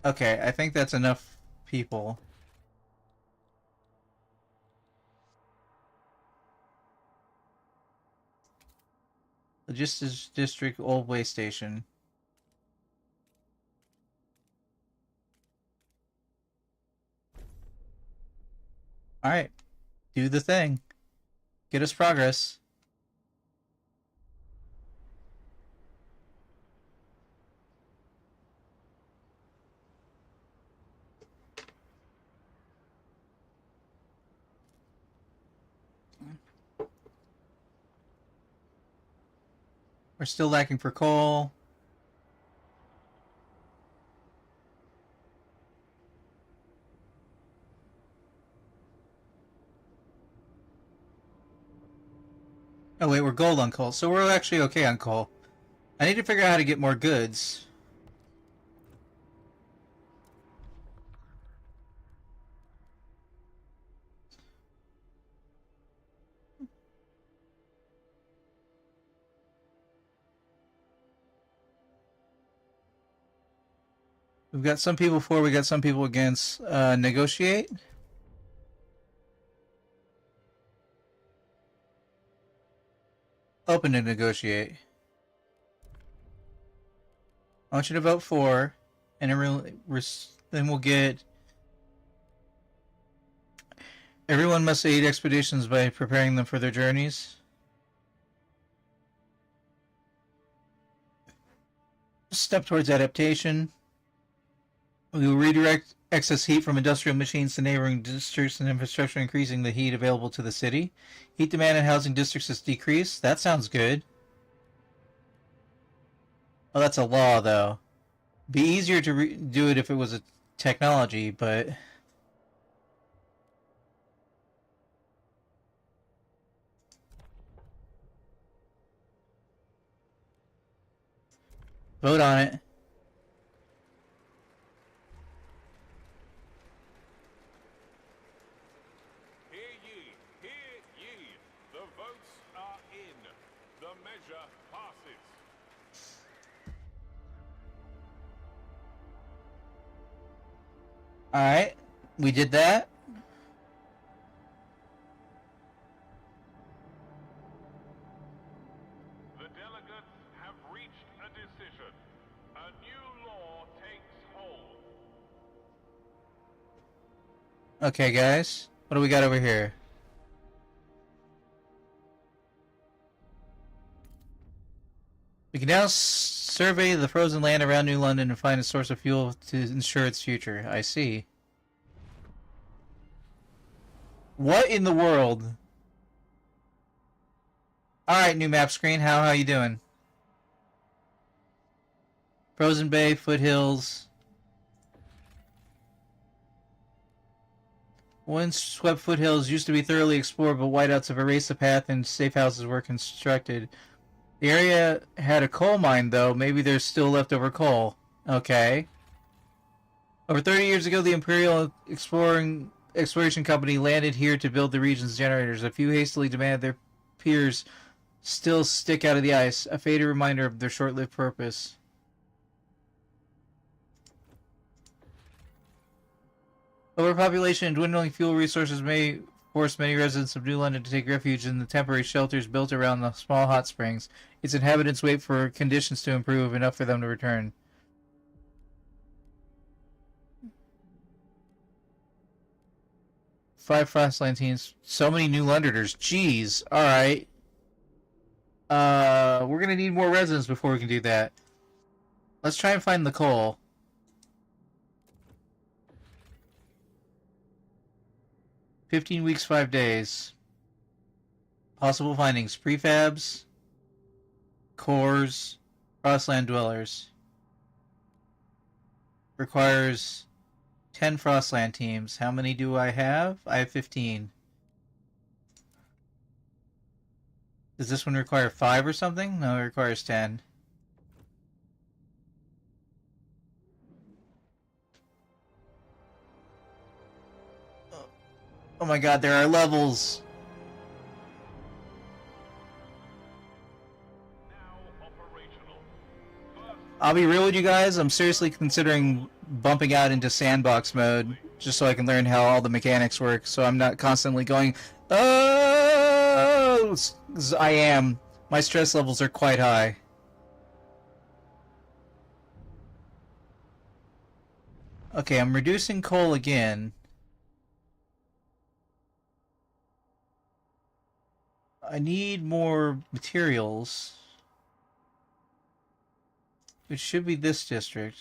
Okay, I think that's enough people. Logistics District Old Way Station. Alright. Do the thing. Get us progress. We're still lacking for coal. Oh wait, we're gold on coal, so we're actually okay on coal. I need to figure out how to get more goods. We've got some people for, we got some people against. Negotiate. Open to negotiate. I want you to vote for, and then we'll get. Everyone must aid expeditions by preparing them for their journeys. Step towards adaptation. We will redirect excess heat from industrial machines to neighboring districts and infrastructure, increasing the heat available to the city. Heat demand in housing districts has decreased. That sounds good. Oh, that's a law, though. Be easier to do it if it was a technology, but... Vote on it. Hear ye, hear ye. The votes are in. The measure passes. Alright, we did that. The delegates have reached a decision. A new law takes hold. Okay, guys. What do we got over here? We can now survey the frozen land around New London and find a source of fuel to ensure its future. I see. What in the world? Alright, new map screen. How you doing? Frozen Bay, foothills. Windswept foothills used to be thoroughly explored, but whiteouts have erased the path and safe houses were constructed. The area had a coal mine, though. Maybe there's still leftover coal. Okay. Over 30 years ago, the Imperial Exploration Company landed here to build the region's generators. A few hastily demanded their peers still stick out of the ice, a faded reminder of their short-lived purpose. Overpopulation and dwindling fuel resources may force many residents of New London to take refuge in the temporary shelters built around the small hot springs. Its inhabitants wait for conditions to improve enough for them to return. Five Frostland teams. So many New Londoners. Jeez. Alright. We're gonna need more residents before we can do that. Let's try and find the coal. 15 weeks, 5 days. Possible findings. Prefabs. Cores. Frostland dwellers. Requires 10 Frostland teams. How many do I have? I have 15. Does this one require 5 or something? No, it requires 10. Oh my god, there are levels! Now operational. First I'll be real with you guys, I'm seriously considering bumping out into sandbox mode, just so I can learn how all the mechanics work, so I'm not constantly going, oh! 'Cause I am. My stress levels are quite high. Okay, I'm reducing coal again. I need more materials. Which should be this district.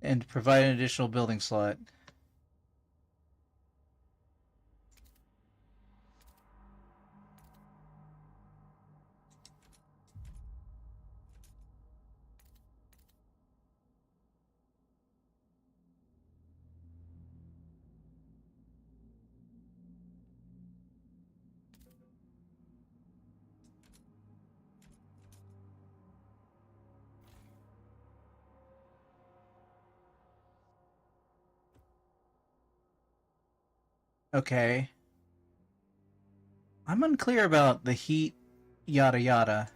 And provide an additional building slot. Okay. I'm unclear about the heat, yada yada.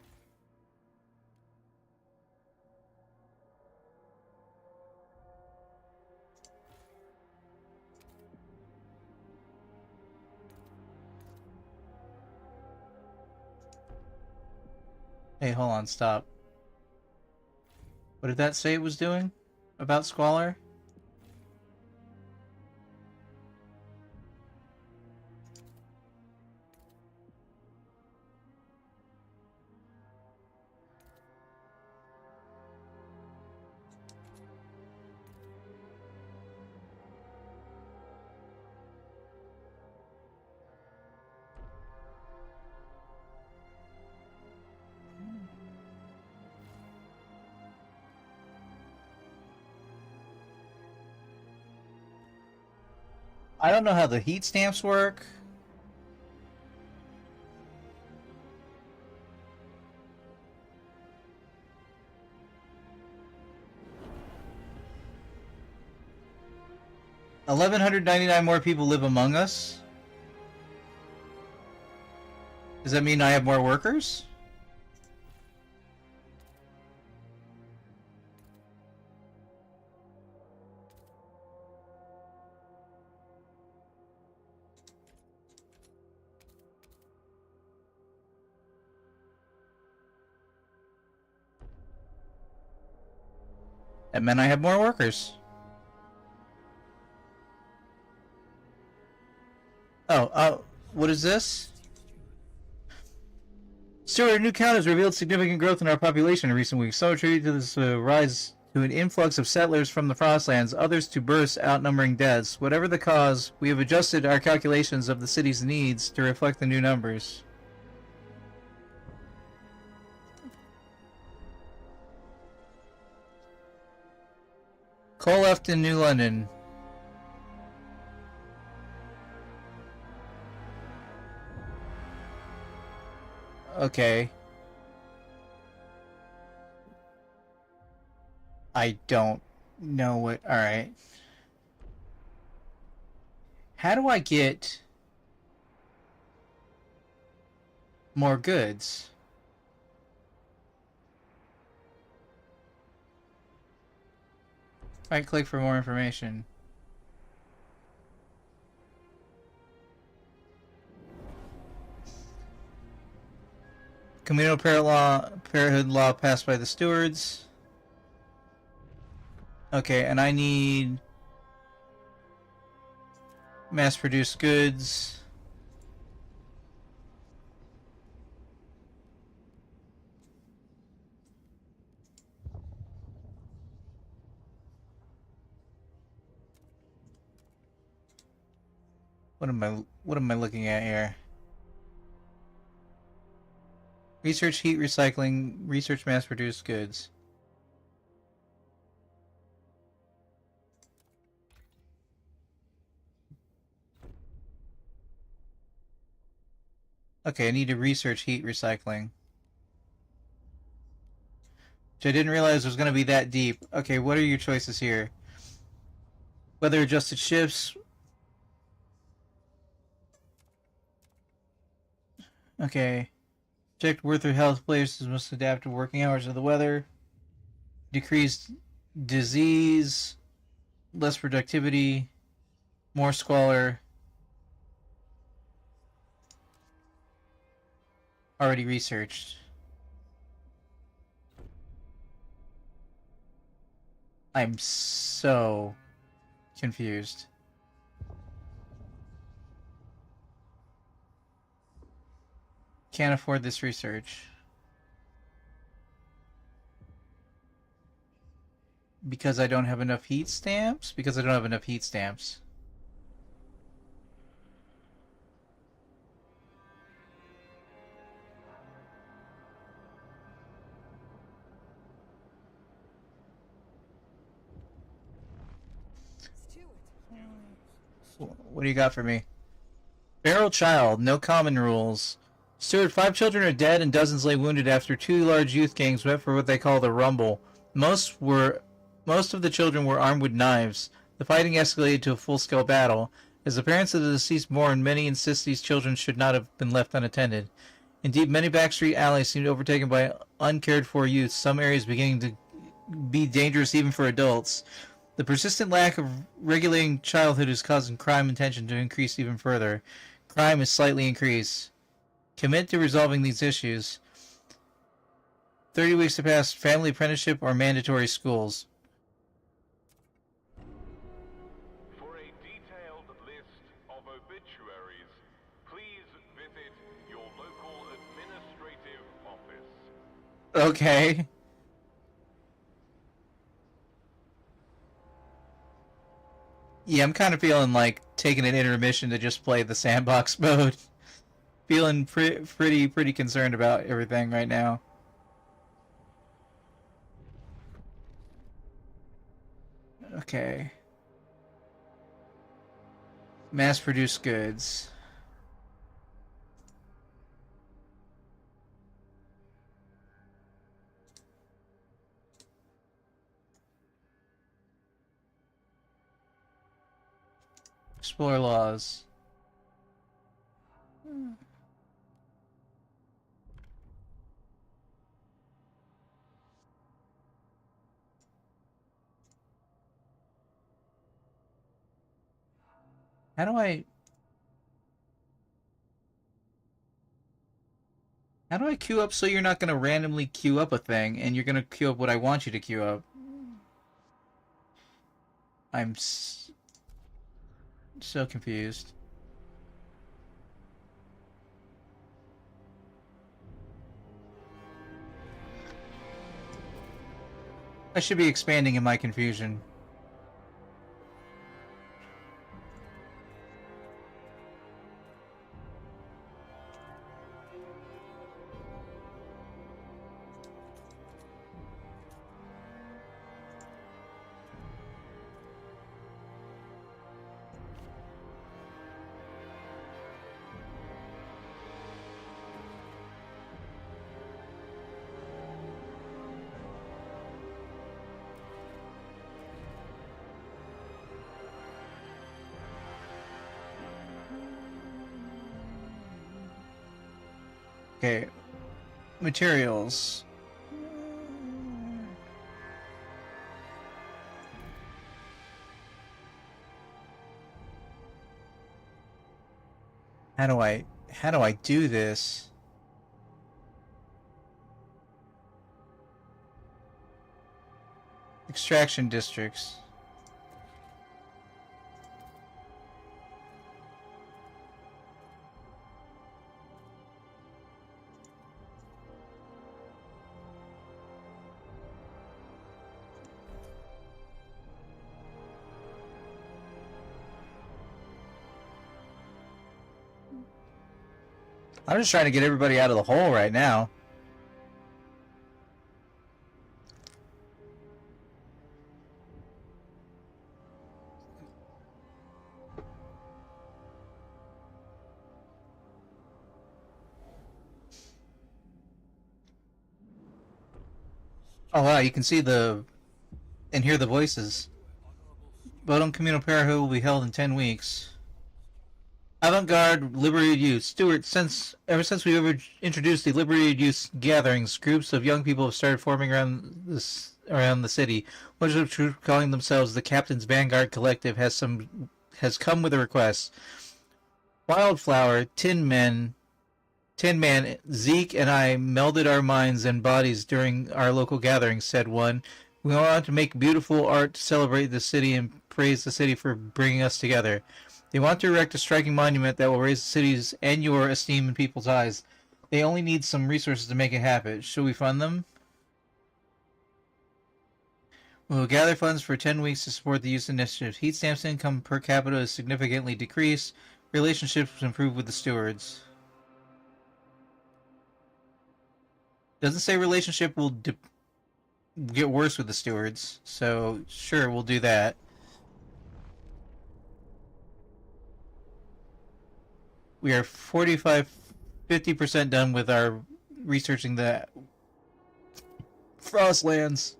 Hey, hold on, stop. What did that say it was doing? About Squalor? I don't know how the heat stamps work. $1,199 more people live among us? Does that mean I have more workers? That meant I have more workers. Oh, what is this? Stewart, a new count has revealed significant growth in our population in recent weeks. Some attribute to this rise to an influx of settlers from the Frostlands, others to births outnumbering deaths. Whatever the cause, we have adjusted our calculations of the city's needs to reflect the new numbers. Coal left in New London. Okay. I don't know what... Alright. How do I get more goods? Right click for more information. Communal parenthood law passed by the stewards. Okay, and I need mass-produced goods. What am I looking at here? Research heat recycling, research mass-produced goods. Okay, I need to research heat recycling. Which I didn't realize was going to be that deep. Okay, what are your choices here? Weather adjusted shifts. Okay. Checked worth or health players must adapt to working hours of the weather. Decreased disease. Less productivity. More squalor. Already researched. I'm so confused. Can't afford this research. Because I don't have enough heat stamps? Because I don't have enough heat stamps. What do you got for me? Feral child, no common rules. Stewart, 5 children are dead and dozens lay wounded after 2 large youth gangs went for what they call the Rumble. Most of the children were armed with knives. The fighting escalated to a full-scale battle. As the parents of the deceased mourn, many insist these children should not have been left unattended. Indeed, many backstreet alleys seemed overtaken by uncared-for youths, some areas beginning to be dangerous even for adults. The persistent lack of regulating childhood is causing crime and tension to increase even further. Crime is slightly increased. Commit to resolving these issues. 30 weeks to pass family apprenticeship or mandatory schools. For a detailed list of obituaries, please visit your local administrative office. Okay. Yeah, I'm kind of feeling like taking an intermission to just play the sandbox mode. Feeling pretty concerned about everything right now. Okay. Mass-produced goods. Explore laws. How do I... How do I queue up so you're not going to randomly queue up a thing and you're going to queue up what I want you to queue up? I'm so confused. I should be expanding in my confusion. Okay. Materials. How do I do this? Extraction districts. I'm just trying to get everybody out of the hole right now. Oh wow, you can see the and hear the voices. Vote on communal parenthood will be held in 10 weeks. Avant-garde liberated youth. Stuart, ever since we introduced the liberated youth gatherings, groups of young people have started forming around the city. One of which, calling themselves the Captain's Vanguard Collective, has come with a request. Wildflower, Tin Man, Zeke, and I melded our minds and bodies during our local gatherings, said one. We want to make beautiful art to celebrate the city and praise the city for bringing us together. They want to erect a striking monument that will raise the city's and your esteem in people's eyes. They only need some resources to make it happen. Should we fund them? We will gather funds for 10 weeks to support the youth initiative. Heat Stamp's income per capita is significantly decreased. Relationships improve with the stewards. Doesn't say relationship will get worse with the stewards, so sure, we'll do that. We are 50% done with our researching the Frostlands.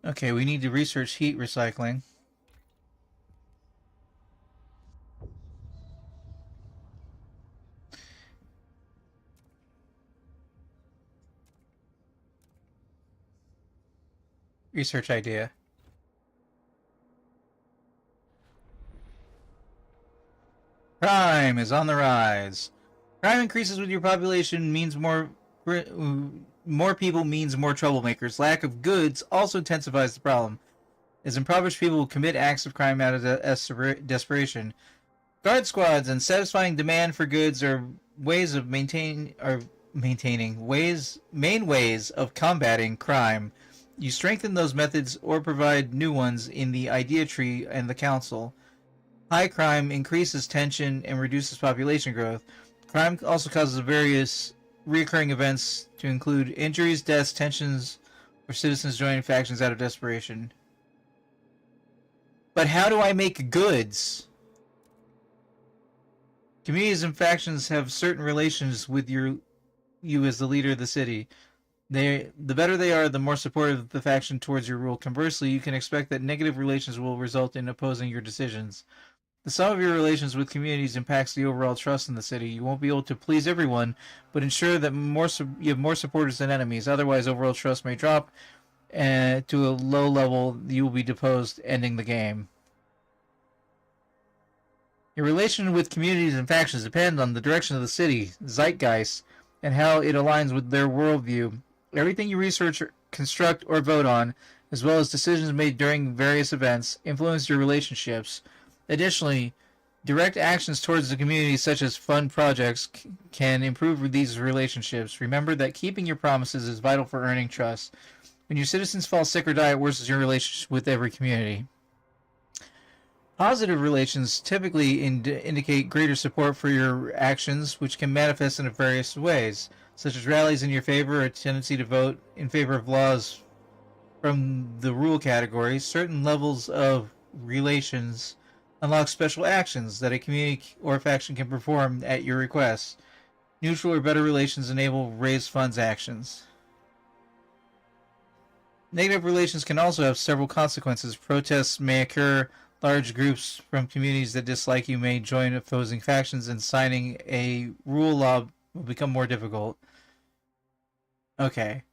Okay, we need to research heat recycling. Research idea. Crime is on the rise. Crime increases with your population means more people means more troublemakers. Lack of goods also intensifies the problem, as impoverished people will commit acts of crime out of desperation. Guard squads and satisfying demand for goods are ways of main ways of combating crime. You strengthen those methods or provide new ones in the idea tree and the council. High crime increases tension and reduces population growth. Crime also causes various recurring events to include injuries, deaths, tensions, or citizens joining factions out of desperation. But how do I make goods? Communities and factions have certain relations with you as the leader of the city. The better they are, the more supportive the faction towards your rule. Conversely, you can expect that negative relations will result in opposing your decisions. The sum of your relations with communities impacts the overall trust in the city. You won't be able to please everyone, but ensure that you have more supporters than enemies. Otherwise, overall trust may drop to a low level. You will be deposed, ending the game. Your relation with communities and factions depend on the direction of the city, zeitgeist, and how it aligns with their worldview. Everything you research, construct, or vote on, as well as decisions made during various events, influence your relationships. Additionally, direct actions towards the community, such as fund projects, can improve these relationships. Remember that keeping your promises is vital for earning trust. When your citizens fall sick or die, it worsens your relationship with every community. Positive relations typically indicate greater support for your actions, which can manifest in various ways, such as rallies in your favor or a tendency to vote in favor of laws from the rule category. Certain levels of relations unlock special actions that a community or faction can perform at your request. Neutral or better relations enable raised funds actions. Negative relations can also have several consequences. Protests may occur. Large groups from communities that dislike you may join opposing factions, and signing a rule law will become more difficult. Okay.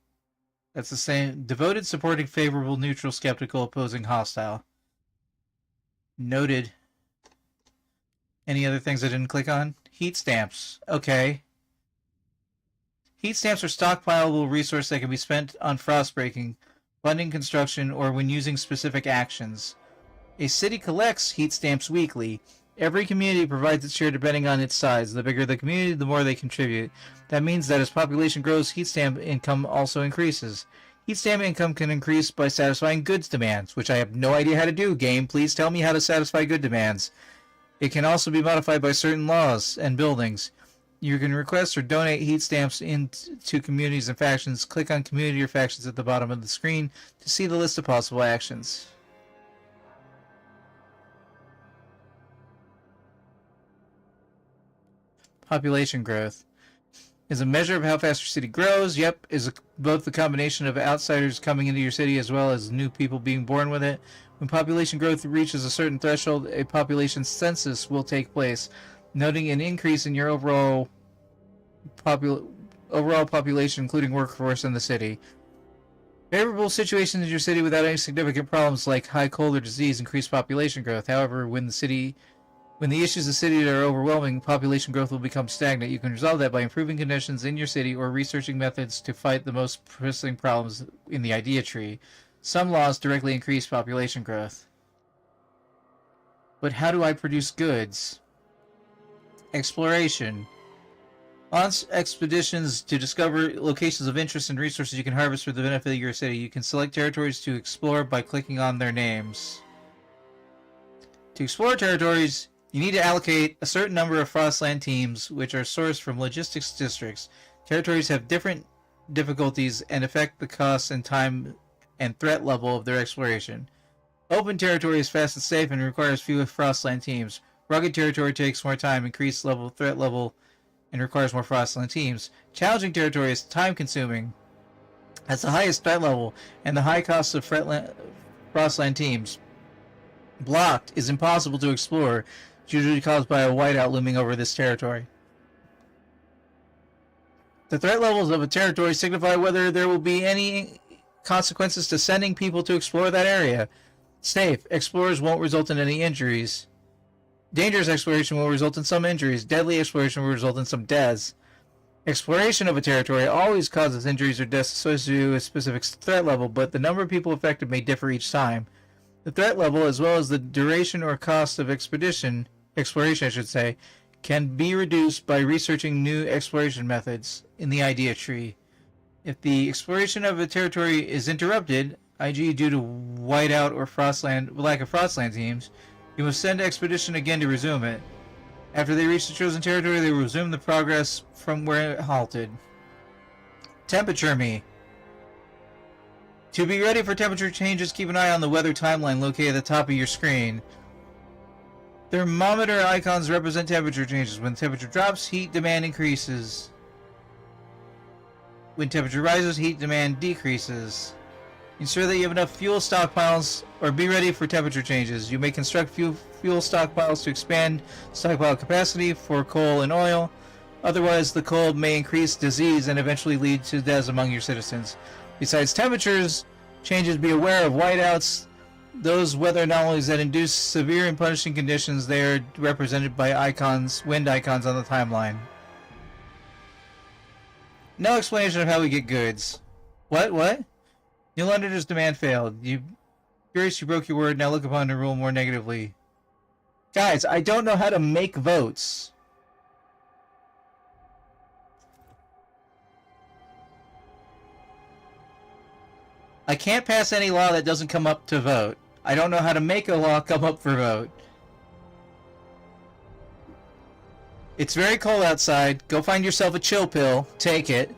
That's the same. Devoted, supporting, favorable, neutral, skeptical, opposing, hostile. Noted. Any other things I didn't click on? Heat stamps. Okay. Heat stamps are stockpilable resource that can be spent on frostbreaking, funding construction, or when using specific actions. A city collects heat stamps weekly. Every community provides its share depending on its size. The bigger the community, the more they contribute. That means that as population grows, heat stamp income also increases. Heat stamp income can increase by satisfying goods demands, which I have no idea how to do. Game, please tell me how to satisfy good demands. It can also be modified by certain laws and buildings. You can request or donate heat stamps into communities and factions. Click on community or factions at the bottom of the screen to see the list of possible actions. Population growth. Is a measure of how fast your city grows. Yep, is both the combination of outsiders coming into your city as well as new people being born with it. When population growth reaches a certain threshold, a population census will take place, noting an increase in your overall population, including workforce in the city. Favorable situations in your city without any significant problems like high cold or disease increase population growth. However, when the issues of the city are overwhelming, population growth will become stagnant. You can resolve that by improving conditions in your city or researching methods to fight the most pressing problems in the idea tree. Some laws directly increase population growth. But how do I produce goods? Exploration. On expeditions to discover locations of interest and resources you can harvest for the benefit of your city, you can select territories to explore by clicking on their names. To explore territories, you need to allocate a certain number of Frostland teams, which are sourced from logistics districts. Territories have different difficulties and affect the cost and time and threat level of their exploration. Open territory is fast and safe and requires fewer Frostland teams. Rugged territory takes more time, increased threat level, and requires more Frostland teams. Challenging territory is time-consuming, has the highest threat level, and the high cost of Frostland teams. Blocked is impossible to explore, usually caused by a whiteout looming over this territory. The threat levels of a territory signify whether there will be any consequences to sending people to explore that area. Safe. Explorers won't result in any injuries. Dangerous exploration will result in some injuries. Deadly exploration will result in some deaths. Exploration of a territory always causes injuries or deaths associated with a specific threat level, but the number of people affected may differ each time. The threat level, as well as the duration or cost of exploration, can be reduced by researching new exploration methods in the idea tree. If the exploration of a territory is interrupted, i.e. due to whiteout or lack of Frostland teams, you must send an expedition again to resume it. After they reach the chosen territory, they will resume the progress from where it halted. Temperature me. To be ready for temperature changes, keep an eye on the weather timeline located at the top of your screen. Thermometer icons represent temperature changes. When temperature drops, heat demand increases. When temperature rises, heat demand decreases. Ensure that you have enough fuel stockpiles or be ready for temperature changes. You may construct fuel stockpiles to expand stockpile capacity for coal and oil. Otherwise, the cold may increase disease and eventually lead to deaths among your citizens. Besides temperatures changes, be aware of whiteouts. Those weather anomalies that induce severe and punishing conditions, they are represented by wind icons on the timeline. No explanation of how we get goods. What? New Londoners' demand failed. Furious, you broke your word, now look upon the rule more negatively. Guys, I don't know how to make votes. I can't pass any law that doesn't come up to vote. I don't know how to make a law come up for vote. It's very cold outside. Go find yourself a chill pill. Take it.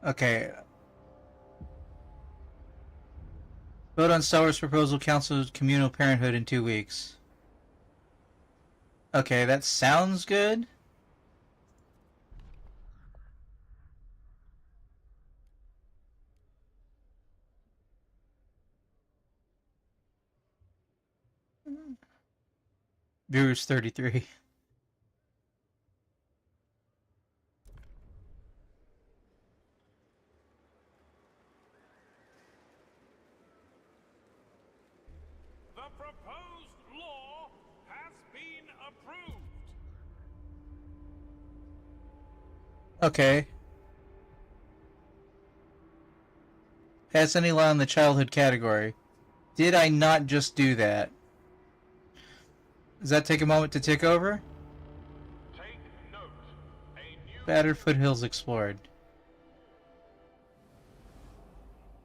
Okay. Vote on Star Wars proposal, Council of Communal Parenthood in 2 weeks. Okay, that sounds good. Viewers 33. The proposed law has been approved. Okay. Pass any law in the childhood category. Did I not just do that? Does that take a moment to tick over? Take note. A new Battered foothills explored.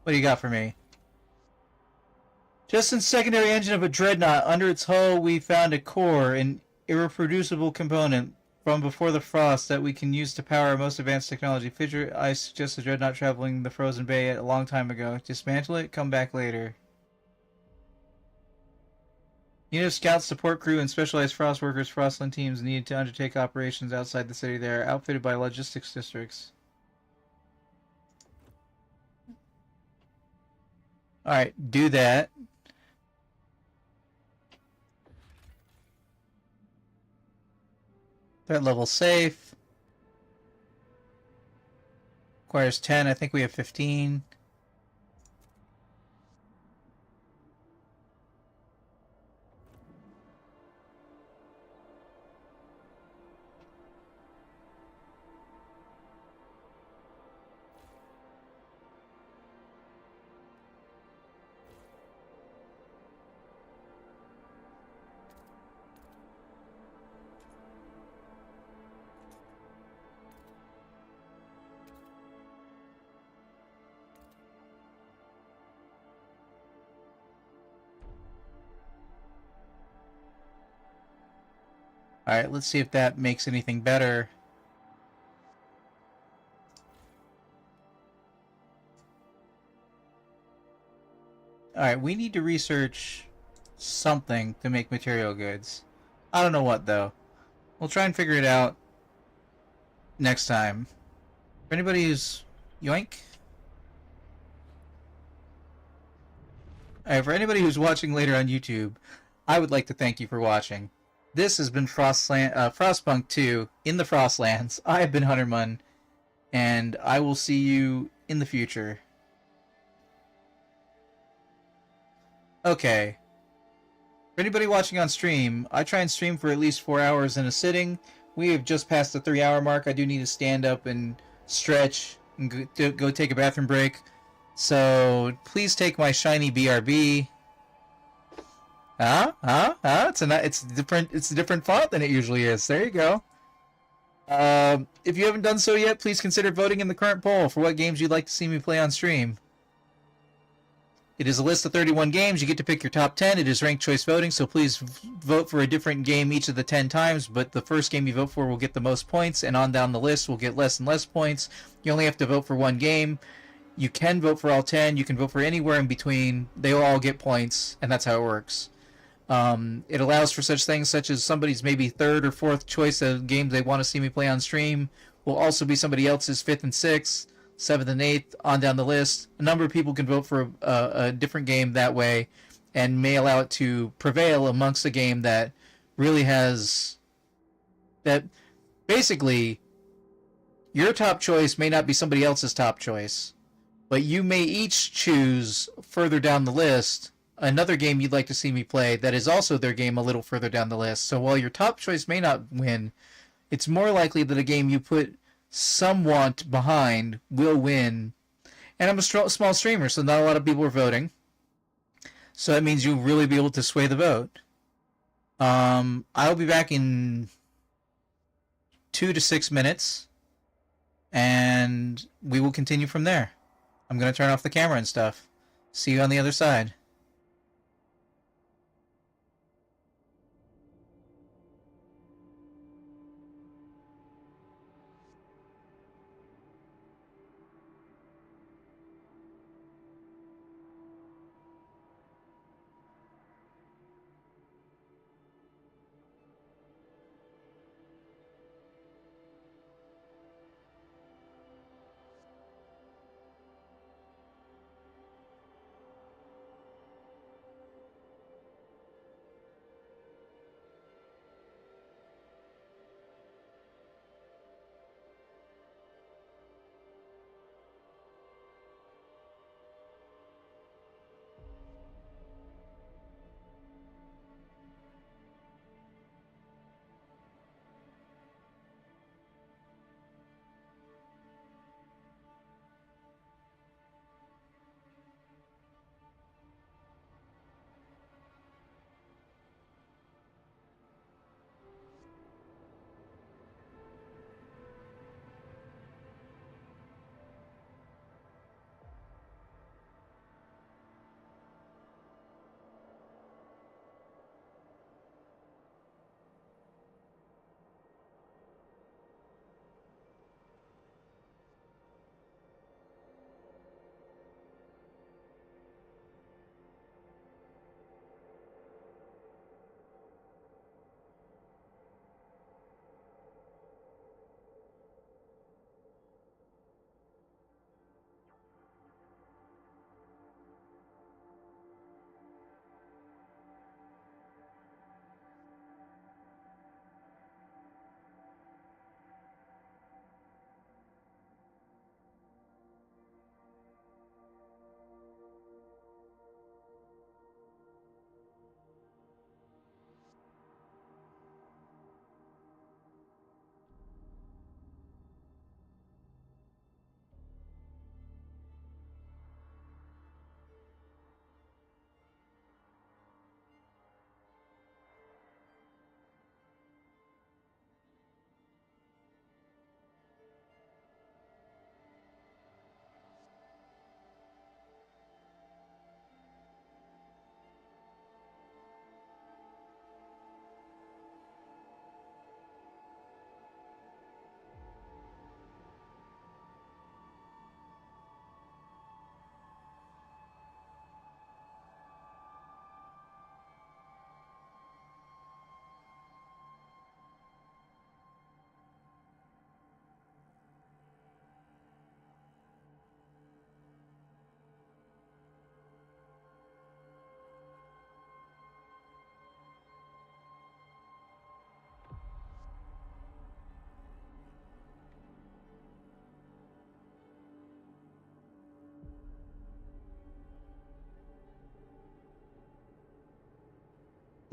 What do you got for me? Just in secondary engine of a dreadnought. Under its hull, we found a core. An irreproducible component from before the frost that we can use to power our most advanced technology. Fidget, I suggested Dreadnought traveling the frozen bay a long time ago. Dismantle it, come back later. Unit of scouts, support crew, and specialized frost workers, frostland teams needed to undertake operations outside the city. They are outfitted by logistics districts. Alright, do that. Threat level safe. Requires 10. I think we have 15. Alright, let's see if that makes anything better. Alright, we need to research something to make material goods. I don't know what, though. We'll try and figure it out next time. For anybody who's... Yoink? Alright, for anybody who's watching later on YouTube, I would like to thank you for watching. This has been Frostpunk 2 in the Frostlands. I have been Huntermun, and I will see you in the future. Okay. For anybody watching on stream, I try and stream for at least 4 hours in a sitting. We have just passed the 3-hour mark. I do need to stand up and stretch and go take a bathroom break. So please take my shiny BRB. It's a different font than it usually is. There you go. If you haven't done so yet, please consider voting in the current poll for what games you'd like to see me play on stream. It is a list of 31 games. You get to pick your top 10. It is ranked choice voting, so please vote for a different game each of the 10 times, but the first game you vote for will get the most points, and on down the list will get less and less points. You only have to vote for one game. You can vote for all 10. You can vote for anywhere in between. They will all get points, and that's how it works. It allows for such things such as somebody's maybe third or fourth choice of games they want to see me play on stream will also be somebody else's fifth and sixth, seventh and eighth, on down the list. A number of people can vote for a different game that way and may allow it to prevail amongst a game that really has... that basically your top choice may not be somebody else's top choice, but you may each choose further down the list another game you'd like to see me play that is also their game a little further down the list. So while your top choice may not win, it's more likely that a game you put somewhat behind will win. And I'm a small streamer, so not a lot of people are voting. So that means you'll really be able to sway the vote. I'll be back in 2 to 6 minutes, and we will continue from there. I'm going to turn off the camera and stuff. See you on the other side.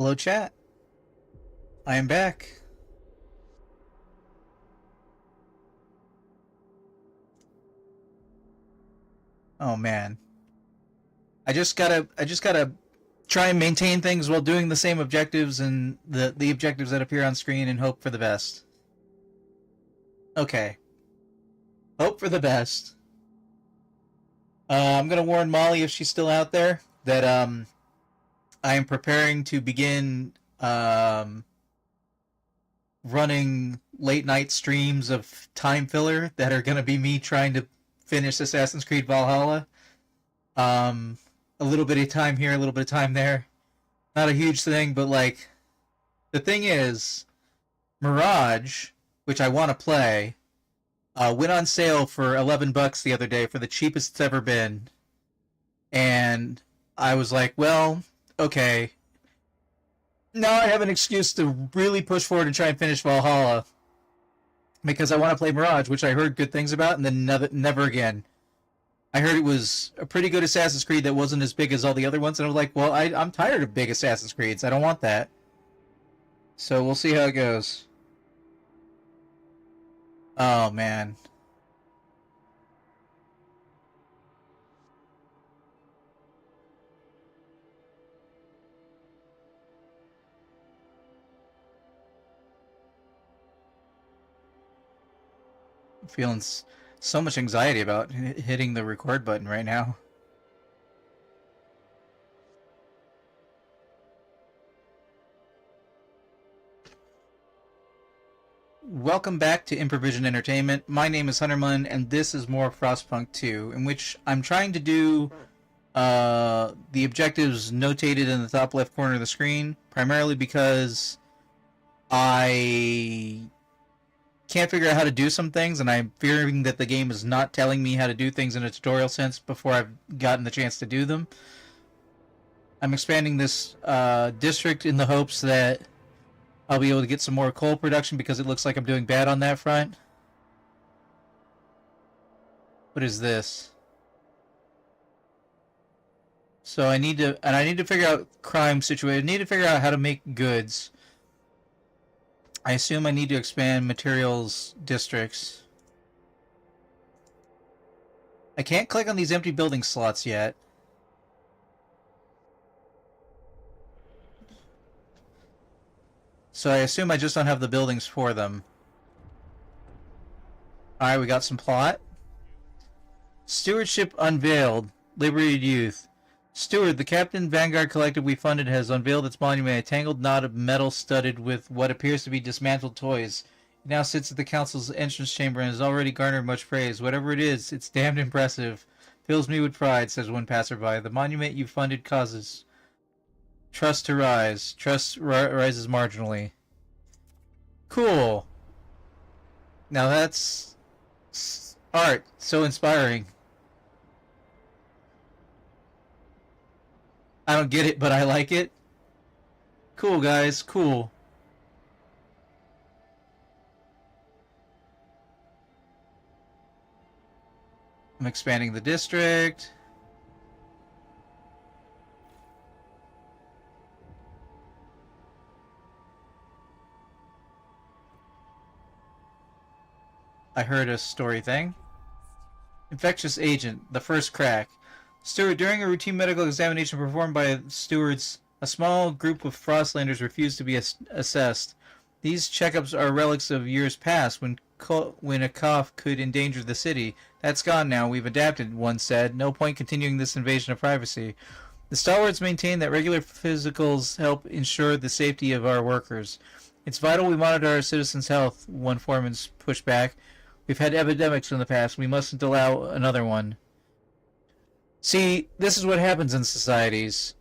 Hello, chat. I am back. Oh man. I just gotta try and maintain things while doing the same objectives and the objectives that appear on screen and hope for the best. Okay. Hope for the best. I'm gonna warn Molly if she's still out there that I am preparing to begin running late night streams of time filler that are gonna be me trying to finish Assassin's Creed Valhalla. A little bit of time here, a little bit of time there. Not a huge thing, but like the thing is, Mirage, which I want to play, went on sale for $11 the other day for the cheapest it's ever been, and I was like, well, okay. Now I have an excuse to really push forward and try and finish Valhalla because I want to play Mirage, which I heard good things about, and then never again. I heard it was a pretty good Assassin's Creed that wasn't as big as all the other ones, and I was like, well, I'm tired of big Assassin's Creeds. I don't want that. So we'll see how it goes. Oh, man. I'm feeling so much anxiety about hitting the record button right now. Welcome back to Improvision Entertainment. My name is Hunterman, and this is more Frostpunk 2, in which I'm trying to do the objectives notated in the top left corner of the screen, primarily because I can't figure out how to do some things, and I'm fearing that the game is not telling me how to do things in a tutorial sense before I've gotten the chance to do them. I'm expanding this district in the hopes that I'll be able to get some more coal production because it looks like I'm doing bad on that front. What is this? So I need to figure out crime situation. I need to figure out how to make goods. I assume I need to expand materials districts. I can't click on these empty building slots yet. So I assume I just don't have the buildings for them. Alright, we got some plot. Stewardship unveiled. Liberated youth. Steward, the Captain Vanguard Collective we funded has unveiled its monument, a tangled knot of metal studded with what appears to be dismantled toys. It now sits at the council's entrance chamber and has already garnered much praise. Whatever it is, it's damned impressive. Fills me with pride, says one passerby. The monument you funded causes trust to rise. Trust rises marginally. Cool. Now that's art. So inspiring. I don't get it, but I like it. Cool, guys. Cool. I'm expanding the district. I heard a story thing. Infectious agent, the first crack. Steward, during a routine medical examination performed by stewards, a small group of Frostlanders refused to be assessed. These checkups are relics of years past, when a cough could endanger the city. That's gone now. We've adapted, one said. No point continuing this invasion of privacy. The stalwarts maintain that regular physicals help ensure the safety of our workers. It's vital we monitor our citizens' health, one foreman's pushed back. We've had epidemics in the past. We mustn't allow another one. See, this is what happens in societies.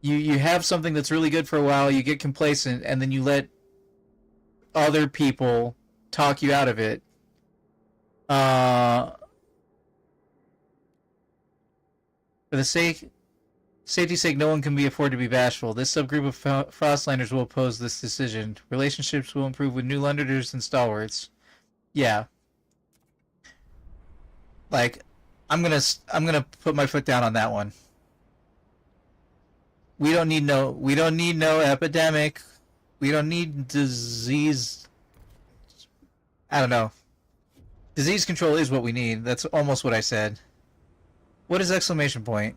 You have something that's really good for a while, you get complacent, and then you let other people talk you out of it. For the safety's sake, no one can be afforded to be bashful. This subgroup of Frostlanders will oppose this decision. Relationships will improve with new Londoners and stalwarts. Yeah. Like, I'm gonna put my foot down on that one. We don't need no epidemic. We don't need disease. I don't know. Disease control is what we need. That's almost what I said. What is exclamation point?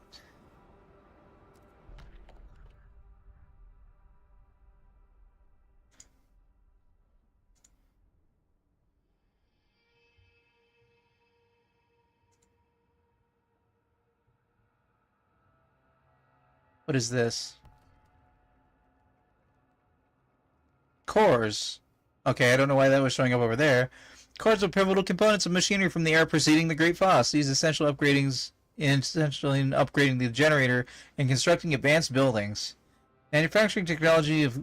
What is this? Cores. Okay, I don't know why that was showing up over there. Cores are pivotal components of machinery from the era preceding the Great Foss. These essentially in upgrading the generator and constructing advanced buildings. Manufacturing technology of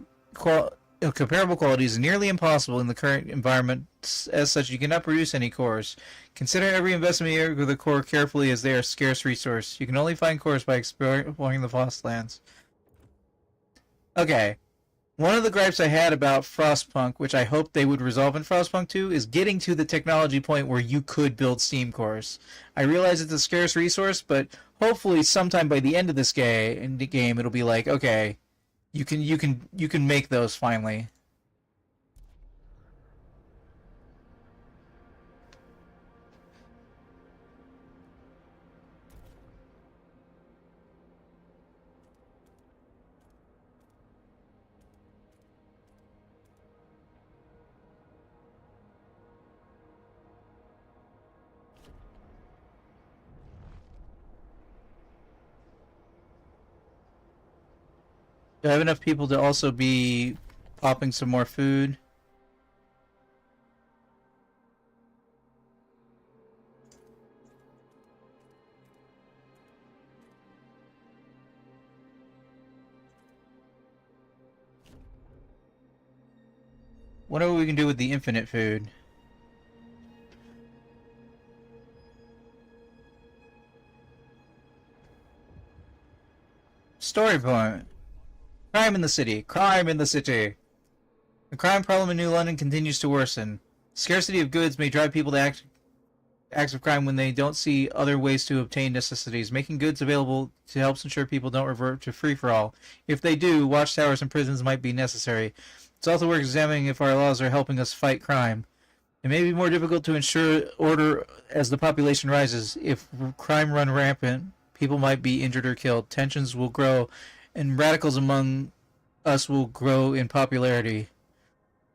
comparable quality is nearly impossible in the current environment. As such, you cannot produce any cores. Consider every investment area with a core carefully, as they are a scarce resource. You can only find cores by exploring the Foss lands. Okay. One of the gripes I had about Frostpunk, which I hope they would resolve in Frostpunk 2, is getting to the technology point where you could build steam cores. I realize it's a scarce resource, but hopefully sometime by the end of this game it'll be like, okay, you can make those finally. Do I have enough people to also be popping some more food? Whatever we can do with the infinite food. Story point. Crime in the city. Crime in the city. The crime problem in New London continues to worsen. Scarcity of goods may drive people to acts of crime when they don't see other ways to obtain necessities. Making goods available to helps ensure people don't revert to free-for-all. If they do, watchtowers and prisons might be necessary. It's also worth examining if our laws are helping us fight crime. It may be more difficult to ensure order as the population rises. If crime run rampant, people might be injured or killed. Tensions will grow, and radicals among us will grow in popularity.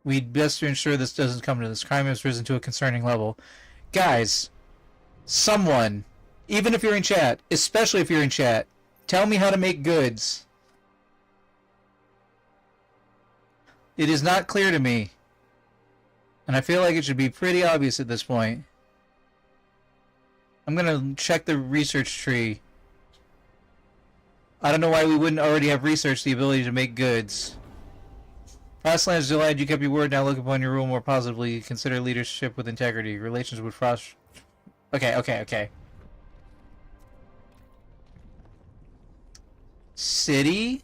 We'd best to ensure this doesn't come to this. Crime has risen to a concerning level. Guys, someone, even if you're in chat, especially if you're in chat, tell me how to make goods. It is not clear to me. And I feel like it should be pretty obvious at this point. I'm gonna check the research tree. I don't know why we wouldn't already have researched the ability to make goods. Frostland's delighted you kept your word. Now look upon your rule more positively. Consider leadership with integrity. Relations with Frost... Okay. City?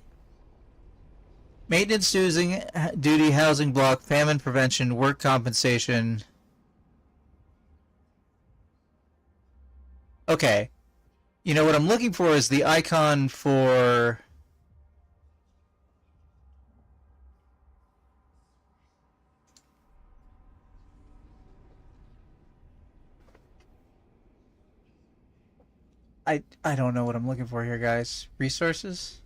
Maintenance duty, housing block, famine prevention, work compensation. Okay. You know what I'm looking for is the icon for... I don't know what I'm looking for here, guys. Resources?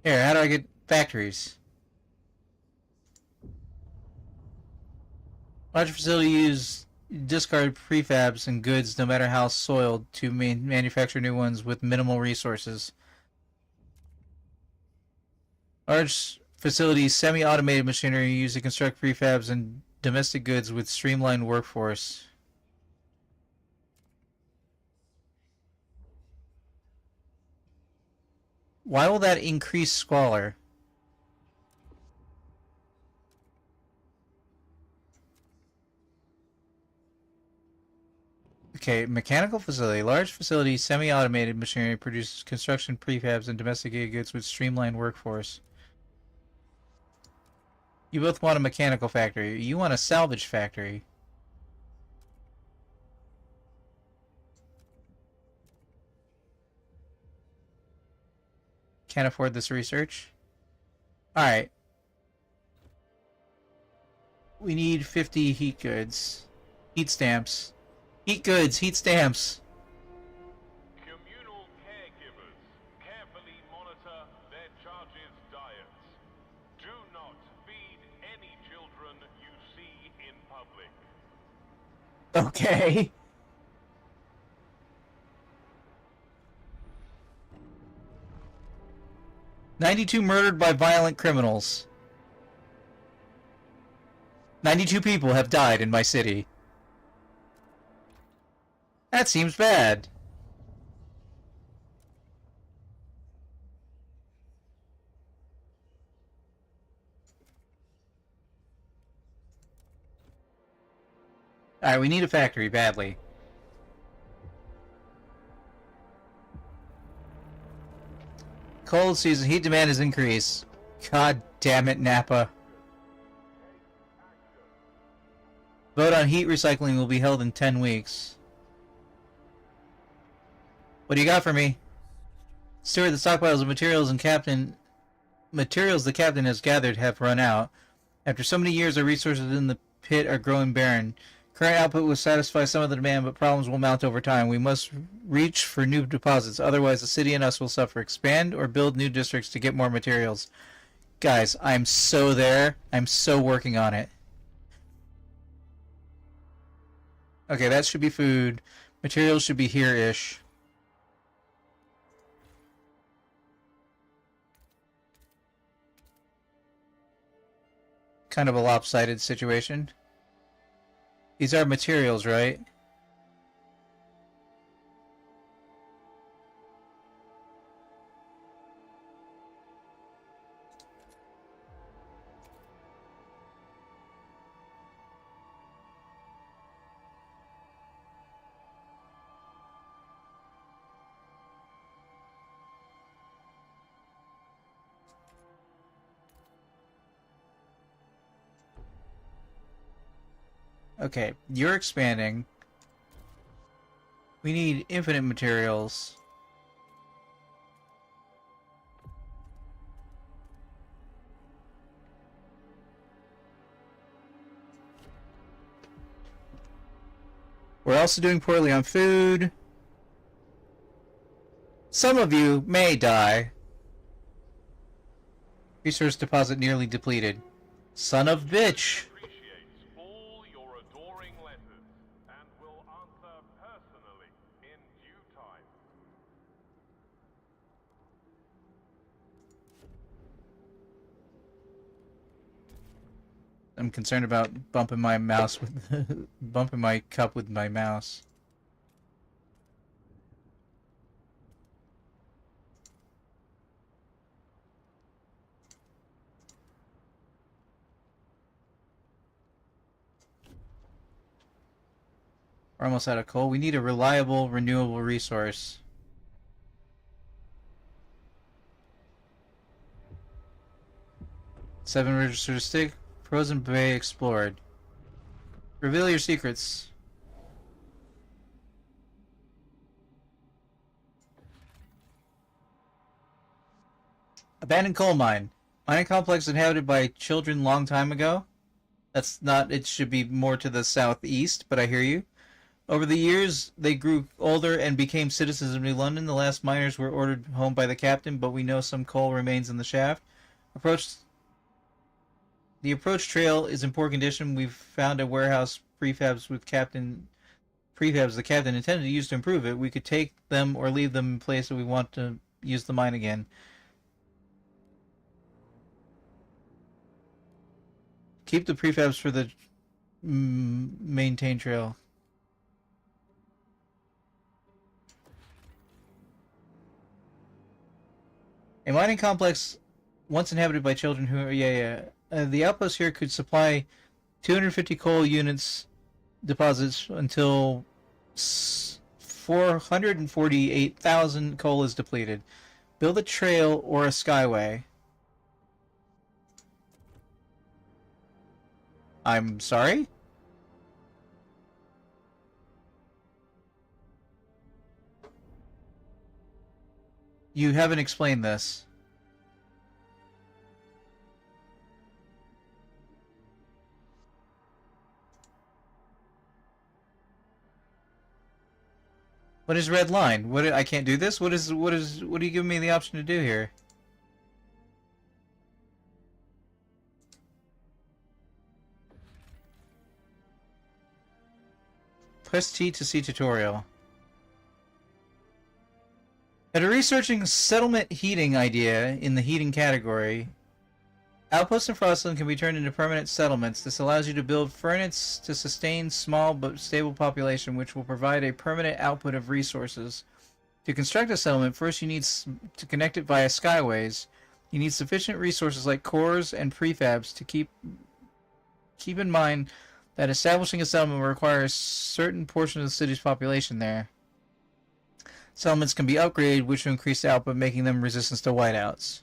Here, how do I get factories? Large facility use discard prefabs and goods, no matter how soiled, to manufacture new ones with minimal resources. Large facilities, semi-automated machinery used to construct prefabs and domestic goods with streamlined workforce. Why will that increase squalor? Okay, mechanical facility. Large facility, semi-automated machinery produces construction prefabs and domesticated goods with streamlined workforce. You both want a mechanical factory. You want a salvage factory. Can't afford this research. Alright. We need 50 heat goods. Heat stamps. Heat goods, heat stamps. Communal caregivers carefully monitor their charges' diets. Do not feed any children you see in public. Okay. "92 murdered by violent criminals. 92 people have died in my city. That seems bad." Alright, we need a factory badly. Cold season, heat demand has increased. God damn it, Napa. Vote on heat recycling will be held in 10 weeks. What do you got for me? "Steward, the stockpiles of materials the captain has gathered have run out. After so many years, our resources in the pit are growing barren. Current output will satisfy some of the demand, but problems will mount over time. We must reach for new deposits, otherwise the city and us will suffer. Expand or build new districts to get more materials." Guys, I'm so there. I'm so working on it. Okay, that should be food. Materials should be here-ish. Kind of a lopsided situation. These are materials, right? Okay, you're expanding. We need infinite materials. We're also doing poorly on food. Some of you may die. Resource deposit nearly depleted. Son of bitch. Appreciates all your adoring letters and will answer personally in due time. I'm concerned about bumping my mouse with bumping my cup with my mouse. We're almost out of coal. We need a reliable, renewable resource. Seven registered stick. Frozen Bay explored. Reveal your secrets. Abandoned coal mine. Mining complex inhabited by children long time ago. That's not, it should be more to the southeast, but I hear you. Over the years, they grew older and became citizens of New London. The last miners were ordered home by the captain, but we know some coal remains in the shaft. The approach trail is in poor condition. We've found a warehouse prefabs the captain intended to use to improve it. We could take them or leave them in place if we want to use the mine again. Keep the prefabs for the maintain trail. A mining complex once inhabited by children who the outpost here could supply 250 coal units deposits until 448,000 coal is depleted. Build a trail or a skyway. I'm sorry? You haven't explained this. What is red line? I can't do this? What are you giving me the option to do here? Press T to see tutorial. After researching settlement heating idea in the heating category, outposts in Frostland can be turned into permanent settlements. This allows you to build furnace to sustain small but stable population, which will provide a permanent output of resources. To construct a settlement, first you need to connect it via skyways. You need sufficient resources like cores and prefabs to keep in mind that establishing a settlement will require a certain portion of the city's population there. Settlements can be upgraded, which will increase the output, making them resistant to whiteouts.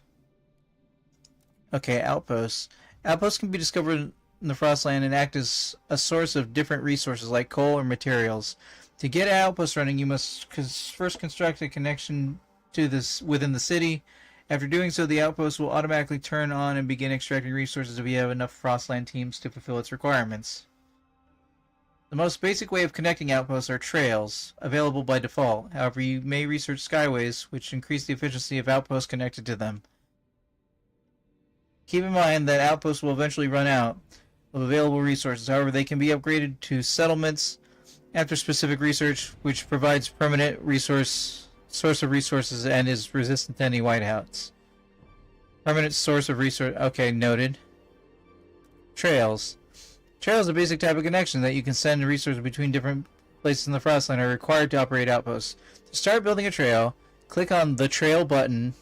Okay, outposts. Outposts can be discovered in the Frostland and act as a source of different resources like coal or materials. To get outposts running, you must first construct a connection to this within the city. After doing so, the outpost will automatically turn on and begin extracting resources if you have enough Frostland teams to fulfill its requirements. The most basic way of connecting outposts are trails, available by default. However, you may research skyways, which increase the efficiency of outposts connected to them. Keep in mind that outposts will eventually run out of available resources. However, they can be upgraded to settlements after specific research, which provides permanent source of resources and is resistant to any whiteouts. Permanent source of resource. Okay, noted. Trails. Trails are a basic type of connection that you can send resources between different places in the Frostland are required to operate outposts. To start building a trail, click on the trail button.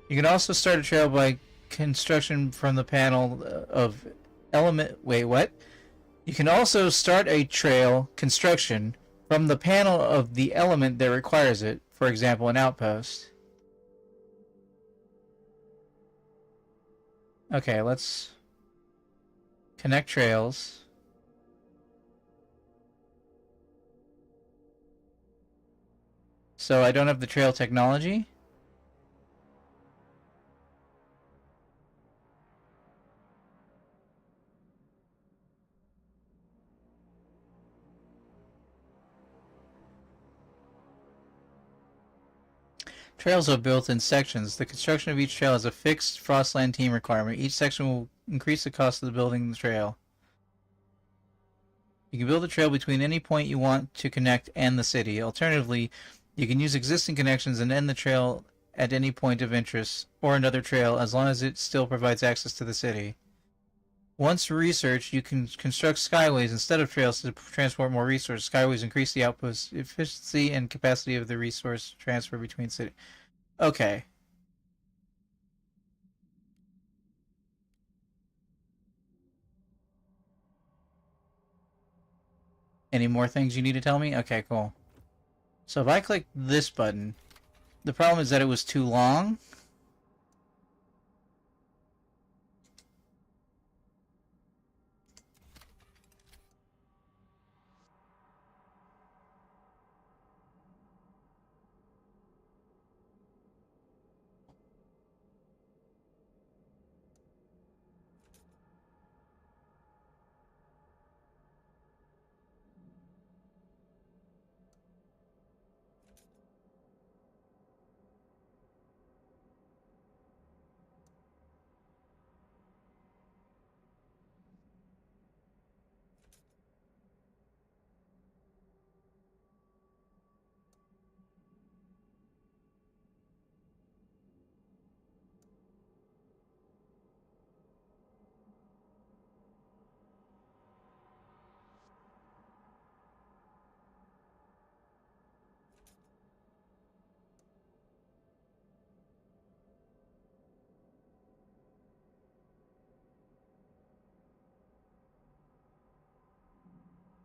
You can also start a trail by construction from the panel of element. Wait, what? You can also start a trail construction from the panel of the element that requires it. For example, an outpost. Okay, let's connect trails. So I don't have the trail technology. Trails are built in sections. The construction of each trail has a fixed Frostland team requirement. Each section will increase the cost of the building the trail. You can build a trail between any point you want to connect and the city. Alternatively, you can use existing connections and end the trail at any point of interest, or another trail, as long as it still provides access to the city. Once researched, you can construct skyways instead of trails to transport more resources. Skyways increase the output efficiency and capacity of the resource transfer between cities. Okay. Any more things you need to tell me? Okay, cool. So if I click this button, the problem is that it was too long.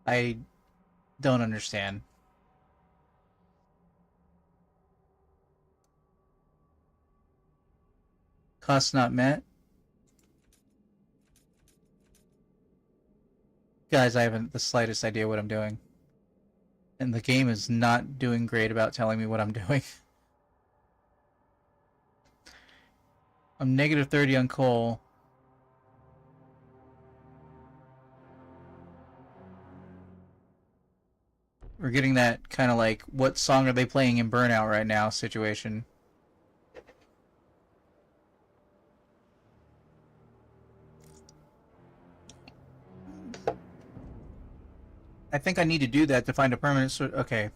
I don't understand. Cost not met. Guys, I haven't the slightest idea what I'm doing. And the game is not doing great about telling me what I'm doing. I'm negative 30 on coal. We're getting that kind of like, what song are they playing in Burnout right now situation. I think I need to do that to find a permanent... Okay.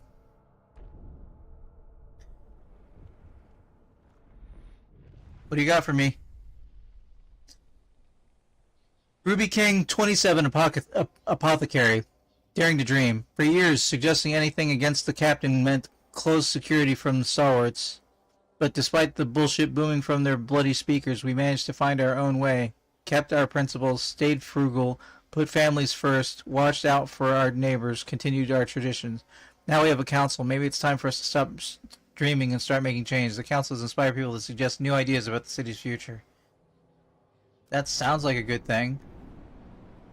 What do you got for me? Ruby King 27 Apothecary. Daring to dream. For years, suggesting anything against the captain meant close security from the stalwarts. But despite the bullshit booming from their bloody speakers, we managed to find our own way. Kept our principles, stayed frugal, put families first, watched out for our neighbors, continued our traditions. Now we have a council. Maybe it's time for us to stop dreaming and start making change. The council has inspired people to suggest new ideas about the city's future. That sounds like a good thing.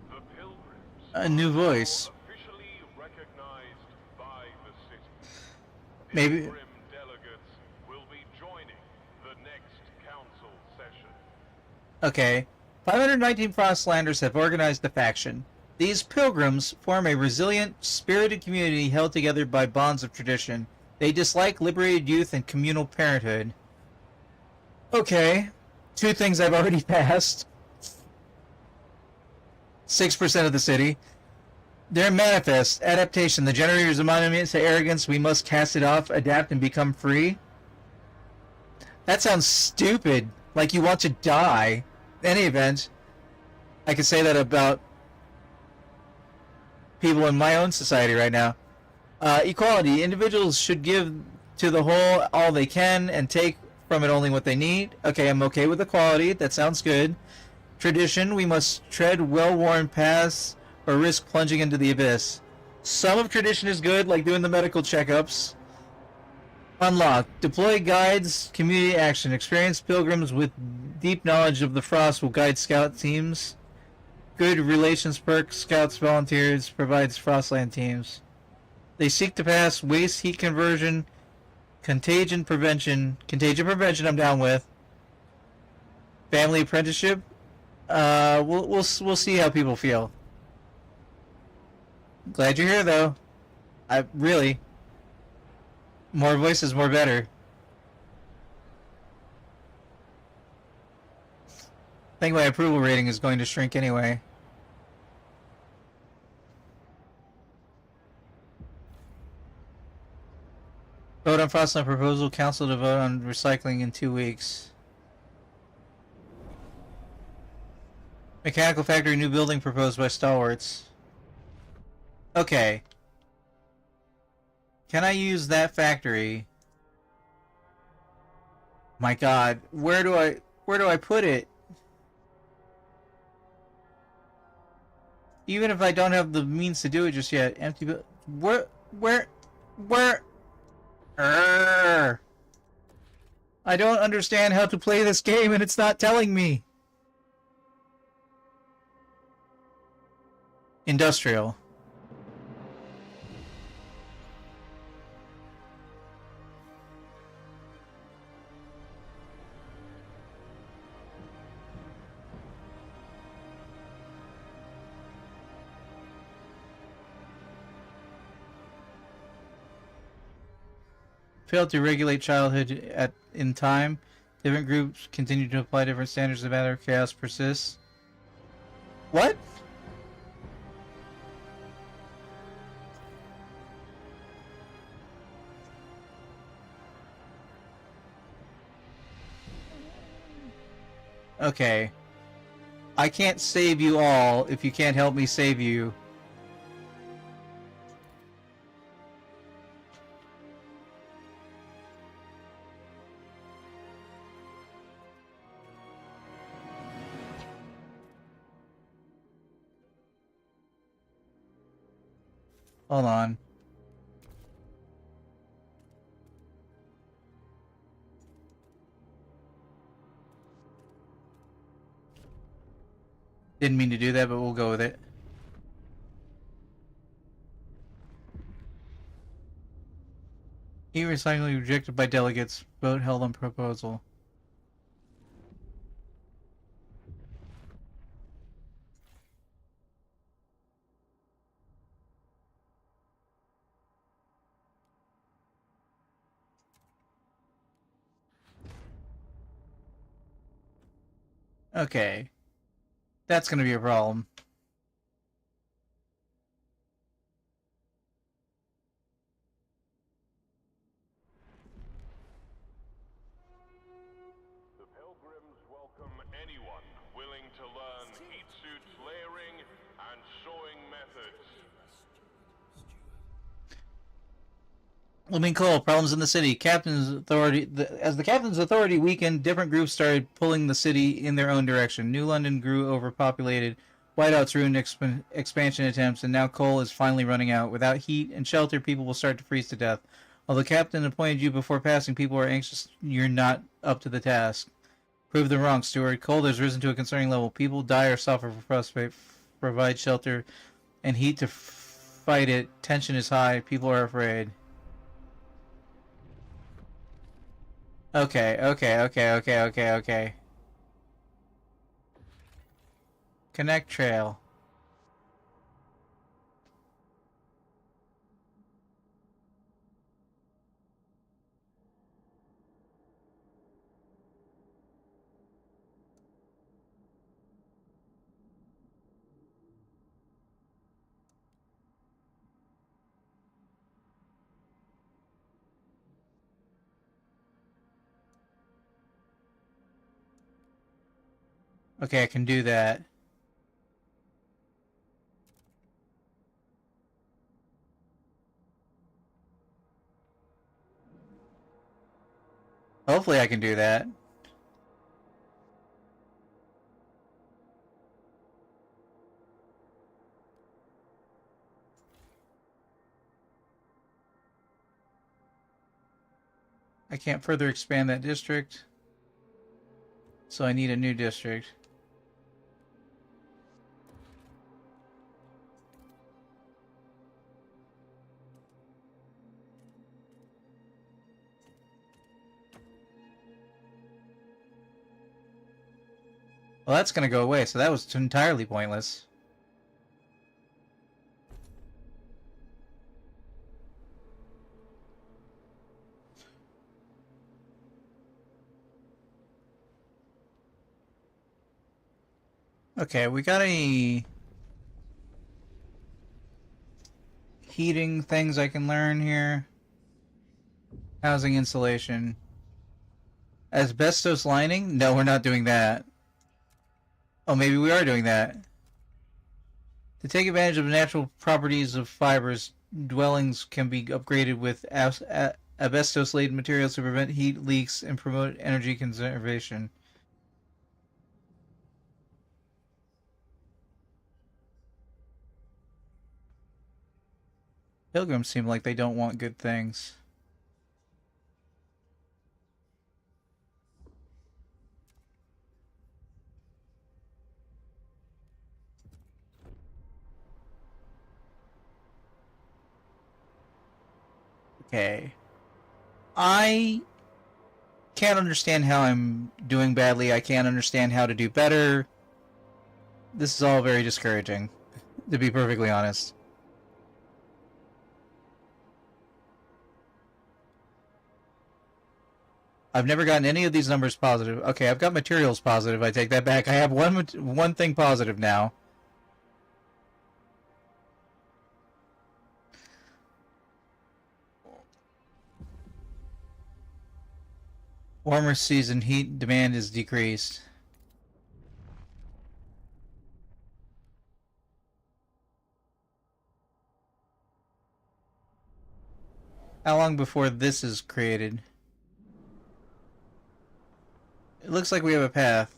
The pilgrims A new voice. officially recognized by the city. Maybe. Pilgrim delegates will be joining the next council session. Okay. 519 Frostlanders have organized a faction. These pilgrims form a resilient, spirited community held together by bonds of tradition. They dislike liberated youth and communal parenthood. Okay. 2 things I've already passed. 6% of the city. Their manifest, adaptation. The generator is a monument to arrogance. We must cast it off, adapt, and become free. That sounds stupid. Like you want to die. In any event, I could say that about people in my own society right now. Equality. Individuals should give to the whole all they can and take from it only what they need. Okay, I'm okay with equality. That sounds good. Tradition. We must tread well-worn paths or risk plunging into the abyss. Some of tradition is good, like doing the medical checkups. Unlock. Deploy guides, community action. Experienced pilgrims with deep knowledge of the frost will guide scout teams. Good relations perk. Scouts, volunteers, provides Frostland teams. They seek to pass waste heat conversion, contagion prevention. Contagion prevention I'm down with. Family apprenticeship. We'll see how people feel. Glad you're here though. I really... More voices, more better. I think my approval rating is going to shrink anyway. Vote on Frostland proposal. Council to vote on recycling in 2 weeks. Mechanical factory new building proposed by Stalwarts. Okay. Can I use that factory? My God, where do I put it? Even if I don't have the means to do it just yet, empty. Where? Urgh. I don't understand how to play this game, and it's not telling me. Industrial. Failed to regulate childhood in time. Different groups continue to apply different standards. The matter of chaos persists. What? Okay. I can't save you all if you can't help me save you. Hold on. Didn't mean to do that, but we'll go with it. E-recycling rejected by delegates. Vote held on proposal. Okay. That's gonna be a problem. The Pilgrims welcome anyone willing to learn heat suits layering and sewing methods. Living coal, problems in the city. Captain's authority. As the captain's authority weakened, different groups started pulling the city in their own direction. New London grew overpopulated. Whiteouts ruined expansion attempts, and now coal is finally running out. Without heat and shelter, people will start to freeze to death. Although Captain appointed you before passing, people are anxious you're not up to the task. Prove them wrong, Steward. Cold has risen to a concerning level. People die or suffer for frostbite. Provide shelter and heat to fight it. Tension is high. People are afraid. Okay. Connect trail. Okay, I can do that. Hopefully I can do that. I can't further expand that district, so I need a new district. Well, that's going to go away, so that was entirely pointless. Okay, we got any heating things I can learn here? Housing insulation. Asbestos lining? No, we're not doing that. Oh, maybe we are doing that. To take advantage of the natural properties of fibers, dwellings can be upgraded with asbestos-laden materials to prevent heat leaks and promote energy conservation. Pilgrims seem like they don't want good things. Okay. I can't understand how I'm doing badly. I can't understand how to do better. This is all very discouraging, to be perfectly honest. I've never gotten any of these numbers positive. Okay, I've got materials positive. I take that back. I have one thing positive now. Warmer season heat demand is decreased. How long before this is created? It looks like we have a path.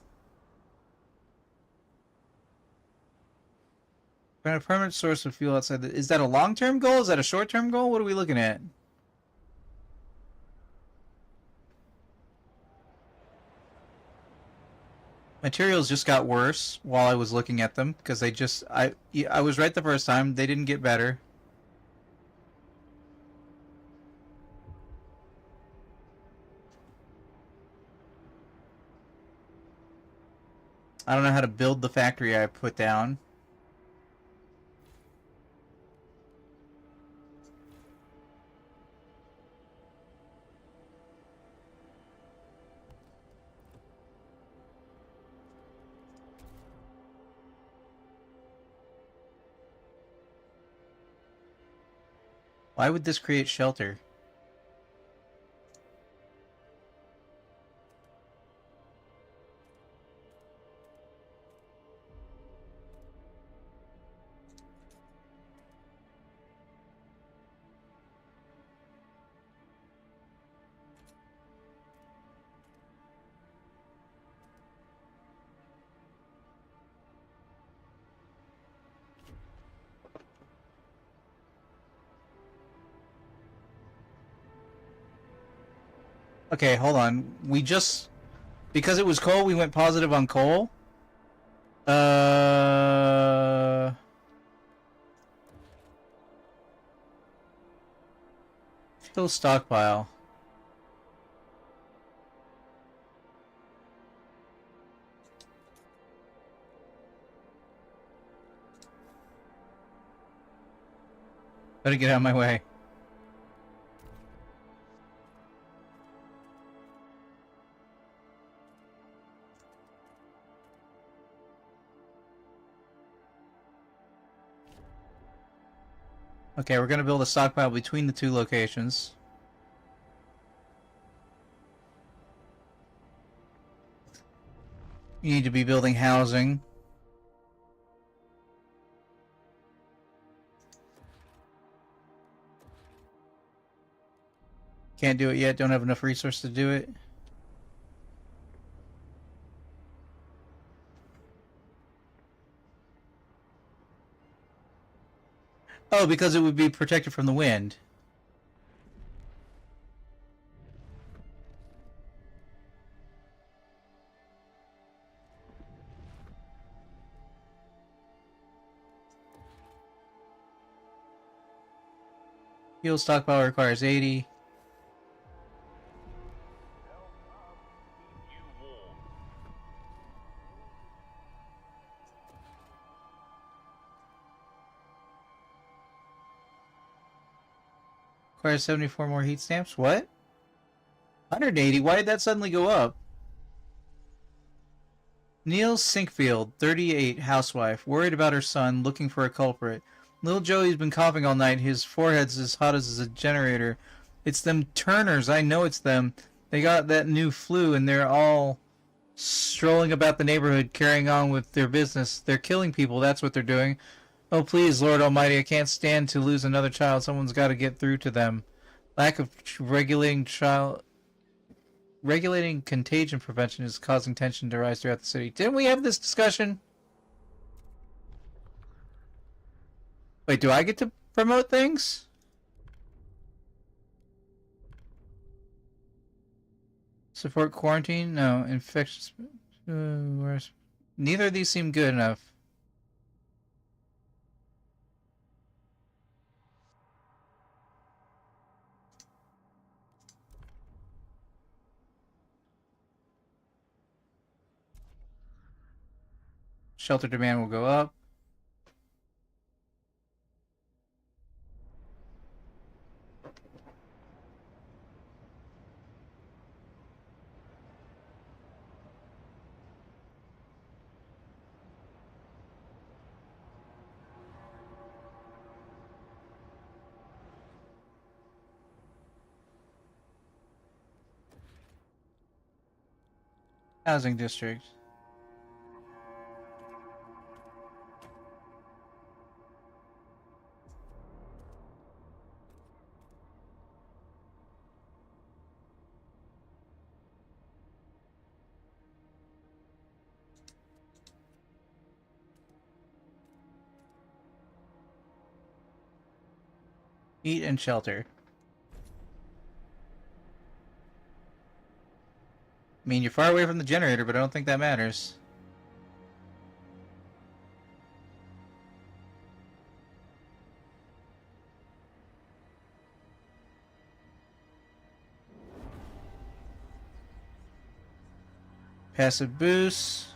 Find a permanent source of fuel outside. Is that a long-term goal? Is that a short-term goal? What are we looking at? Materials just got worse while I was looking at them because I was right the first time. They didn't get better. I don't know how to build the factory I put down. Why would this create shelter? Okay, hold on. We just... Because it was coal, we went positive on coal. Fuel stockpile. Better get out of my way. Okay, we're gonna build a stockpile between the two locations. You need to be building housing. Can't do it yet, don't have enough resources to do it. Oh, because it would be protected from the wind. Fuel stockpile requires 80. You warm. Requires 74 more heat stamps. What? 180? Why did that suddenly go up? Neil Sinkfield, 38, housewife, worried about her son, looking for a culprit. Little Joey's been coughing all night. His forehead's as hot as a generator. It's them Turners. I know it's them. They got that new flu, and they're all strolling about the neighborhood, carrying on with their business. They're killing people. That's what they're doing. Oh, please, Lord Almighty, I can't stand to lose another child. Someone's got to get through to them. Lack of regulating contagion prevention is causing tension to rise throughout the city. Didn't we have this discussion? Wait, do I get to promote things? Support quarantine? No. Infections. Neither of these seem good enough. Shelter demand will go up. Housing district. Eat and shelter. I mean, you're far away from the generator, but I don't think that matters. Passive boost.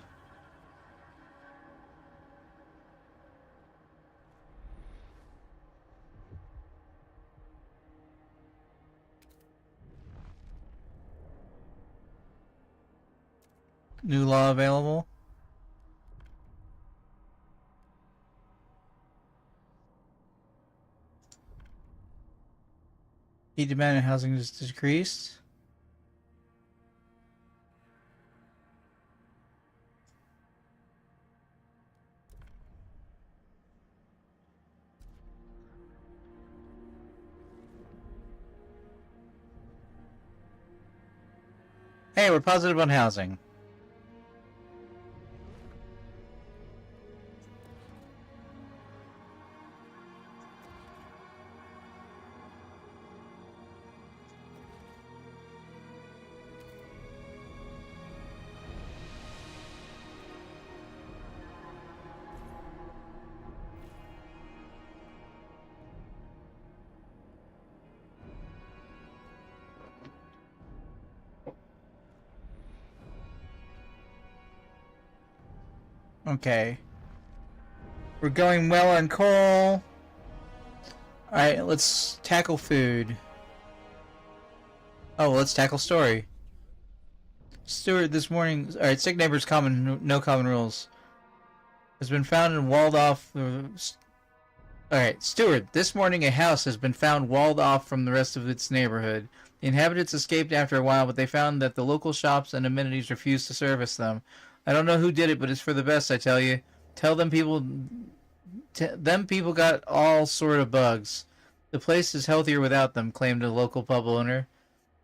New law available. Heat demand in housing is decreased. Hey, we're positive on housing. Okay. We're going well on coal. Alright, let's tackle food. Oh, let's tackle story. Stewart, this morning... Alright, sick neighbors, no common rules. Has been found and walled off... Alright, Stewart, this morning a house has been found walled off from the rest of its neighborhood. The inhabitants escaped after a while, but they found that the local shops and amenities refused to service them. I don't know who did it, but it's for the best, I tell you. Tell them people... them people got all sort of bugs. The place is healthier without them, claimed a local pub owner.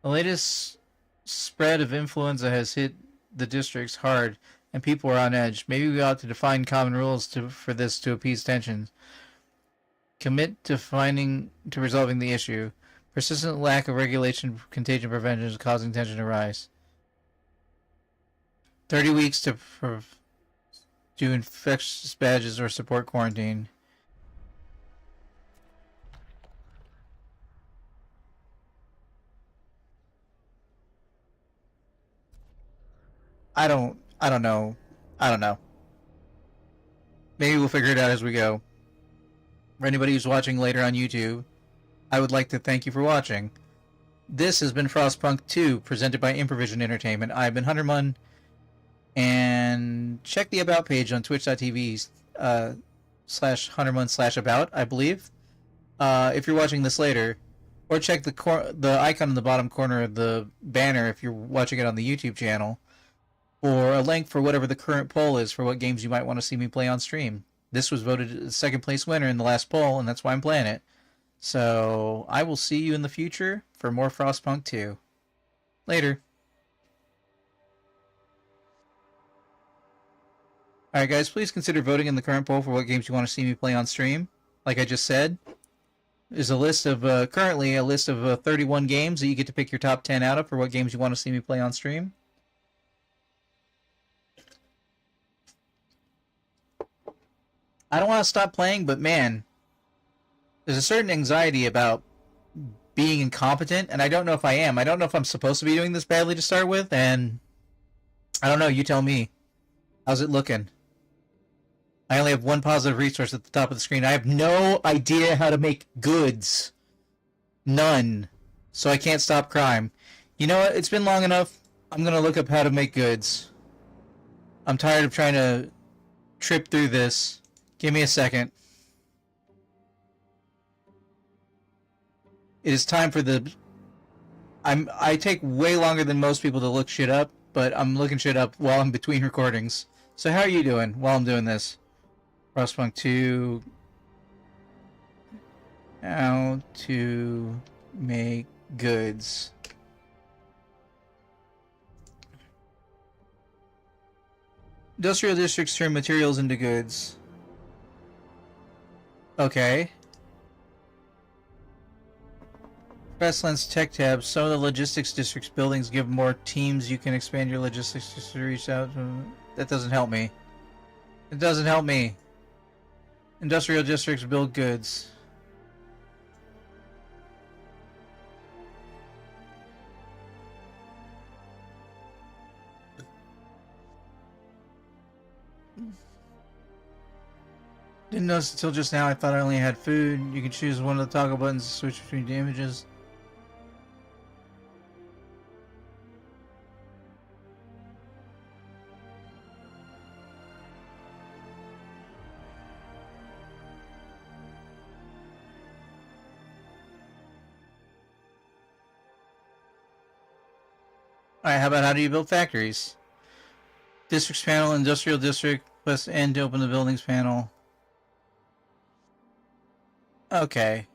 The latest spread of influenza has hit the districts hard, and people are on edge. Maybe we ought to define common rules for this to appease tensions. Commit to resolving the issue. Persistent lack of regulation contagion prevention is causing tension to rise. 30 weeks to do infectious badges or support quarantine. I don't know. I don't know. Maybe we'll figure it out as we go. For anybody who's watching later on YouTube, I would like to thank you for watching. This has been Frostpunk 2, presented by Improvision Entertainment. I've been Huntermun, and check the About page on twitch.tv /Huntermun/About, I believe, if you're watching this later. Or check the icon in the bottom corner of the banner if you're watching it on the YouTube channel. Or a link for whatever the current poll is for what games you might want to see me play on stream. This was voted second place winner in the last poll, and that's why I'm playing it. So, I will see you in the future for more Frostpunk 2. Later. Alright guys, please consider voting in the current poll for what games you want to see me play on stream. Like I just said, there's a list of, currently a list of 31 games that you get to pick your top 10 out of for what games you want to see me play on stream. I don't want to stop playing, but man, there's a certain anxiety about being incompetent, and I don't know if I am. I don't know if I'm supposed to be doing this badly to start with, and I don't know, you tell me. How's it looking? I only have one positive resource at the top of the screen. I have no idea how to make goods. None. So I can't stop crime. You know what? It's been long enough. I'm going to look up how to make goods. I'm tired of trying to trip through this. Give me a second. It is time for the... I take way longer than most people to look shit up, but I'm looking shit up while I'm between recordings. So how are you doing while I'm doing this? Frostpunk 2... How to make goods. Industrial districts turn materials into goods. Okay. Fastlands Tech tab. Some of the logistics districts buildings give more teams. You can expand your logistics to reach out. That doesn't help me. It doesn't help me. Industrial districts build goods. Didn't notice until just now. I thought I only had food. You can choose one of the toggle buttons to switch between the images. Alright, how about how do you build factories? Districts panel, industrial district, press N to open the buildings panel. Okay.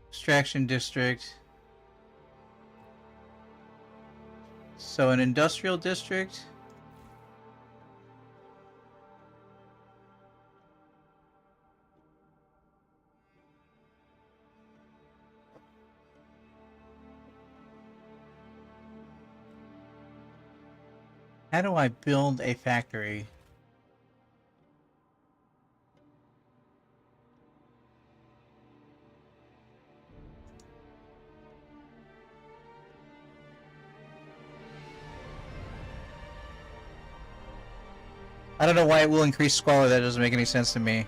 Extraction district. So an industrial district. How do I build a factory? I don't know why it will increase squalor. That doesn't make any sense to me.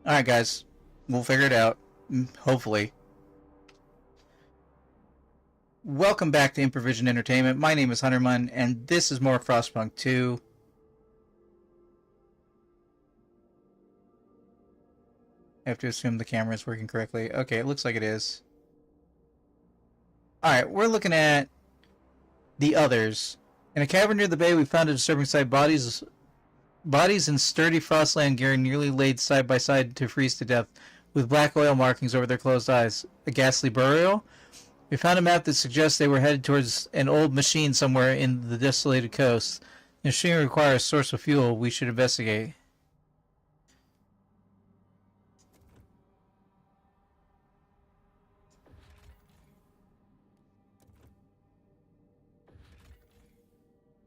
Alright guys, we'll figure it out, hopefully. Welcome back to Improvision Entertainment. My name is Hunterman, and this is more Frostpunk 2. I have to assume the camera is working correctly. Okay, it looks like it is. Alright, we're looking at the others. In a cavern near the bay, we found a disturbing sight. Bodies in sturdy frostland gear nearly laid side by side to freeze to death, with black oil markings over their closed eyes. A ghastly burial? We found a map that suggests they were headed towards an old machine somewhere in the desolated coast. The machine requires a source of fuel. We should investigate.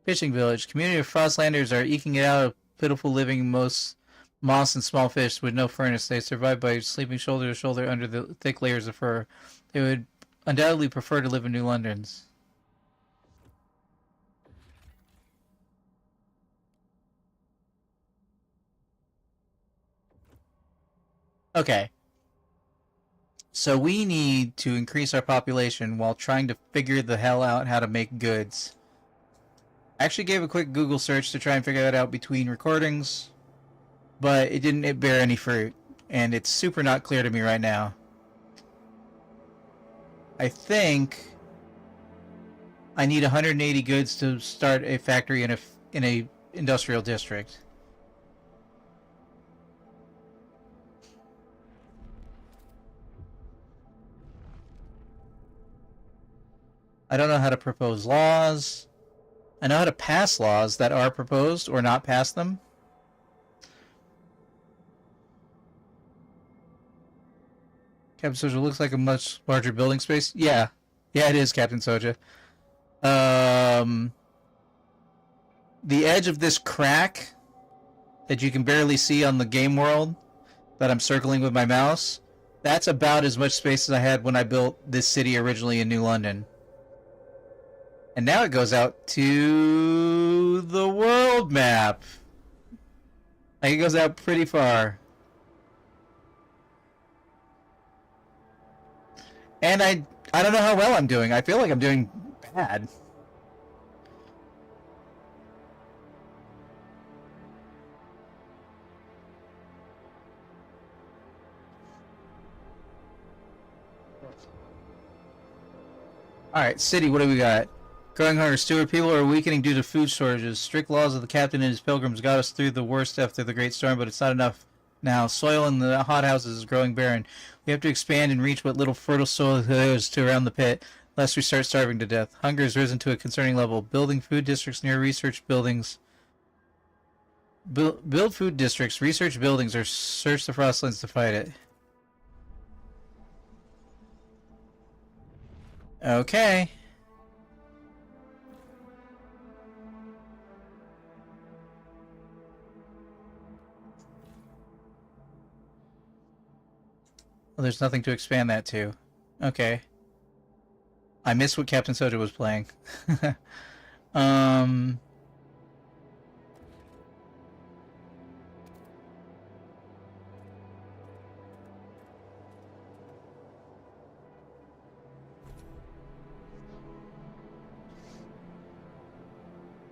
Fishing village. Community of Frostlanders are eking it out of pitiful living, most moss and small fish with no furnace. They survive by sleeping shoulder to shoulder under the thick layers of fur. They would undoubtedly prefer to live in New London's. Okay. So we need to increase our population while trying to figure the hell out how to make goods. I actually gave a quick Google search to try and figure that out between recordings, but it didn't bear any fruit, and it's super not clear to me right now. I think I need 180 goods to start a factory in a industrial district. I don't know how to propose laws. I know how to pass laws that are proposed or not pass them. Captain Soja looks like a much larger building space. Yeah. Yeah, it is, Captain Soja. The edge of this crack that you can barely see on the game world that I'm circling with my mouse, that's about as much space as I had when I built this city originally in New London. And now it goes out to the world map. Like, it goes out pretty far. And I don't know how well I'm doing. I feel like I'm doing bad. Alright, city, what do we got? Growing hunger. Steward people are weakening due to food shortages. Strict laws of the captain and his pilgrims got us through the worst after the great storm, but it's not enough now. Soil in the hothouses is growing barren. We have to expand and reach what little fertile soil there is to around the pit, lest we start starving to death. Hunger has risen to a concerning level. Building food districts near research buildings. Build food districts, research buildings, or search the frostlands to fight it. Okay. Well, there's nothing to expand that to. Okay. I missed what Captain Soda was playing. um...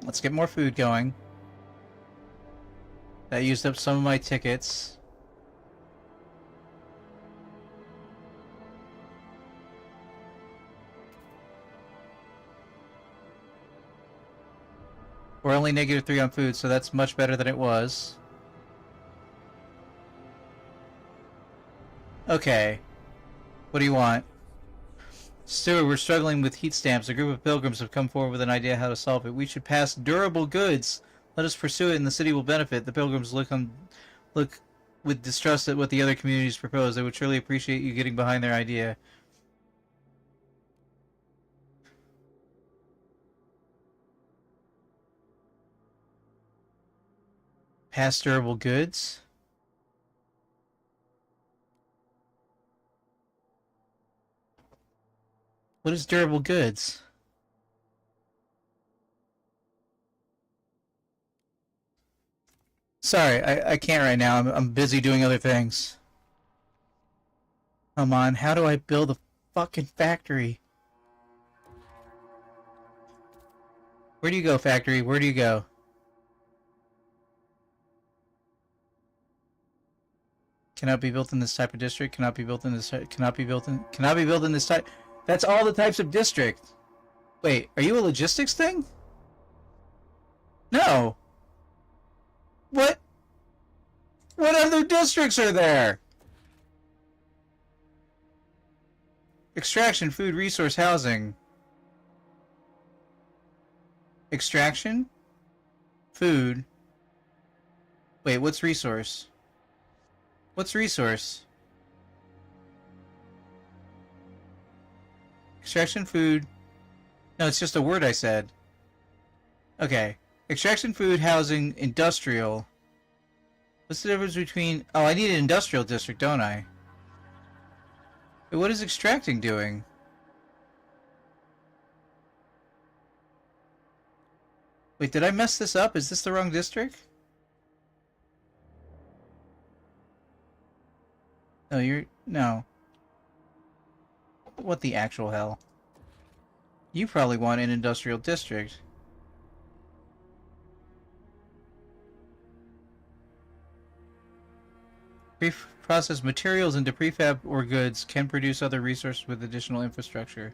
Let's get more food going. That used up some of my tickets. We're only -3 on food, so that's much better than it was. Okay. What do you want? Stewart, we're struggling with heat stamps. A group of pilgrims have come forward with an idea how to solve it. We should pass durable goods. Let us pursue it and the city will benefit. The pilgrims look with distrust at what the other communities propose. They would surely appreciate you getting behind their idea. Pass durable goods? What is durable goods? Sorry, I can't right now. I'm busy doing other things. Come on, how do I build a fucking factory? Where do you go, factory? Where do you go? Cannot be built in this type of district. Cannot be built in this. Cannot be built in this type. That's all the types of district. Wait, are you a logistics thing? No. What? What other districts are there? Extraction, food, resource, housing. Extraction? Food. Wait, what's resource? What's resource? Extraction, food. No, it's just a word I said. Okay. Extraction, food, housing, industrial. What's the difference between... Oh, I need an industrial district, don't I? Wait, what is extracting doing? Wait, did I mess this up? Is this the wrong district? No, you're... No. What the actual hell? You probably want an industrial district. Pre-processed materials into prefab or goods can produce other resources with additional infrastructure.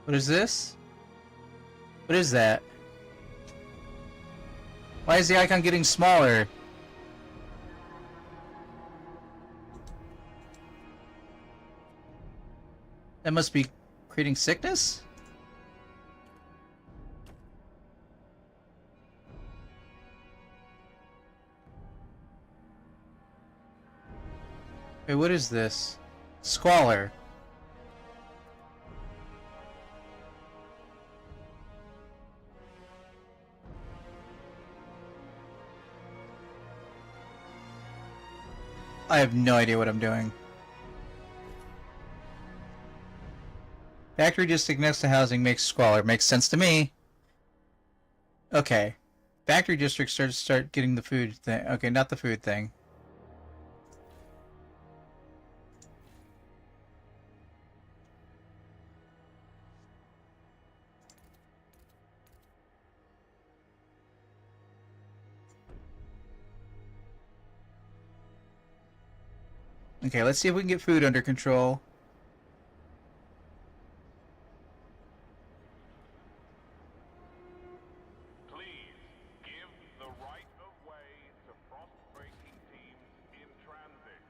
What is this? What is that? Why is the icon getting smaller? That must be creating sickness? Wait, what is this? Squalor. I have no idea what I'm doing. Factory district next to housing makes squalor. Makes sense to me. Okay. Factory district start getting the food thing. Okay, not the food thing. Okay, let's see if we can get food under control. Please give the right of way to frost-breaking teams in transit.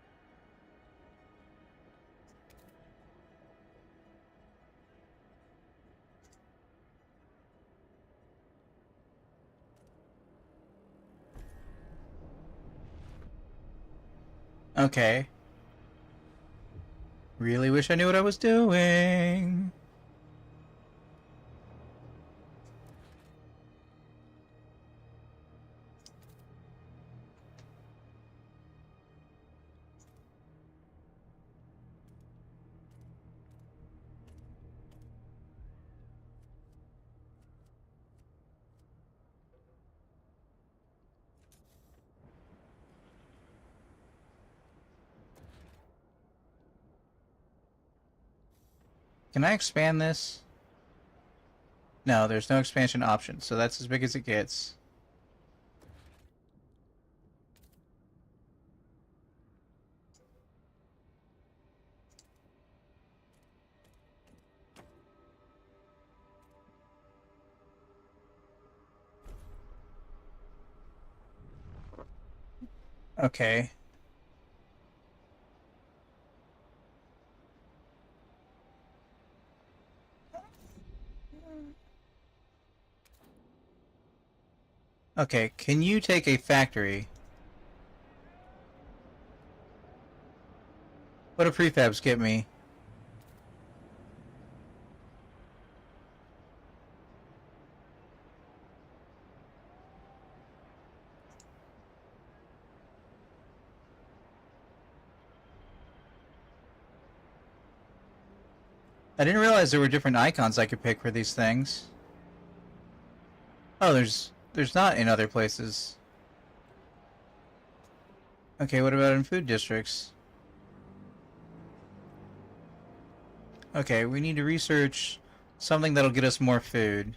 Okay. Really wish I knew what I was doing. Can I expand this? No, there's no expansion option, so that's as big as it gets. Okay. Okay, can you take a factory? What do prefabs get me? I didn't realize there were different icons I could pick for these things. Oh, there's not in other places. Okay, what about in food districts? Okay, we need to research something that'll get us more food.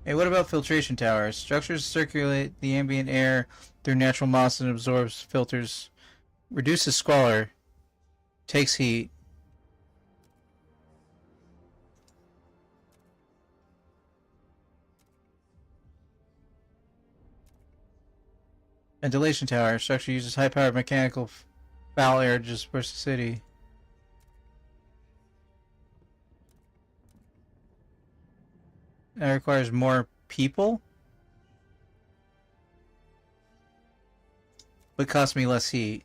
Hey, what about filtration towers? Structures circulate the ambient air through natural moss and absorbs filters. Reduces squalor. Takes heat. Ventilation tower. Structure uses high-powered mechanical foul air to disperse the city. That requires more people, but costs me less heat.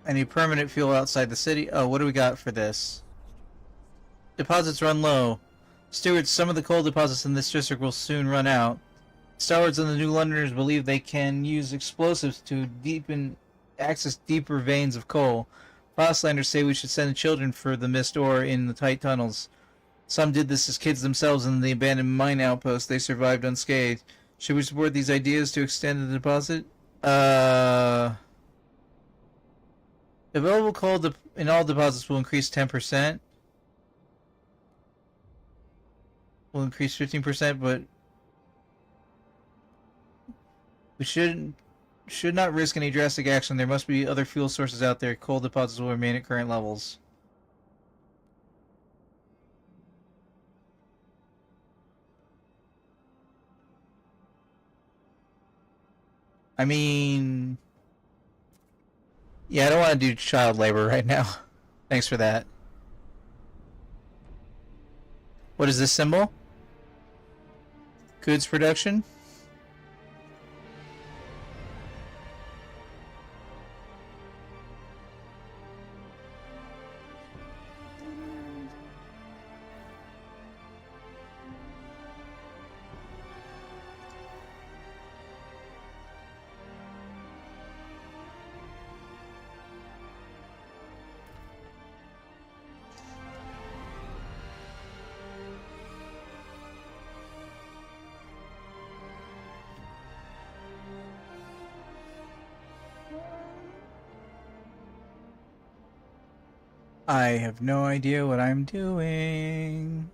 I need permanent fuel outside the city. Oh, what do we got for this? Deposits run low. Stewards, some of the coal deposits in this district will soon run out. Stewards and the New Londoners believe they can use explosives to access deeper veins of coal. Frostlanders say we should send children for the mist ore in the tight tunnels. Some did this as kids themselves in the abandoned mine outpost. They survived unscathed. Should we support these ideas to extend the deposit? Available coal in all deposits will increase 10%. Will increase 15%, but we should not risk any drastic action. There must be other fuel sources out there. Coal deposits will remain at current levels. I mean, yeah, I don't want to do child labor right now. Thanks for that. What is this symbol? Goods production? I have no idea what I'm doing.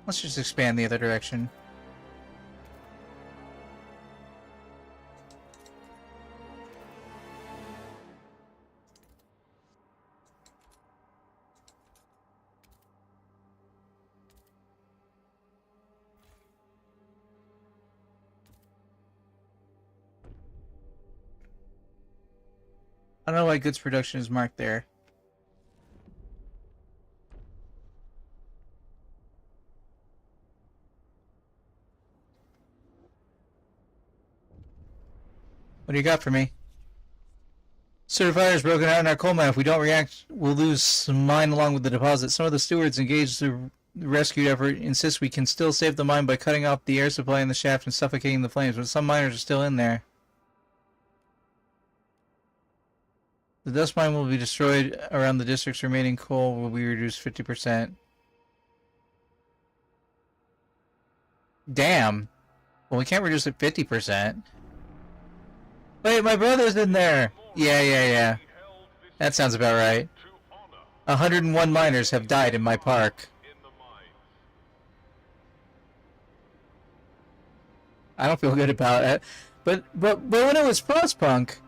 Let's just expand the other direction. I don't know why goods production is marked there. What do you got for me? Certifiers broken out in our coal mine. If we don't react, we'll lose mine along with the deposit. Some of the stewards engaged in the rescue effort insist we can still save the mine by cutting off the air supply in the shaft and suffocating the flames, but some miners are still in there. The dust mine will be destroyed. Around the district's remaining coal will be reduced 50%. Damn. Well, we can't reduce it 50%. Wait, my brother's in there! Yeah. That sounds about right. 101 miners have died in my park. I don't feel good about it. But when it was Frostpunk,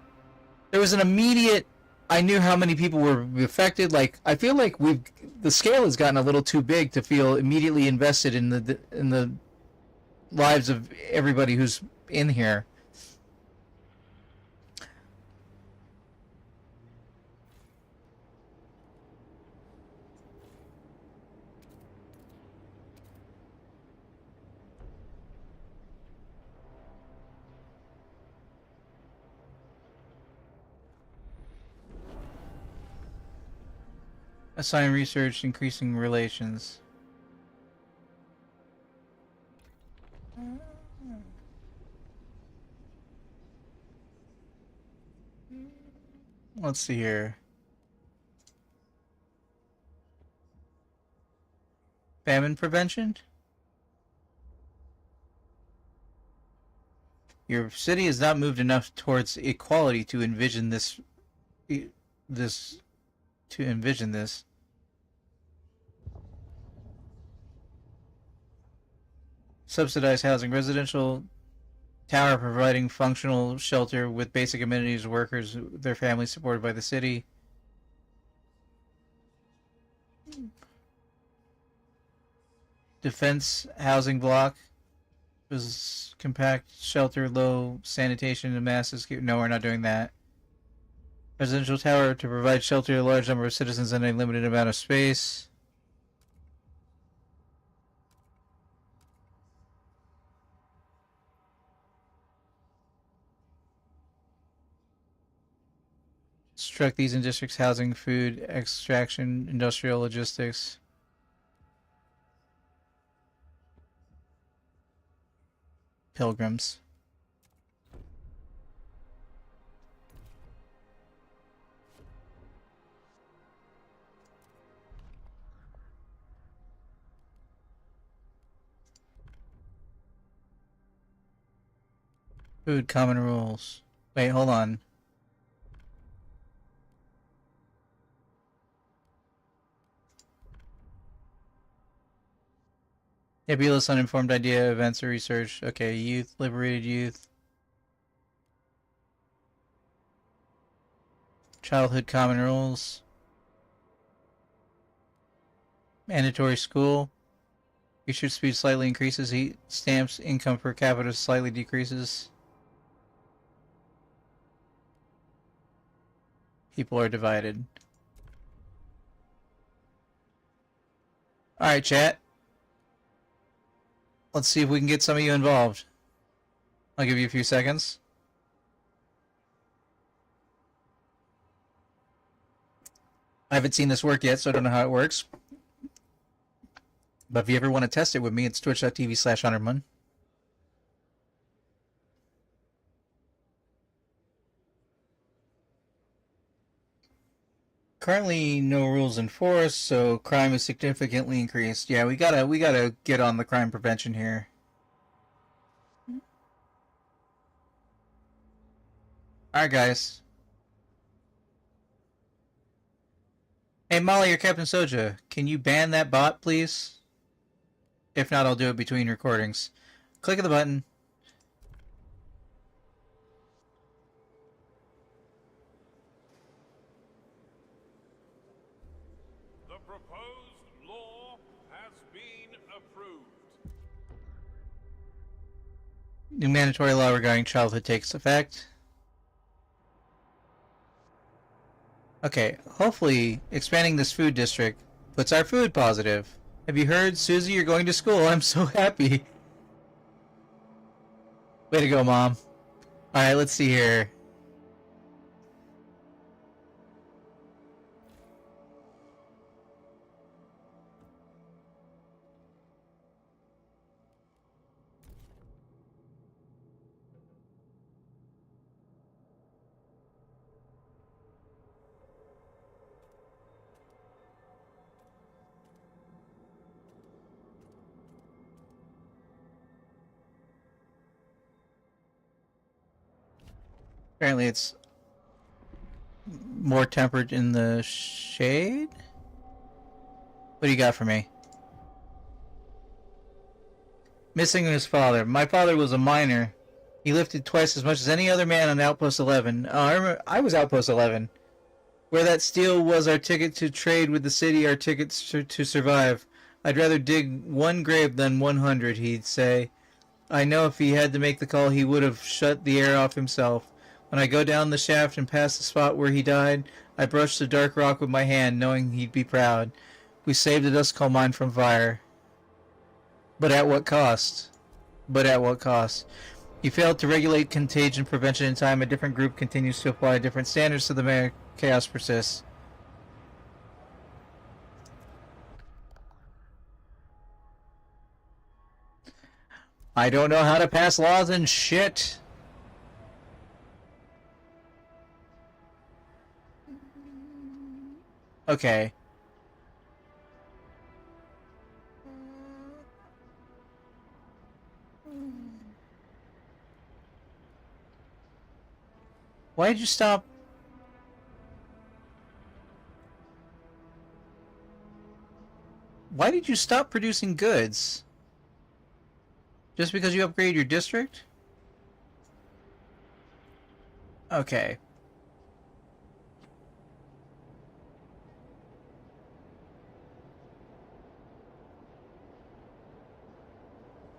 there was an immediate... I knew how many people were affected. Like, I feel like the scale has gotten a little too big to feel immediately invested in the lives of everybody who's in here. Assign research, increasing relations. Let's see here. Famine prevention? Your city has not moved enough towards equality to envision this. Subsidized housing, residential tower providing functional shelter with basic amenities, workers, their families supported by the city. Defense housing block is compact shelter, low sanitation and masses. No, we're not doing that. Residential tower to provide shelter to a large number of citizens in a limited amount of space. Construct these in districts: housing, food, extraction, industrial, logistics. Pilgrims. Food, common rules. Wait, hold on. Nebulous, uninformed idea, events or research. Okay, youth, liberated youth. Childhood common rules. Mandatory school. Research speed slightly increases. Heat stamps. Income per capita slightly decreases. People are divided. Alright, chat. Let's see if we can get some of you involved. I'll give you a few seconds. I haven't seen this work yet, so I don't know how it works. But if you ever want to test it with me, it's twitch.tv/HunterMun. Currently, no rules enforced, so crime is significantly increased. Yeah, we gotta get on the crime prevention here. Alright, guys. Hey, Molly or Captain Soja, can you ban that bot, please? If not, I'll do it between recordings. Click the button. The proposed law has been approved. New mandatory law regarding childhood takes effect. Okay, hopefully expanding this food district puts our food positive. Have you heard, Susie, you're going to school? I'm so happy. Way to go, Mom. Alright, let's see here. Apparently it's more tempered in the shade? What do you got for me? Missing his father. My father was a miner. He lifted twice as much as any other man on Outpost 11. I remember I was Outpost 11. Where that steel was our ticket to trade with the city, our tickets to survive. I'd rather dig one grave than 100, he'd say. I know if he had to make the call, he would have shut the air off himself. When I go down the shaft and past the spot where he died, I brush the dark rock with my hand, knowing he'd be proud. We saved a dust coal mine from fire. But at what cost? But at what cost? He failed to regulate contagion prevention in time. A different group continues to apply different standards to the mayor. Chaos persists. I don't know how to pass laws and shit. Okay. Why did you stop? Why did you stop producing goods? Just because you upgraded your district? Okay.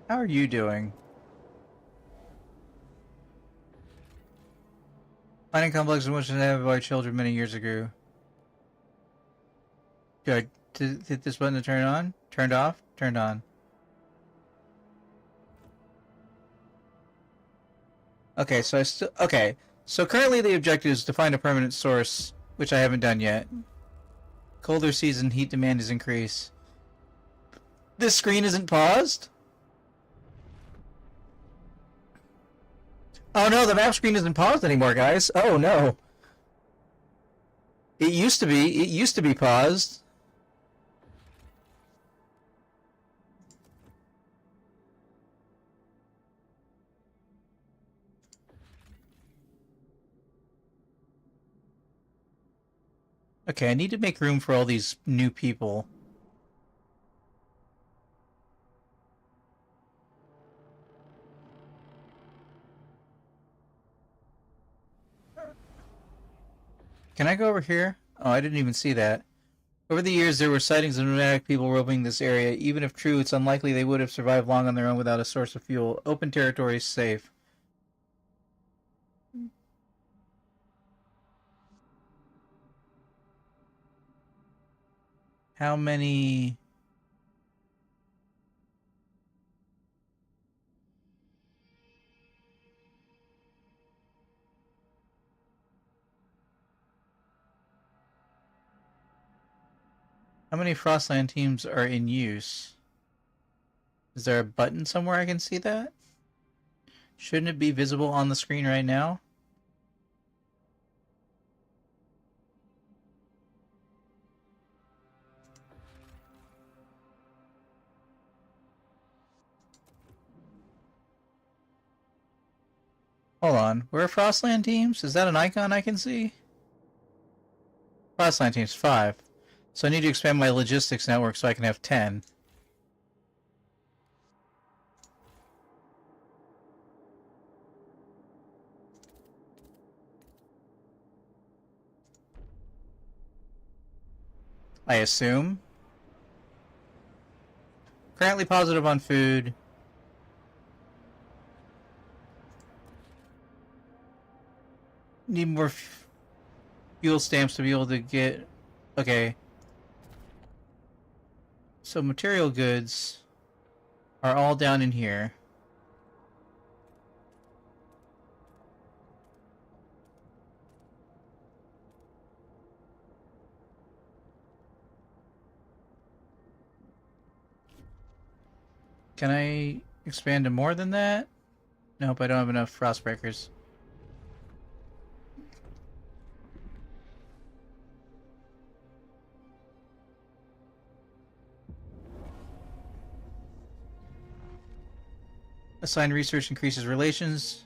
How are you doing? Finding complex emotions have by children many years ago. Do I hit this button to turn on? Turned off? Turned on. Okay, so okay. So currently the objective is to find a permanent source, which I haven't done yet. Colder season, heat demand is increased. This screen isn't paused? Oh no, the map screen isn't paused anymore, guys. Oh no. It used to be. It used to be paused. Okay, I need to make room for all these new people. Can I go over here? Oh, I didn't even see that. Over the years, there were sightings of nomadic people roaming this area. Even if true, it's unlikely they would have survived long on their own without a source of fuel. Open territory is safe. How many... How many Frostland teams are in use? Is there a button somewhere I can see that? Shouldn't it be visible on the screen right now? Hold on. Where are Frostland teams? Is that an icon I can see? Frostland teams, 5. So I need to expand my logistics network so I can have 10. I assume. Currently positive on food. Need more... fuel stamps to be able to get... Okay. So material goods are all down in here. Can I expand to more than that? Nope, I don't have enough frost breakers. Assigned research increases relations.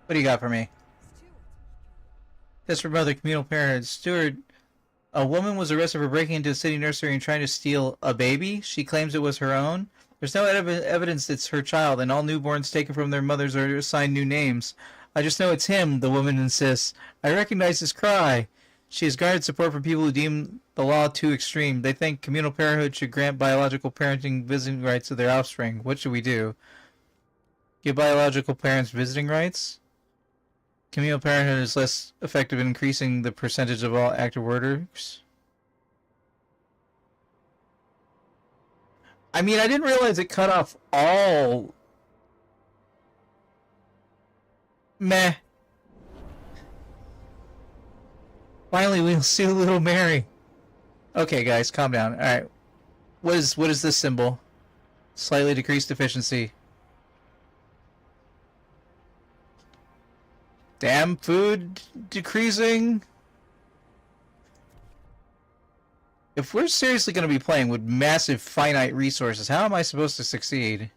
What do you got for me? This from other communal parents. Stewart, a woman was arrested for breaking into a city nursery and trying to steal a baby. She claims it was her own. There's no evidence it's her child, and all newborns taken from their mothers are assigned new names. I just know it's him, the woman insists. I recognize his cry. She has garnered support from people who deem the law too extreme. They think communal parenthood should grant biological parenting visiting rights to their offspring. What should we do? Give biological parents visiting rights? Communal parenthood is less effective in increasing the percentage of all active workers. I mean, I didn't realize it cut off all... Meh. Finally, we'll see little Mary. Okay, guys, calm down. Alright. What is this symbol? Slightly decreased efficiency. Damn food decreasing. If we're seriously going to be playing with massive finite resources, how am I supposed to succeed?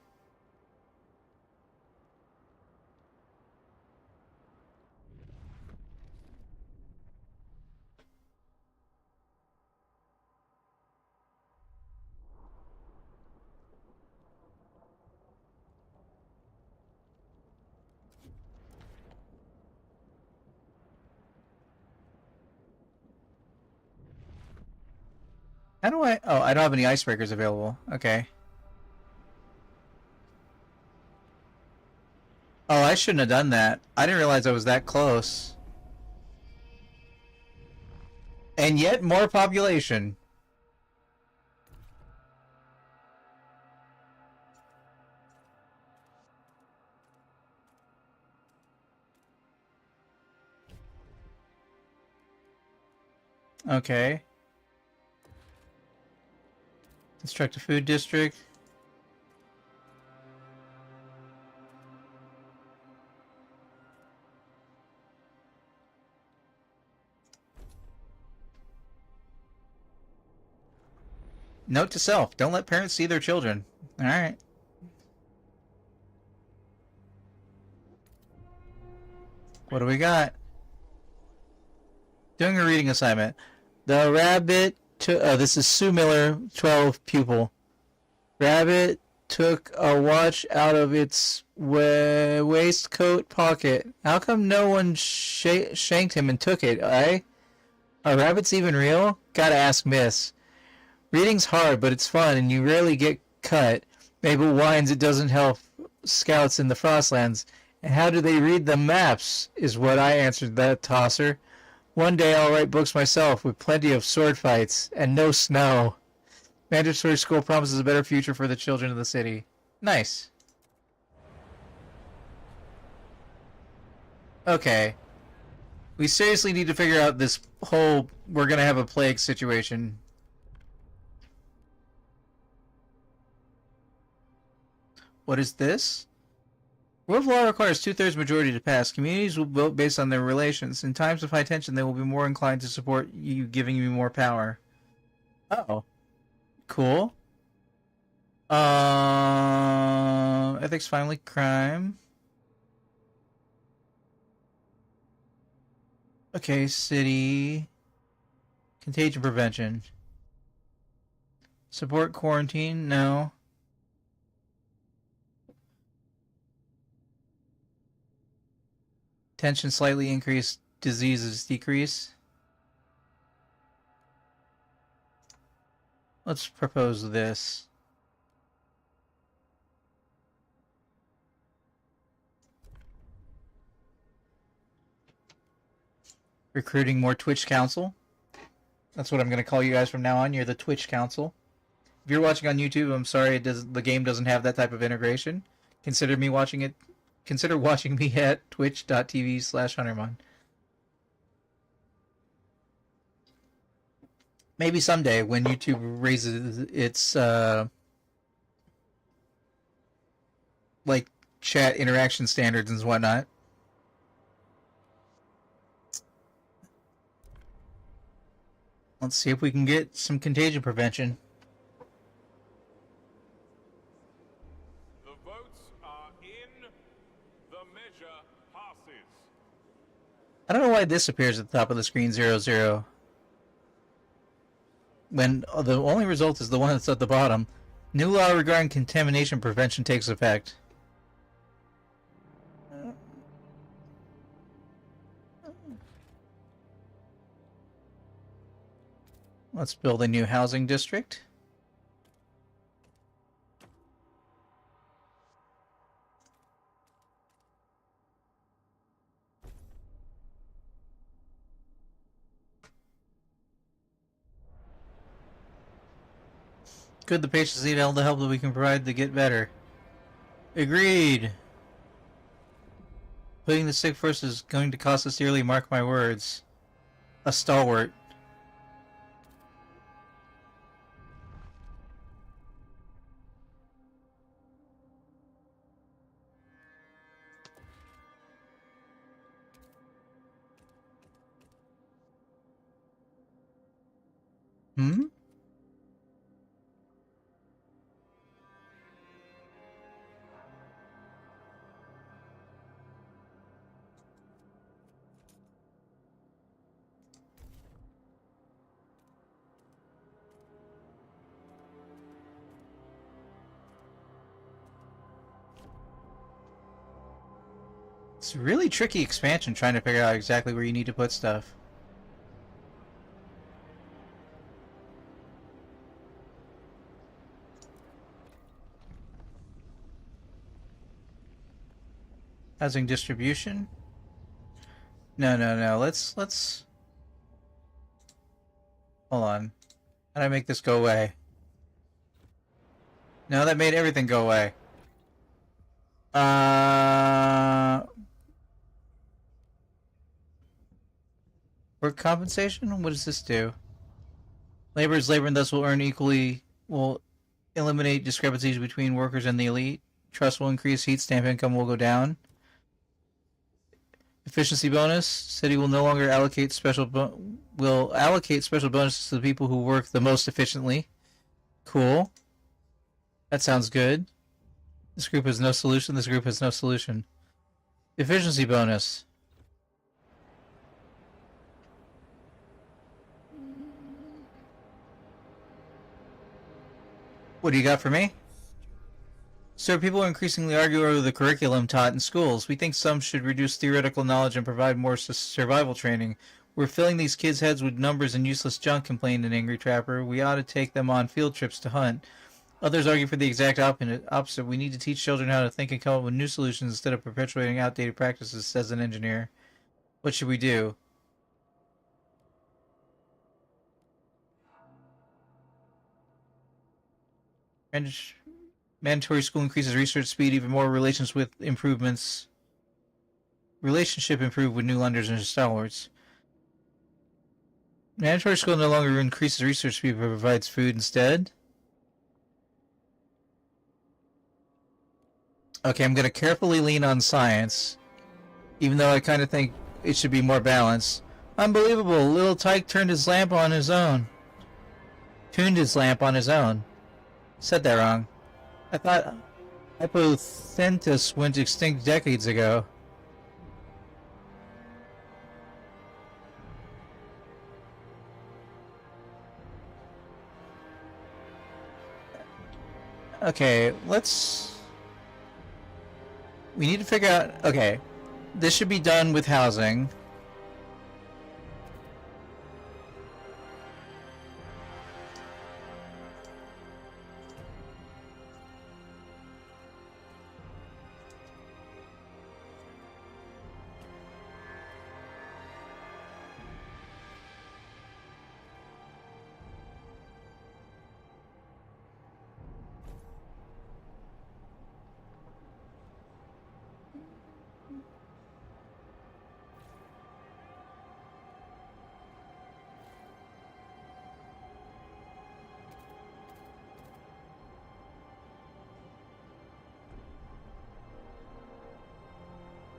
How do I... Oh, I don't have any icebreakers available. Okay. Oh, I shouldn't have done that. I didn't realize I was that close. And yet more population. Okay. Construct a food district. Note to self, don't let parents see their children. Alright. What do we got? Doing a reading assignment. The rabbit this is Sue Miller, 12 pupil. Rabbit took a watch out of its waistcoat pocket. How come no one shanked him and took it, eh? Are rabbits even real? Gotta ask Miss. Reading's hard, but it's fun, and you rarely get cut. Mabel whines it doesn't help scouts in the Frostlands. And how do they read the maps, is what I answered that tosser. One day I'll write books myself, with plenty of sword fights, and no snow. Mandatory school promises a better future for the children of the city. Nice. Okay. We seriously need to figure out this whole we're gonna have a plague situation. What is this? Rule of law requires 2/3 majority to pass. Communities will vote based on their relations. In times of high tension, they will be more inclined to support you, giving you more power. Oh. Cool. Ethics, finally, crime. Okay, city. Contagion prevention. Support quarantine? No. Tension slightly increased. Diseases decrease. Let's propose this. Recruiting more Twitch Council. That's what I'm going to call you guys from now on. You're the Twitch Council. If you're watching on YouTube, I'm sorry the game doesn't have that type of integration. Consider watching me at twitch.tv/Huntermon. Maybe someday when YouTube raises its like chat interaction standards and whatnot. Let's see if we can get some contagion prevention. The votes are in. The measure passes. I don't know why this appears at the top of the screen 00. When the only result is the one that's at the bottom. New law regarding contamination prevention takes effect. Let's build a new housing district. Good, the patients need all the help that we can provide to get better. Agreed. Putting the sick first is going to cost us dearly, mark my words. A stalwart. Hmm? It's a really tricky expansion trying to figure out exactly where you need to put stuff. Housing distribution? No. Let's... Hold on. How do I make this go away? No, that made everything go away. Work compensation? What does this do? Labor is labor and thus will earn equally, will eliminate discrepancies between workers and the elite. Trust will increase, heat stamp income will go down. Efficiency bonus. City will no longer allocate special bonuses to the people who work the most efficiently. Cool. That sounds good. This group has no solution. This group has no solution. Efficiency bonus. What do you got for me? Sir, people increasingly argue over the curriculum taught in schools. We think some should reduce theoretical knowledge and provide more survival training. We're filling these kids' heads with numbers and useless junk, complained an angry trapper. We ought to take them on field trips to hunt. Others argue for the exact opposite. We need to teach children how to think and come up with new solutions instead of perpetuating outdated practices, says an engineer. What should we do? Mandatory school increases research speed even more. Relationship improved with new lenders and stalwarts. Mandatory school no longer increases research speed but provides food instead. Okay, I'm going to carefully lean on science, even though I kind of think it should be more balanced. Unbelievable! Little Tyke turned his lamp on his own. Tuned his lamp on his own. Said that wrong. I thought Hypothentus went extinct decades ago. Okay, let's... We need to figure out... Okay, this should be done with housing.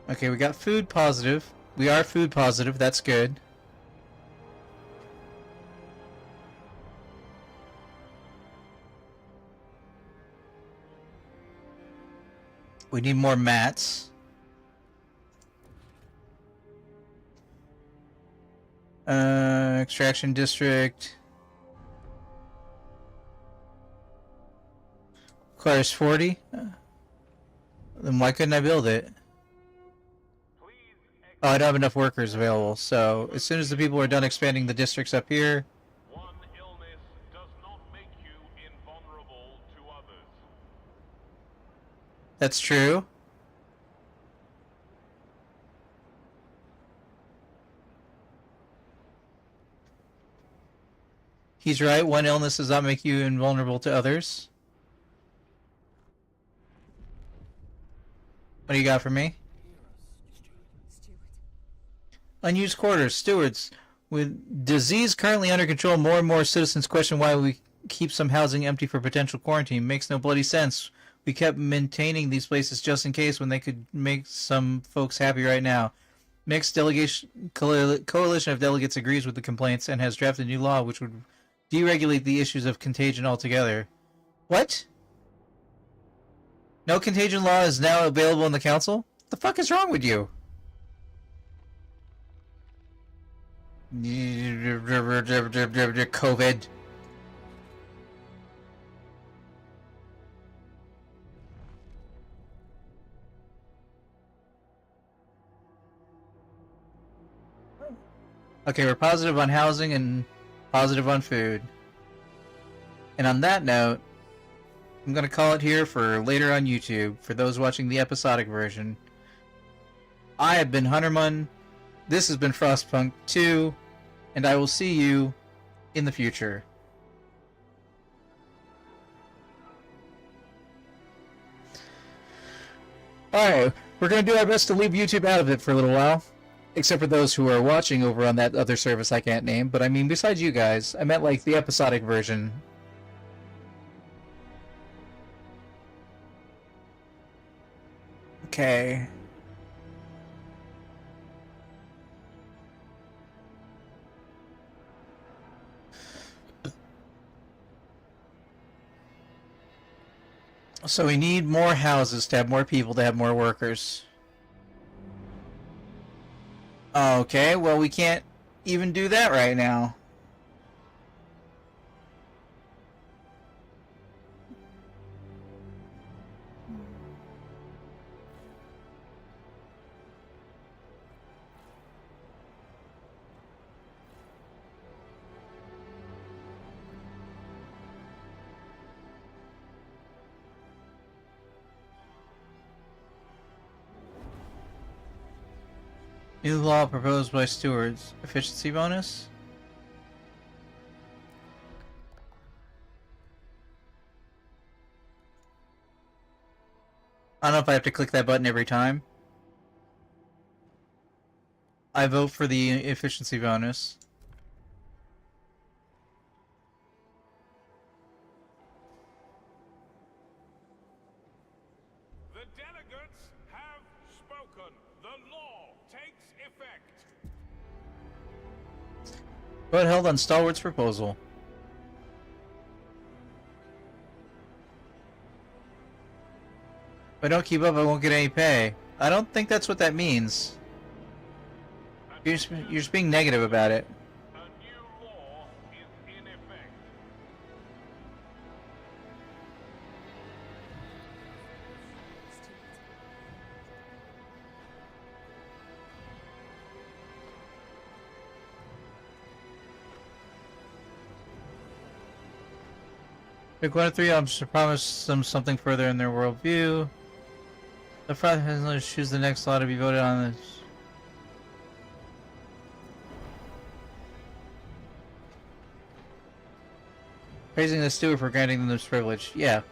Okay, we got food positive. We are food positive, that's good. We need more mats. Extraction district. Requires 40? Then why couldn't I build it? Oh, I don't have enough workers available, so as soon as the people are done expanding the districts up here... One illness does not make you invulnerable to others. That's true. He's right, one illness does not make you invulnerable to others. What do you got for me? Unused quarters, stewards. With disease currently under control, more and more citizens question why we keep some housing empty for potential quarantine. Makes no bloody sense. We kept maintaining these places just in case when they could make some folks happy right now. Mixed delegation coalition of delegates agrees with the complaints and has drafted a new law which would deregulate the issues of contagion altogether. What? No contagion law is now available in the council? What the fuck is wrong with you? COVID. Okay, we're positive on housing and positive on food. And on that note, I'm gonna call it here for later on YouTube, for those watching the episodic version. I have been Hunterman, this has been Frostpunk 2, and I will see you in the future. Alright, we're gonna do our best to leave YouTube out of it for a little while. Except for those who are watching over on that other service I can't name, but I mean besides you guys, I meant like the episodic version. Okay. So we need more houses to have more people to have more workers. Okay, well we can't even do that right now. New law proposed by stewards. Efficiency bonus? I don't know if I have to click that button every time. I vote for the efficiency bonus. The delegates have spoken. The law takes effect. Vote held on Stalwart's proposal. If I don't keep up, I won't get any pay. I don't think that's what that means. You're just being negative about it. A new law is in effect. Pick one of three options to promise them something further in their worldview. The front has to choose the next law to be voted on. This. Praising the steward for granting them this privilege. Yeah.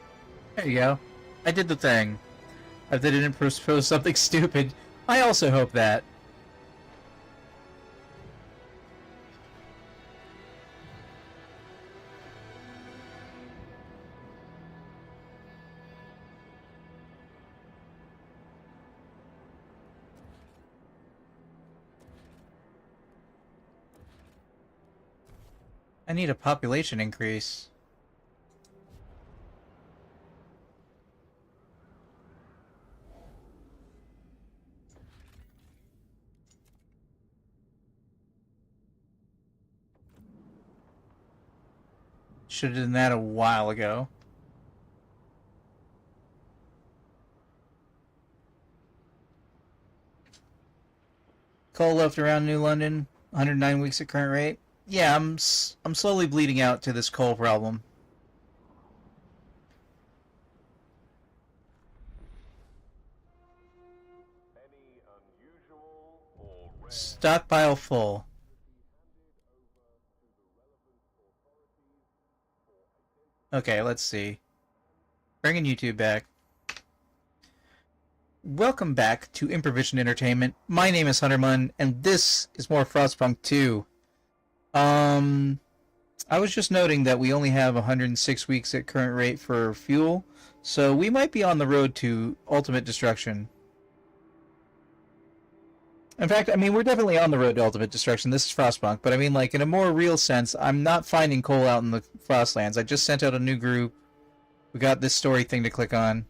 There you go. I did the thing. If they didn't propose something stupid, I also hope that. I need a population increase. Should have done that a while ago. Coal left around New London, 109 weeks at current rate. Yeah, I'm slowly bleeding out to this coal problem. Any unusual or rare Stockpile full. Okay, let's see. Bringing YouTube back. Welcome back to Improvision Entertainment. My name is Hunterman, and this is more Frostpunk 2. I was just noting that we only have 106 weeks at current rate for fuel, so we might be on the road to ultimate destruction. In fact, I mean, we're definitely on the road to ultimate destruction. This is Frostpunk, but I mean, like, in a more real sense, I'm not finding coal out in the Frostlands. I just sent out a new group. We got this story thing to click on.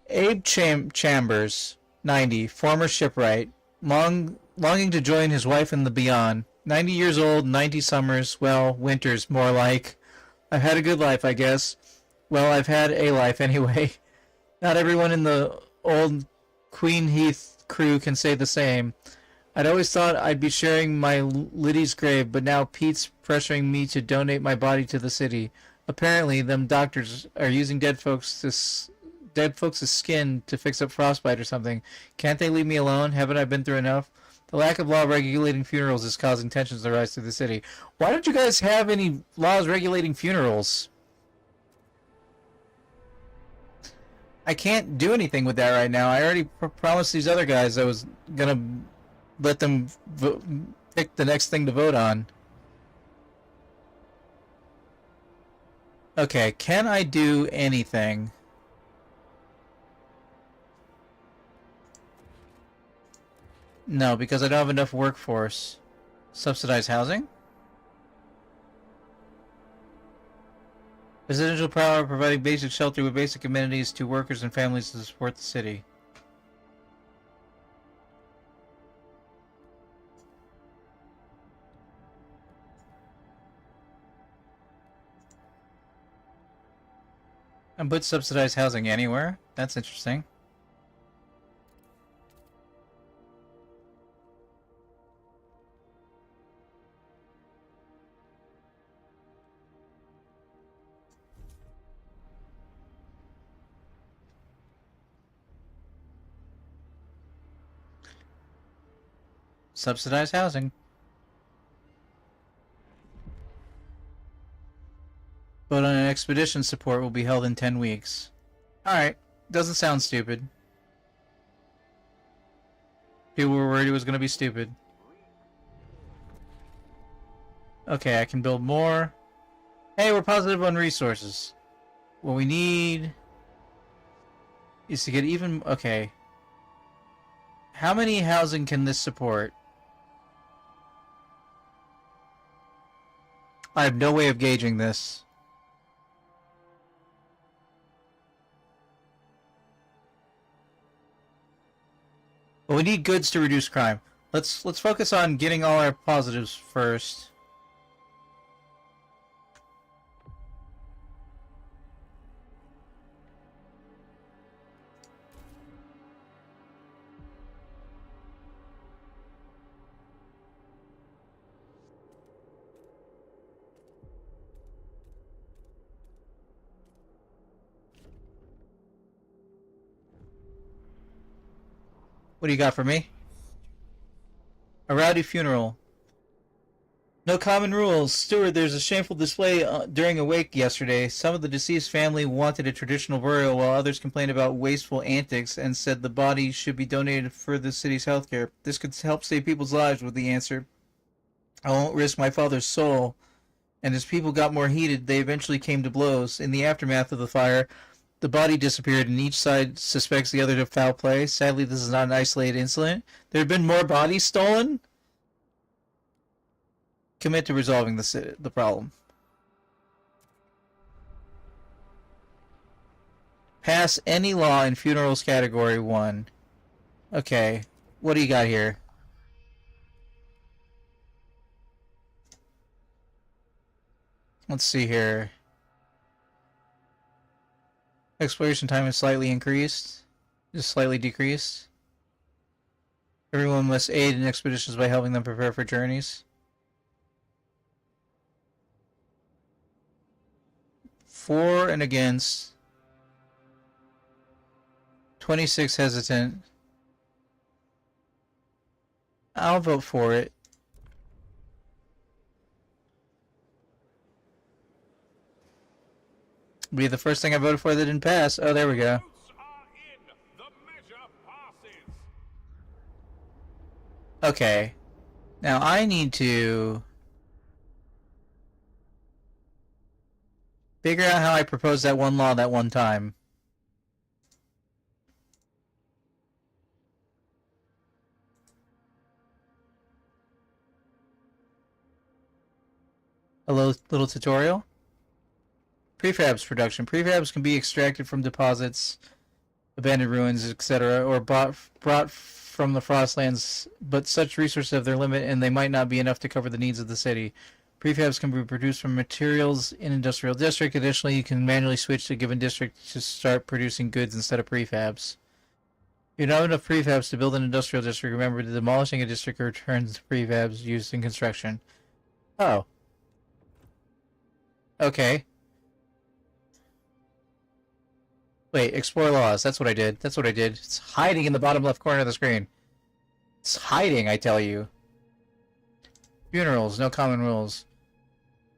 Abe Chambers, 90, former shipwright, longing to join his wife in the beyond. 90 years old, 90 summers, well, winters, more like. I've had a good life, I guess. Well, I've had a life anyway. Not everyone in the old Queen Heath crew can say the same. I'd always thought I'd be sharing my Liddy's grave, but now Pete's pressuring me to donate my body to the city. Apparently, them doctors are using dead folks' skin to fix up frostbite or something. Can't they leave me alone? Haven't I been through enough? The lack of law regulating funerals is causing tensions to rise through the city. Why don't you guys have any laws regulating funerals? I can't do anything with that right now. I already promised these other guys I was gonna let them pick the next thing to vote on. Okay, can I do anything? No, because I don't have enough workforce. Subsidized housing? Residential power providing basic shelter with basic amenities to workers and families to support the city. And put subsidized housing anywhere? That's interesting. Subsidized housing. But on an expedition support will be held in 10 weeks. Alright, doesn't sound stupid. People were worried it was going to be stupid. Okay, I can build more. Hey, we're positive on resources. What we need is to get even... Okay. How many housing can this support? I have no way of gauging this. But we need goods to reduce crime. Let's focus on getting all our positives first. What do you got for me? A rowdy funeral. No common rules. Steward, there's a shameful display during a wake yesterday. Some of the deceased family wanted a traditional burial, while others complained about wasteful antics and said the body should be donated for the city's healthcare. This could help save people's lives, was the answer. I won't risk my father's soul. And as people got more heated, they eventually came to blows. In the aftermath of the fire, the body disappeared, and each side suspects the other of foul play. Sadly, this is not an isolated incident. There have been more bodies stolen? Commit to resolving the problem. Pass any law in funerals category 1. Okay, what do you got here? Let's see here. Exploration time is slightly increased. Just slightly decreased. Everyone must aid in expeditions by helping them prepare for journeys. For and against. 26 hesitant. I'll vote for it. Be the first thing I voted for that didn't pass. Oh, there we go. Okay. Now I need to figure out how I proposed that one law that one time. A little tutorial. Prefabs production. Prefabs can be extracted from deposits, abandoned ruins, etc., or brought from the Frostlands, but such resources have their limit and they might not be enough to cover the needs of the city. Prefabs can be produced from materials in industrial district. Additionally, you can manually switch to a given district to start producing goods instead of prefabs. If you don't have enough prefabs to build an industrial district, remember that demolishing a district returns prefabs used in construction. Oh. Okay. Wait, explore laws. That's what I did. That's what I did. It's hiding in the bottom left corner of the screen. It's hiding, I tell you. Funerals, no common rules.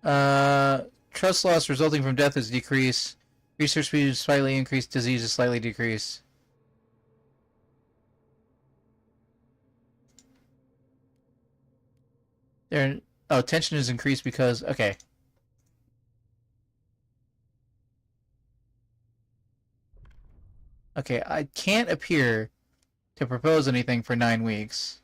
Trust loss resulting from death is decreased. Research speed is slightly increased. Disease is slightly decreased. Tension is increased because... Okay. Okay, I can't appear to propose anything for 9 weeks.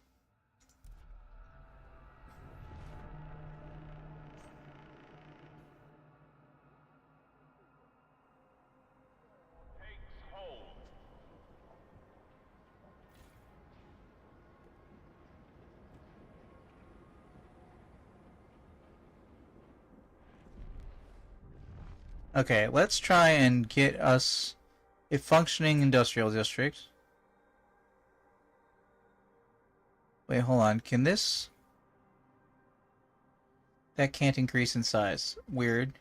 Okay, let's try and get us a functioning industrial district. Wait, hold on. Can this... That can't increase in size. Weird.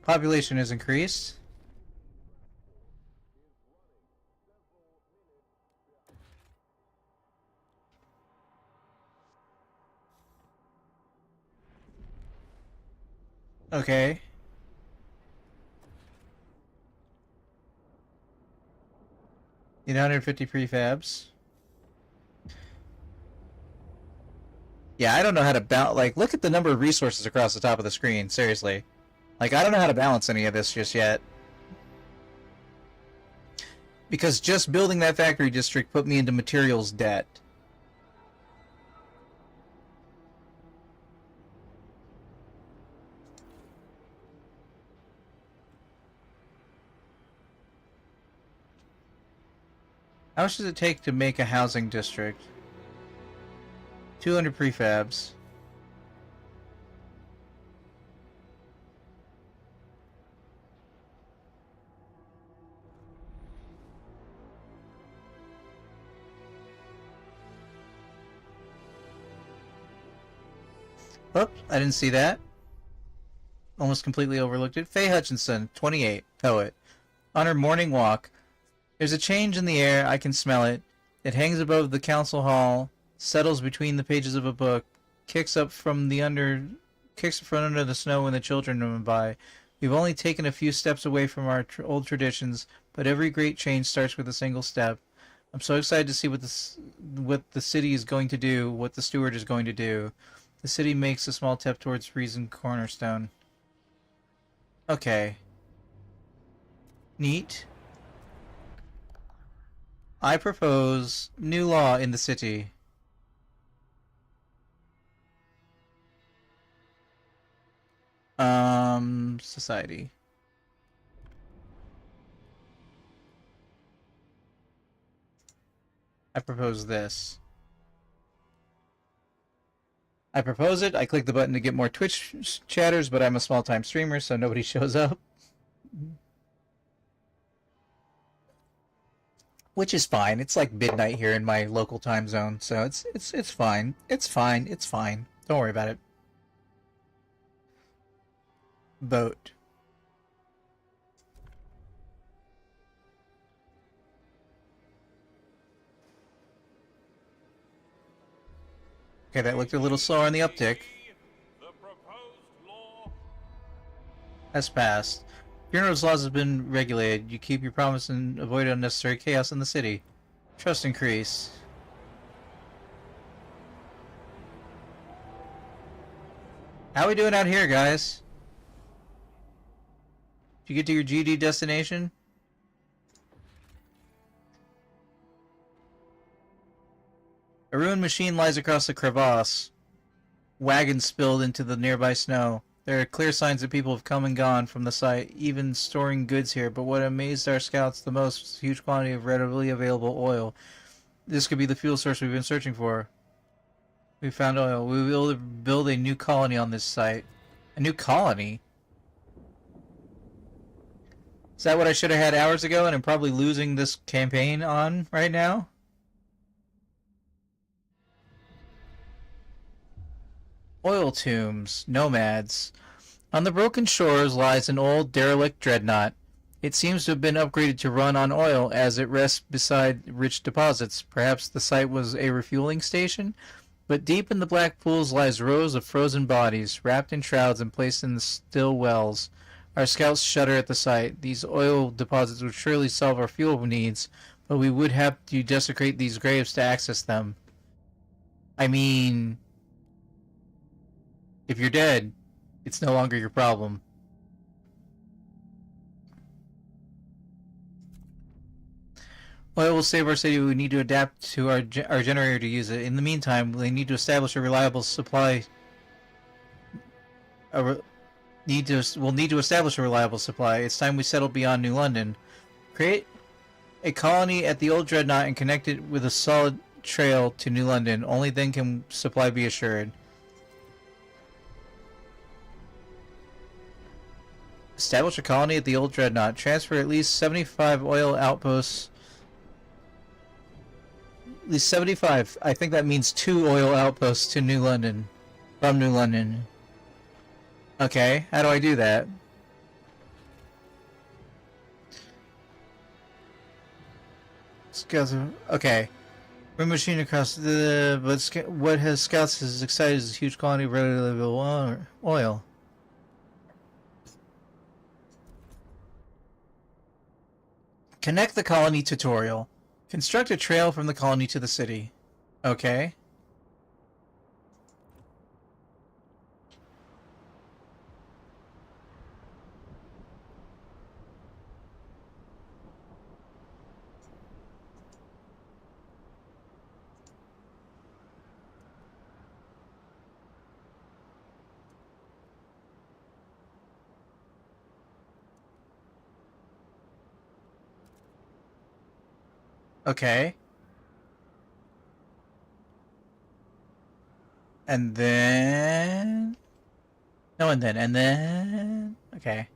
Population is increased. Okay. Need 150 prefabs. Yeah, I don't know how to balance. Like, look at the number of resources across the top of the screen. Seriously. Like, I don't know how to balance any of this just yet. Because just building that factory district put me into materials debt. How much does it take to make a housing district? 200 prefabs. Oops, I didn't see that. Almost completely overlooked it. Faye Hutchinson, 28, poet. On her morning walk, there's a change in the air. I can smell it. It hangs above the council hall, settles between the pages of a book, kicks from under the snow when the children run by. We've only taken a few steps away from our old traditions, but every great change starts with a single step. I'm so excited to see what the city is going to do, what the steward is going to do. The city makes a small step towards reason cornerstone. Okay. Neat. I propose new law in the city. Society. I propose this. I propose it. I click the button to get more Twitch chatters, but I'm a small-time streamer, so nobody shows up. Which is fine. It's like midnight here in my local time zone, so it's fine. It's fine. It's fine. Don't worry about it. Vote. Okay, that looked a little slower on the uptick. The proposed law Has passed. Funerals laws have been regulated. You keep your promise and avoid unnecessary chaos in the city. Trust increase. How we doing out here, guys? Did you get to your GD destination? A ruined machine lies across the crevasse. Wagons spilled into the nearby snow. There are clear signs that people have come and gone from the site, even storing goods here, but what amazed our scouts the most was the huge quantity of readily available oil. This could be the fuel source we've been searching for. We found oil. We will build a new colony on this site. A new colony? Is that what I should have had hours ago and I'm probably losing this campaign on right now? Oil tombs, nomads. On the broken shores lies an old derelict dreadnought. It seems to have been upgraded to run on oil as it rests beside rich deposits. Perhaps the site was a refueling station? But deep in the black pools lies rows of frozen bodies, wrapped in shrouds and placed in the still wells. Our scouts shudder at the sight. These oil deposits would surely solve our fuel needs, but we would have to desecrate these graves to access them. I mean, if you're dead, it's no longer your problem. Oil will save our city. We need to adapt to our generator to use it. In the meantime, we need to establish a reliable supply. We'll need to establish a reliable supply. It's time we settle beyond New London. Create a colony at the old dreadnought and connect it with a solid trail to New London. Only then can supply be assured. Establish a colony at the old dreadnought. Transfer at least 75 oil outposts. At least 75. I think that means 2 oil outposts to New London. From New London. Okay, how do I do that? Scouts. Okay. Run machine across the. But what has scouts as excited as a huge quantity of readily available oil? Connect the colony tutorial. Construct a trail from the colony to the city. Okay. Okay. And then... No, and then... Okay.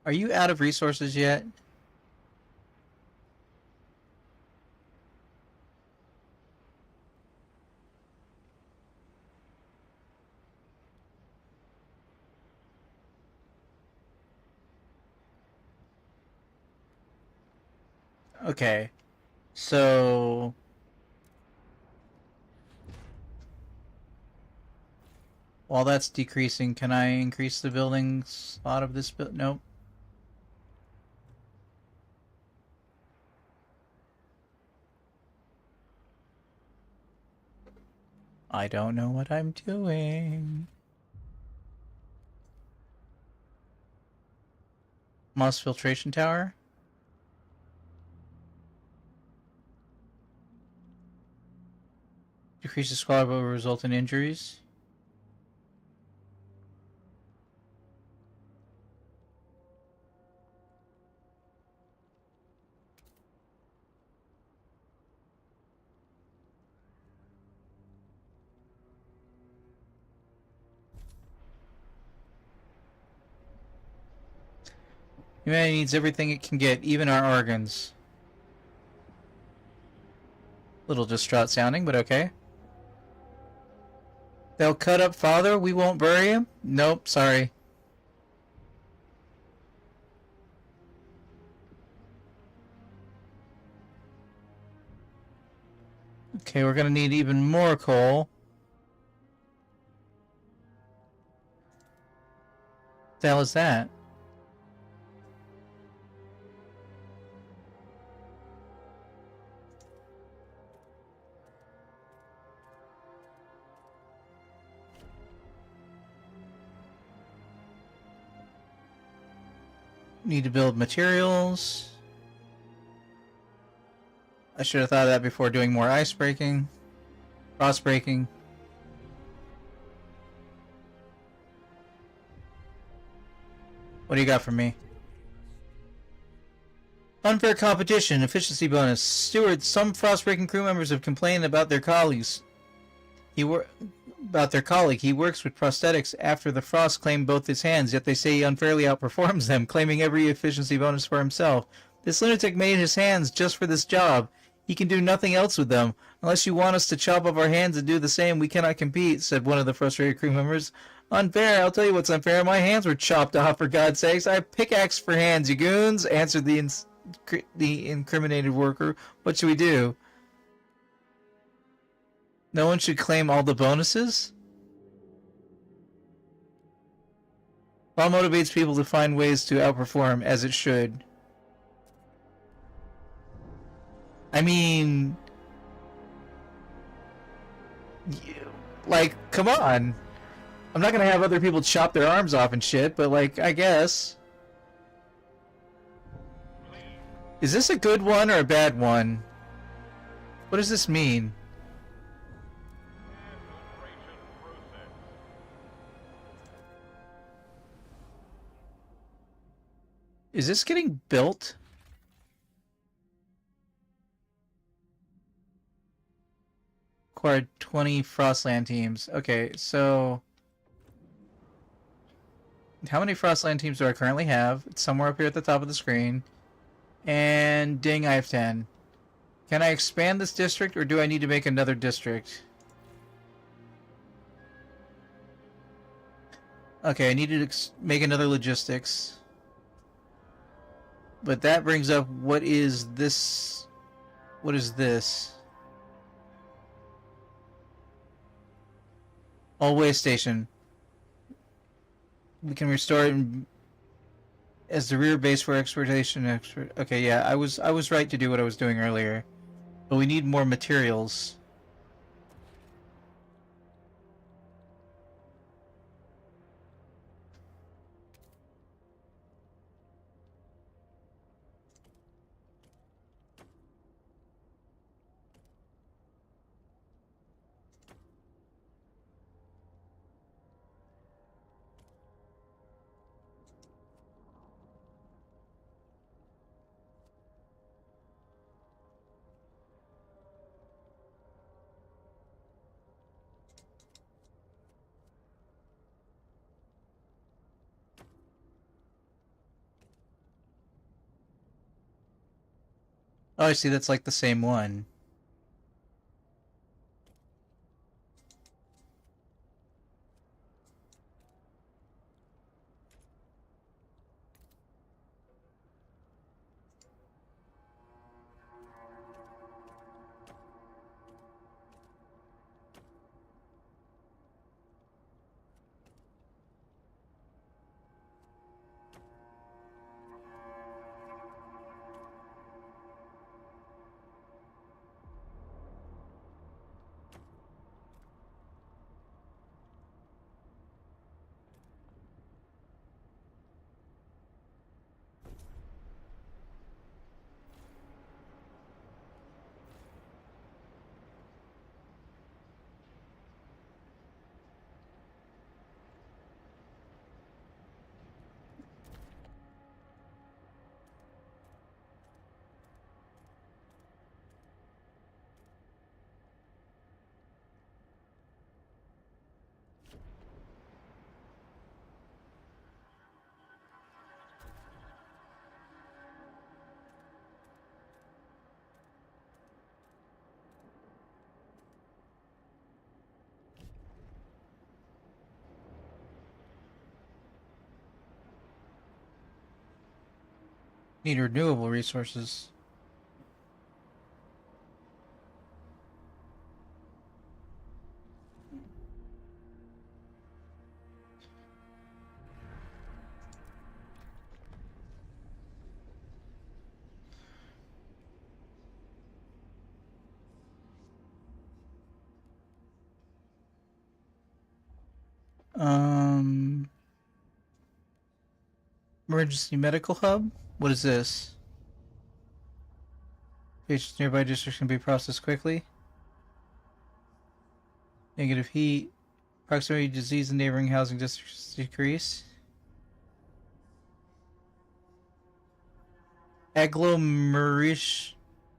Are you out of resources yet? Okay. So... While that's decreasing, can I increase the building slot of this build? Nope. I don't know what I'm doing. Moss filtration tower? Decrease the squad but will result in injuries. Humanity needs everything it can get, even our organs. Little distraught sounding, but okay. They'll cut up father, we won't bury him? Nope, sorry. Okay, we're gonna need even more coal. What the hell is that? Need to build materials. I should have thought of that before doing more ice breaking. Frost breaking. What do you got for me? Unfair competition, efficiency bonus. Steward, some frostbreaking crew members have complained about their colleagues. He works with prosthetics after the frost claimed both his hands, yet they say he unfairly outperforms them, claiming every efficiency bonus for himself. This lunatic made his hands just for this job. He can do nothing else with them. Unless you want us to chop off our hands and do the same, we cannot compete, said one of the frustrated crew members. Unfair? I'll tell you what's unfair. My hands were chopped off, for God's sakes. I pickaxe for hands, you goons, answered the incriminated worker. What should we do? No one should claim all the bonuses? Law motivates people to find ways to outperform, as it should. I mean... Like, come on. I'm not gonna have other people chop their arms off and shit, but like, I guess. Is this a good one or a bad one? What does this mean? Is this getting built? Acquired 20 Frostland teams. Okay, so... How many Frostland teams do I currently have? It's somewhere up here at the top of the screen. And ding, I have 10. Can I expand this district, or do I need to make another district? Okay, I need to make another logistics. But that brings up, what is this? What is this? All-way station. We can restore it as the rear base for exploitation. Okay, yeah, I was right to do what I was doing earlier. But we need more materials. Oh, I see. That's like the same one. Need renewable resources. Um, Emergency medical hub? What is this? Patients nearby districts can be processed quickly. Negative heat. Proximity to disease in neighboring housing districts decrease. Agglomeration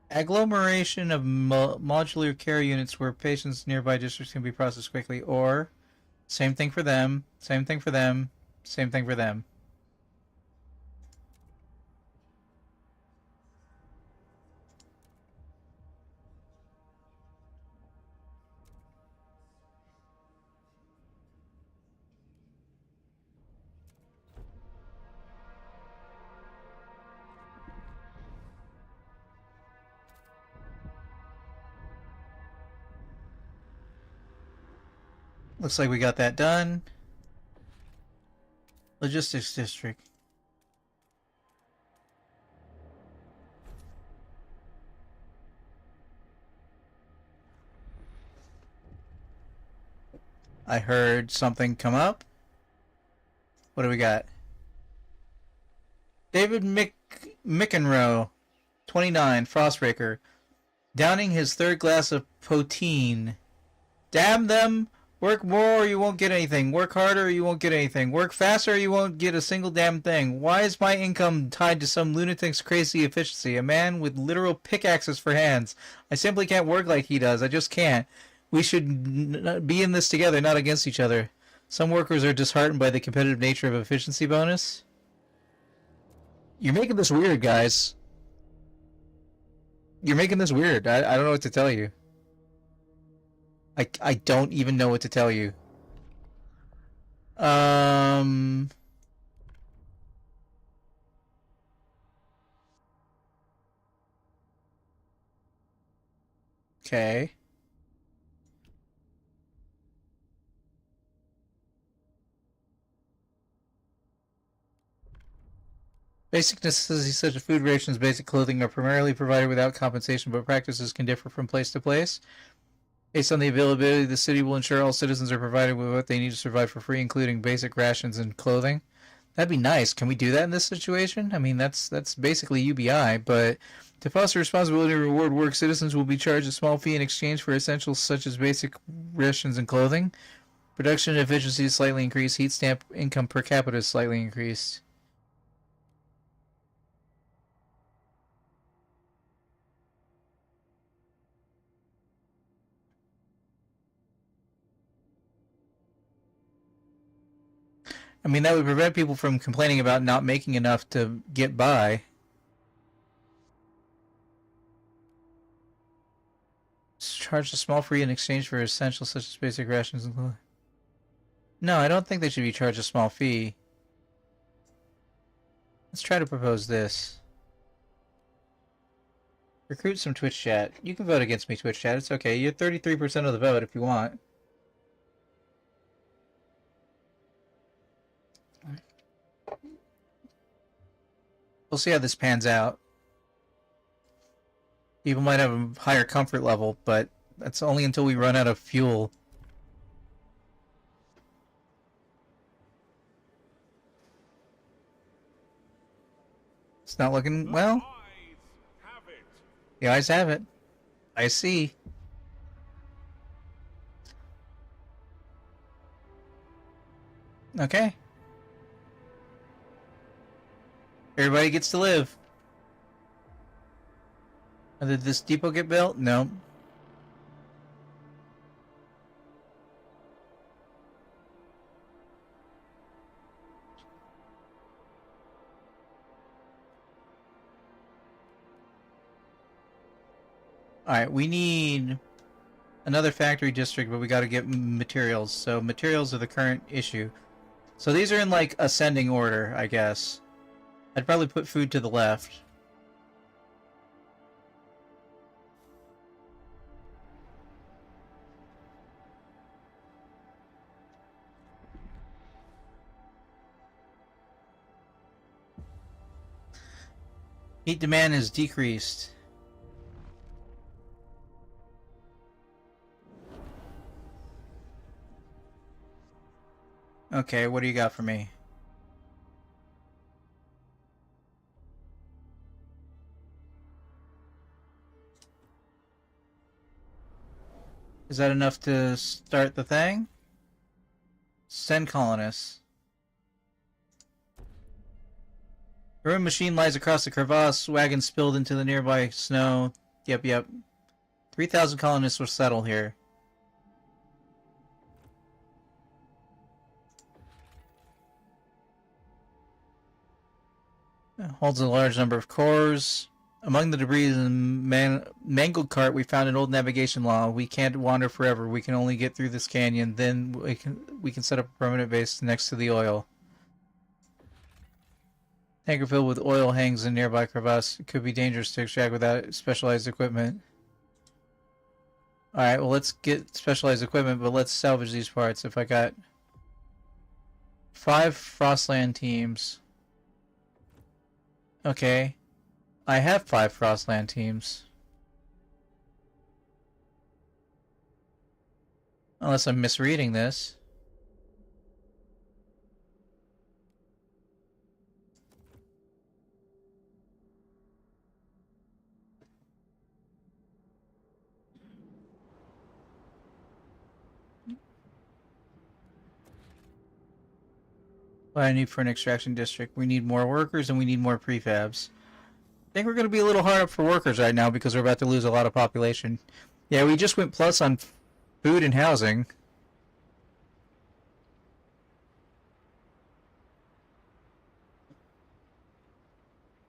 of modular care units where patients nearby districts can be processed quickly. Or, same thing for them, same thing for them, same thing for them. Looks like we got that done. Logistics district. I heard something come up. What do we got? David McEnroe, 29, Frostbreaker, downing his third glass of poteen. Damn them! Work more or you won't get anything. Work harder or you won't get anything. Work faster or you won't get a single damn thing. Why is my income tied to some lunatic's crazy efficiency? A man with literal pickaxes for hands. I simply can't work like he does. I just can't. We should be in this together, not against each other. Some workers are disheartened by the competitive nature of efficiency bonus. You're making this weird, guys. You're making this weird. I don't know what to tell you. I don't even know what to tell you. Okay. Basic necessities such as food rations, basic clothing are primarily provided without compensation, but practices can differ from place to place. Based on the availability, the city will ensure all citizens are provided with what they need to survive for free, including basic rations and clothing. That'd be nice. Can we do that in this situation? I mean, that's basically UBI, but to foster responsibility and reward work, citizens will be charged a small fee in exchange for essentials such as basic rations and clothing. Production efficiency is slightly increased. Heat stamp income per capita is slightly increased. I mean, that would prevent people from complaining about not making enough to get by. charged a small fee in exchange for essentials such as basic rations and clothing. No, I don't think they should be charged a small fee. Let's try to propose this. Recruit some Twitch chat. You can vote against me, Twitch chat. It's okay. You're 33% of the vote if you want. We'll see how this pans out. People might have a higher comfort level, but that's only until we run out of fuel. It's not looking well. The eyes have it. I see. Okay. Everybody gets to live. Did this depot get built? No. Alright, we need another factory district, but we gotta get materials. So materials are the current issue. So these are in, like, ascending order, I guess. I'd probably put food to the left. Heat demand is decreased. Okay, what do you got for me? Is that enough to start the thing? Send colonists. A ruined machine lies across the crevasse. Wagon spilled into the nearby snow. Yep. 3,000 colonists will settle here. It holds a large number of cores. Among the debris in the mangled cart, we found an old navigation law. We can't wander forever. We can only get through this canyon. Then we can set up a permanent base next to the oil. Tanker filled with oil hangs in nearby crevasse. It could be dangerous to extract without specialized equipment. Alright, well, let's get specialized equipment, but let's salvage these parts. If I got 5 Frostland teams. Okay. I have 5 Frostland teams. Unless I'm misreading this. What I need for an extraction district. We need more workers and we need more prefabs. I think we're going to be a little hard up for workers right now because we're about to lose a lot of population. Yeah, we just went plus on food and housing.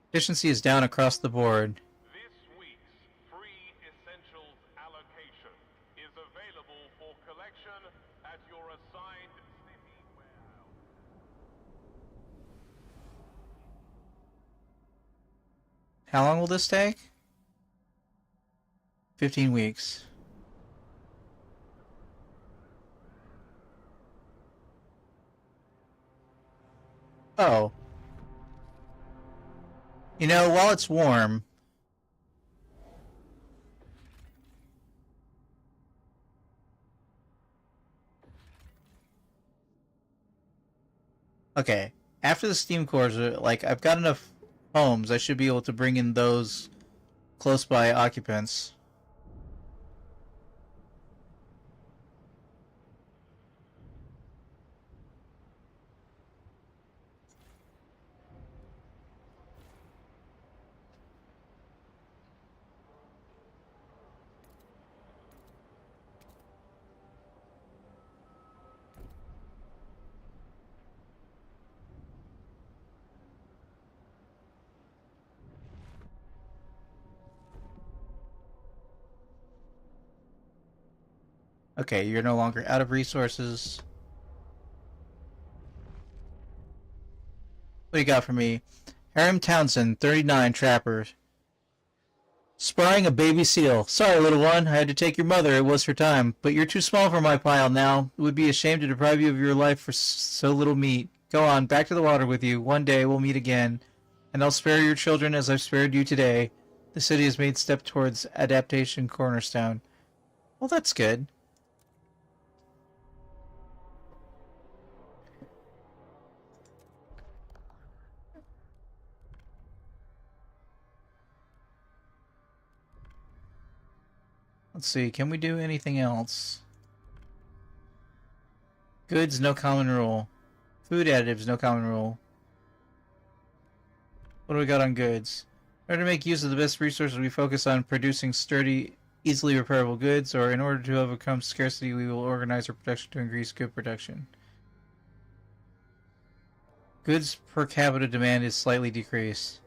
Efficiency is down across the board. This week's free essentials allocation is available for collection at your assigned city warehouse. How long will this take? 15 weeks. Oh. You know, while it's warm... Okay. After the steam cores are, like, I've got enough homes, I should be able to bring in those close by occupants. Okay, you're no longer out of resources. What do you got for me? Harem Townsend, 39, Trapper. Sparring a baby seal. Sorry, little one. I had to take your mother. It was her time. But you're too small for my pile now. It would be a shame to deprive you of your life for so little meat. Go on, back to the water with you. One day we'll meet again. And I'll spare your children as I've spared you today. The city has made step towards adaptation cornerstone. Well, that's good. Let's see, can we do anything else? Goods, no common rule. Food additives, no common rule. What do we got on goods? In order to make use of the best resources, we focus on producing sturdy, easily repairable goods, or in order to overcome scarcity, we will organize our production to increase good production. Goods per capita demand is slightly decreased.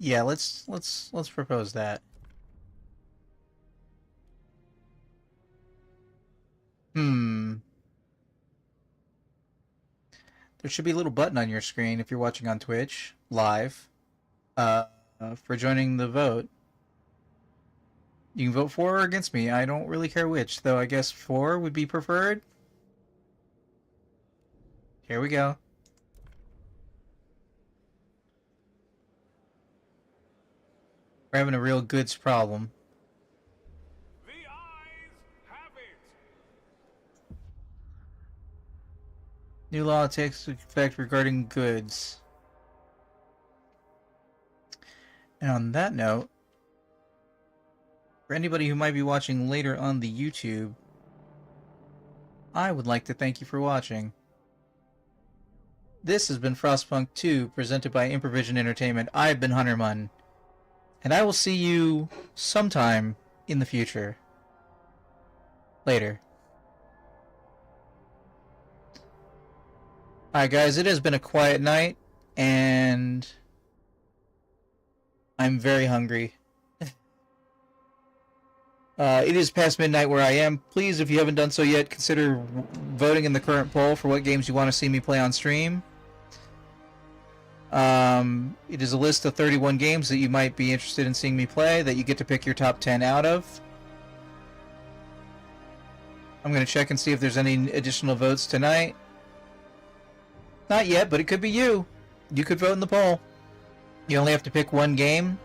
Yeah, let's propose that. There should be a little button on your screen if you're watching on Twitch live for joining the vote. You can vote for or against me. I don't really care which, though I guess for would be preferred. Here we go. We're having a real goods problem. The eyes have it. New law takes effect regarding goods. And on that note, for anybody who might be watching later on the YouTube, I would like to thank you for watching. This has been Frostpunk 2, presented by Improvision Entertainment. I've been Huntermun, and I will see you sometime in the future. Later. Alright guys, it has been a quiet night, and I'm very hungry. It is past midnight where I am. Please, if you haven't done so yet, consider voting in the current poll for what games you want to see me play on stream. It is a list of 31 games that you might be interested in seeing me play that you get to pick your top 10 out of. I'm going to check and see if there's any additional votes tonight. Not yet, but it could be you. You could vote in the poll. You only have to pick one game.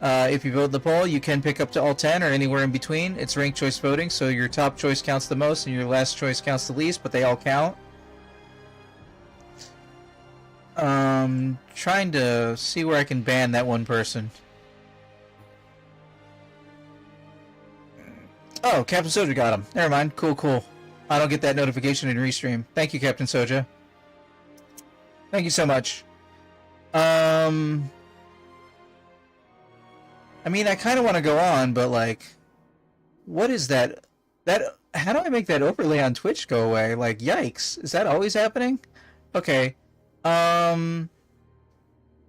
If you vote in the poll, you can pick up to all 10 or anywhere in between. It's ranked choice voting, so your top choice counts the most and your last choice counts the least, but they all count. Trying to see where I can ban that one person. Oh, Captain Soja got him. Never mind. Cool, cool. I don't get that notification in Restream. Thank you, Captain Soja. Thank you so much. I mean, I kind of want to go on, but like, what is that? How do I make that overlay on Twitch go away? Like, yikes. Is that always happening? Okay.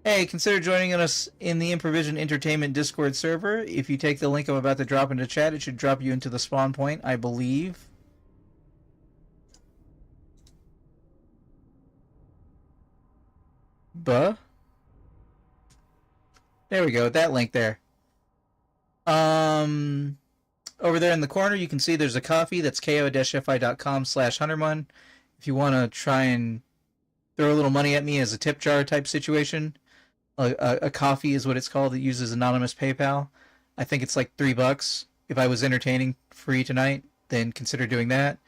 Hey, consider joining us in the Improvision Entertainment Discord server. If you take the link I'm about to drop into chat, it should drop you into the spawn point, I believe. There we go, that link there. Over there in the corner, you can see there's a coffee. That's ko-fi.com/huntermun. If you want to try and throw a little money at me as a tip jar type situation. A coffee is what it's called. It uses anonymous PayPal. I think it's like $3. If I was entertaining free tonight, then consider doing that.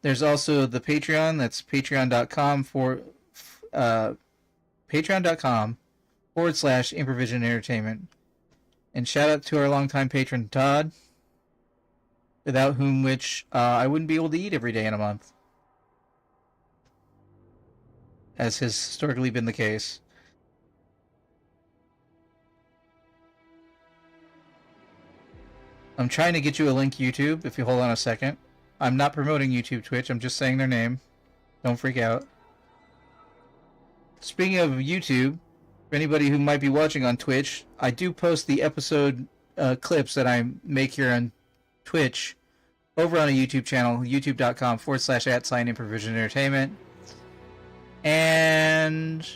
There's also the Patreon. That's patreon.com/Improvision Entertainment. And shout out to our longtime patron Todd, without whom I wouldn't be able to eat every day in a month, as has historically been the case. I'm trying to get you a link YouTube, if you hold on a second. I'm not promoting YouTube Twitch, I'm just saying their name. Don't freak out. Speaking of YouTube, For anybody who might be watching on Twitch, I do post the episode clips that I make here on Twitch over on a YouTube channel, youtube.com/@Improvision Entertainment. And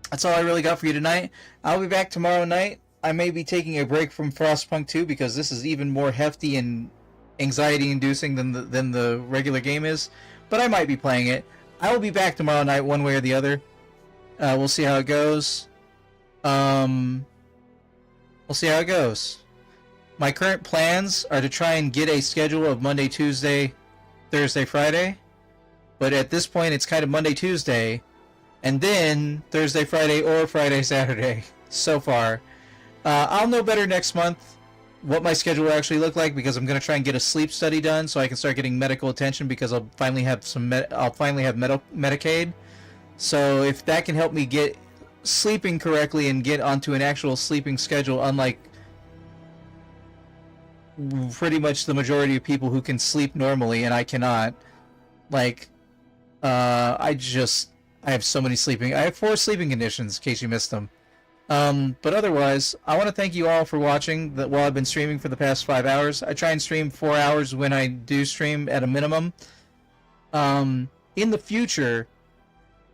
that's all I really got for you tonight. I'll be back tomorrow night. I may be taking a break from Frostpunk 2 because this is even more hefty and anxiety-inducing than the regular game is. But I might be playing it. I will be back tomorrow night one way or the other. We'll see how it goes. We'll see how it goes. My current plans are to try and get a schedule of Monday, Tuesday, Thursday, Friday. But at this point, it's kind of Monday, Tuesday, and then Thursday, Friday, or Friday, Saturday so far. I'll know better next month what my schedule will actually look like, because I'm going to try and get a sleep study done so I can start getting medical attention, because I'll finally have Medicaid. So if that can help me get sleeping correctly and get onto an actual sleeping schedule, unlike pretty much the majority of people who can sleep normally and I cannot, like, I have so many sleeping. I have 4 sleeping conditions, in case you missed them. But otherwise, I want to thank you all for watching while I've been streaming for the past 5 hours. I try and stream 4 hours when I do stream at a minimum. In the future,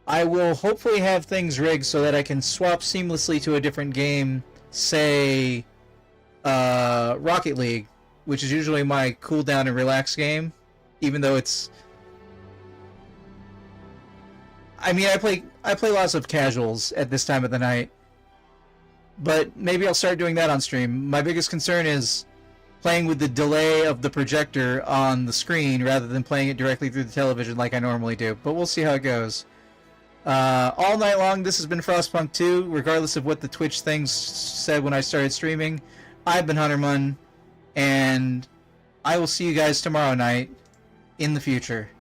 I will hopefully have things rigged so that I can swap seamlessly to a different game, say, Rocket League, which is usually my cool down and relax game, even though it's... I mean, I play lots of casuals at this time of the night, but maybe I'll start doing that on stream. My biggest concern is playing with the delay of the projector on the screen rather than playing it directly through the television like I normally do, but we'll see how it goes. All night long, this has been Frostpunk 2, regardless of what the Twitch things said when I started streaming. I've been Huntermun, and I will see you guys tomorrow night in the future.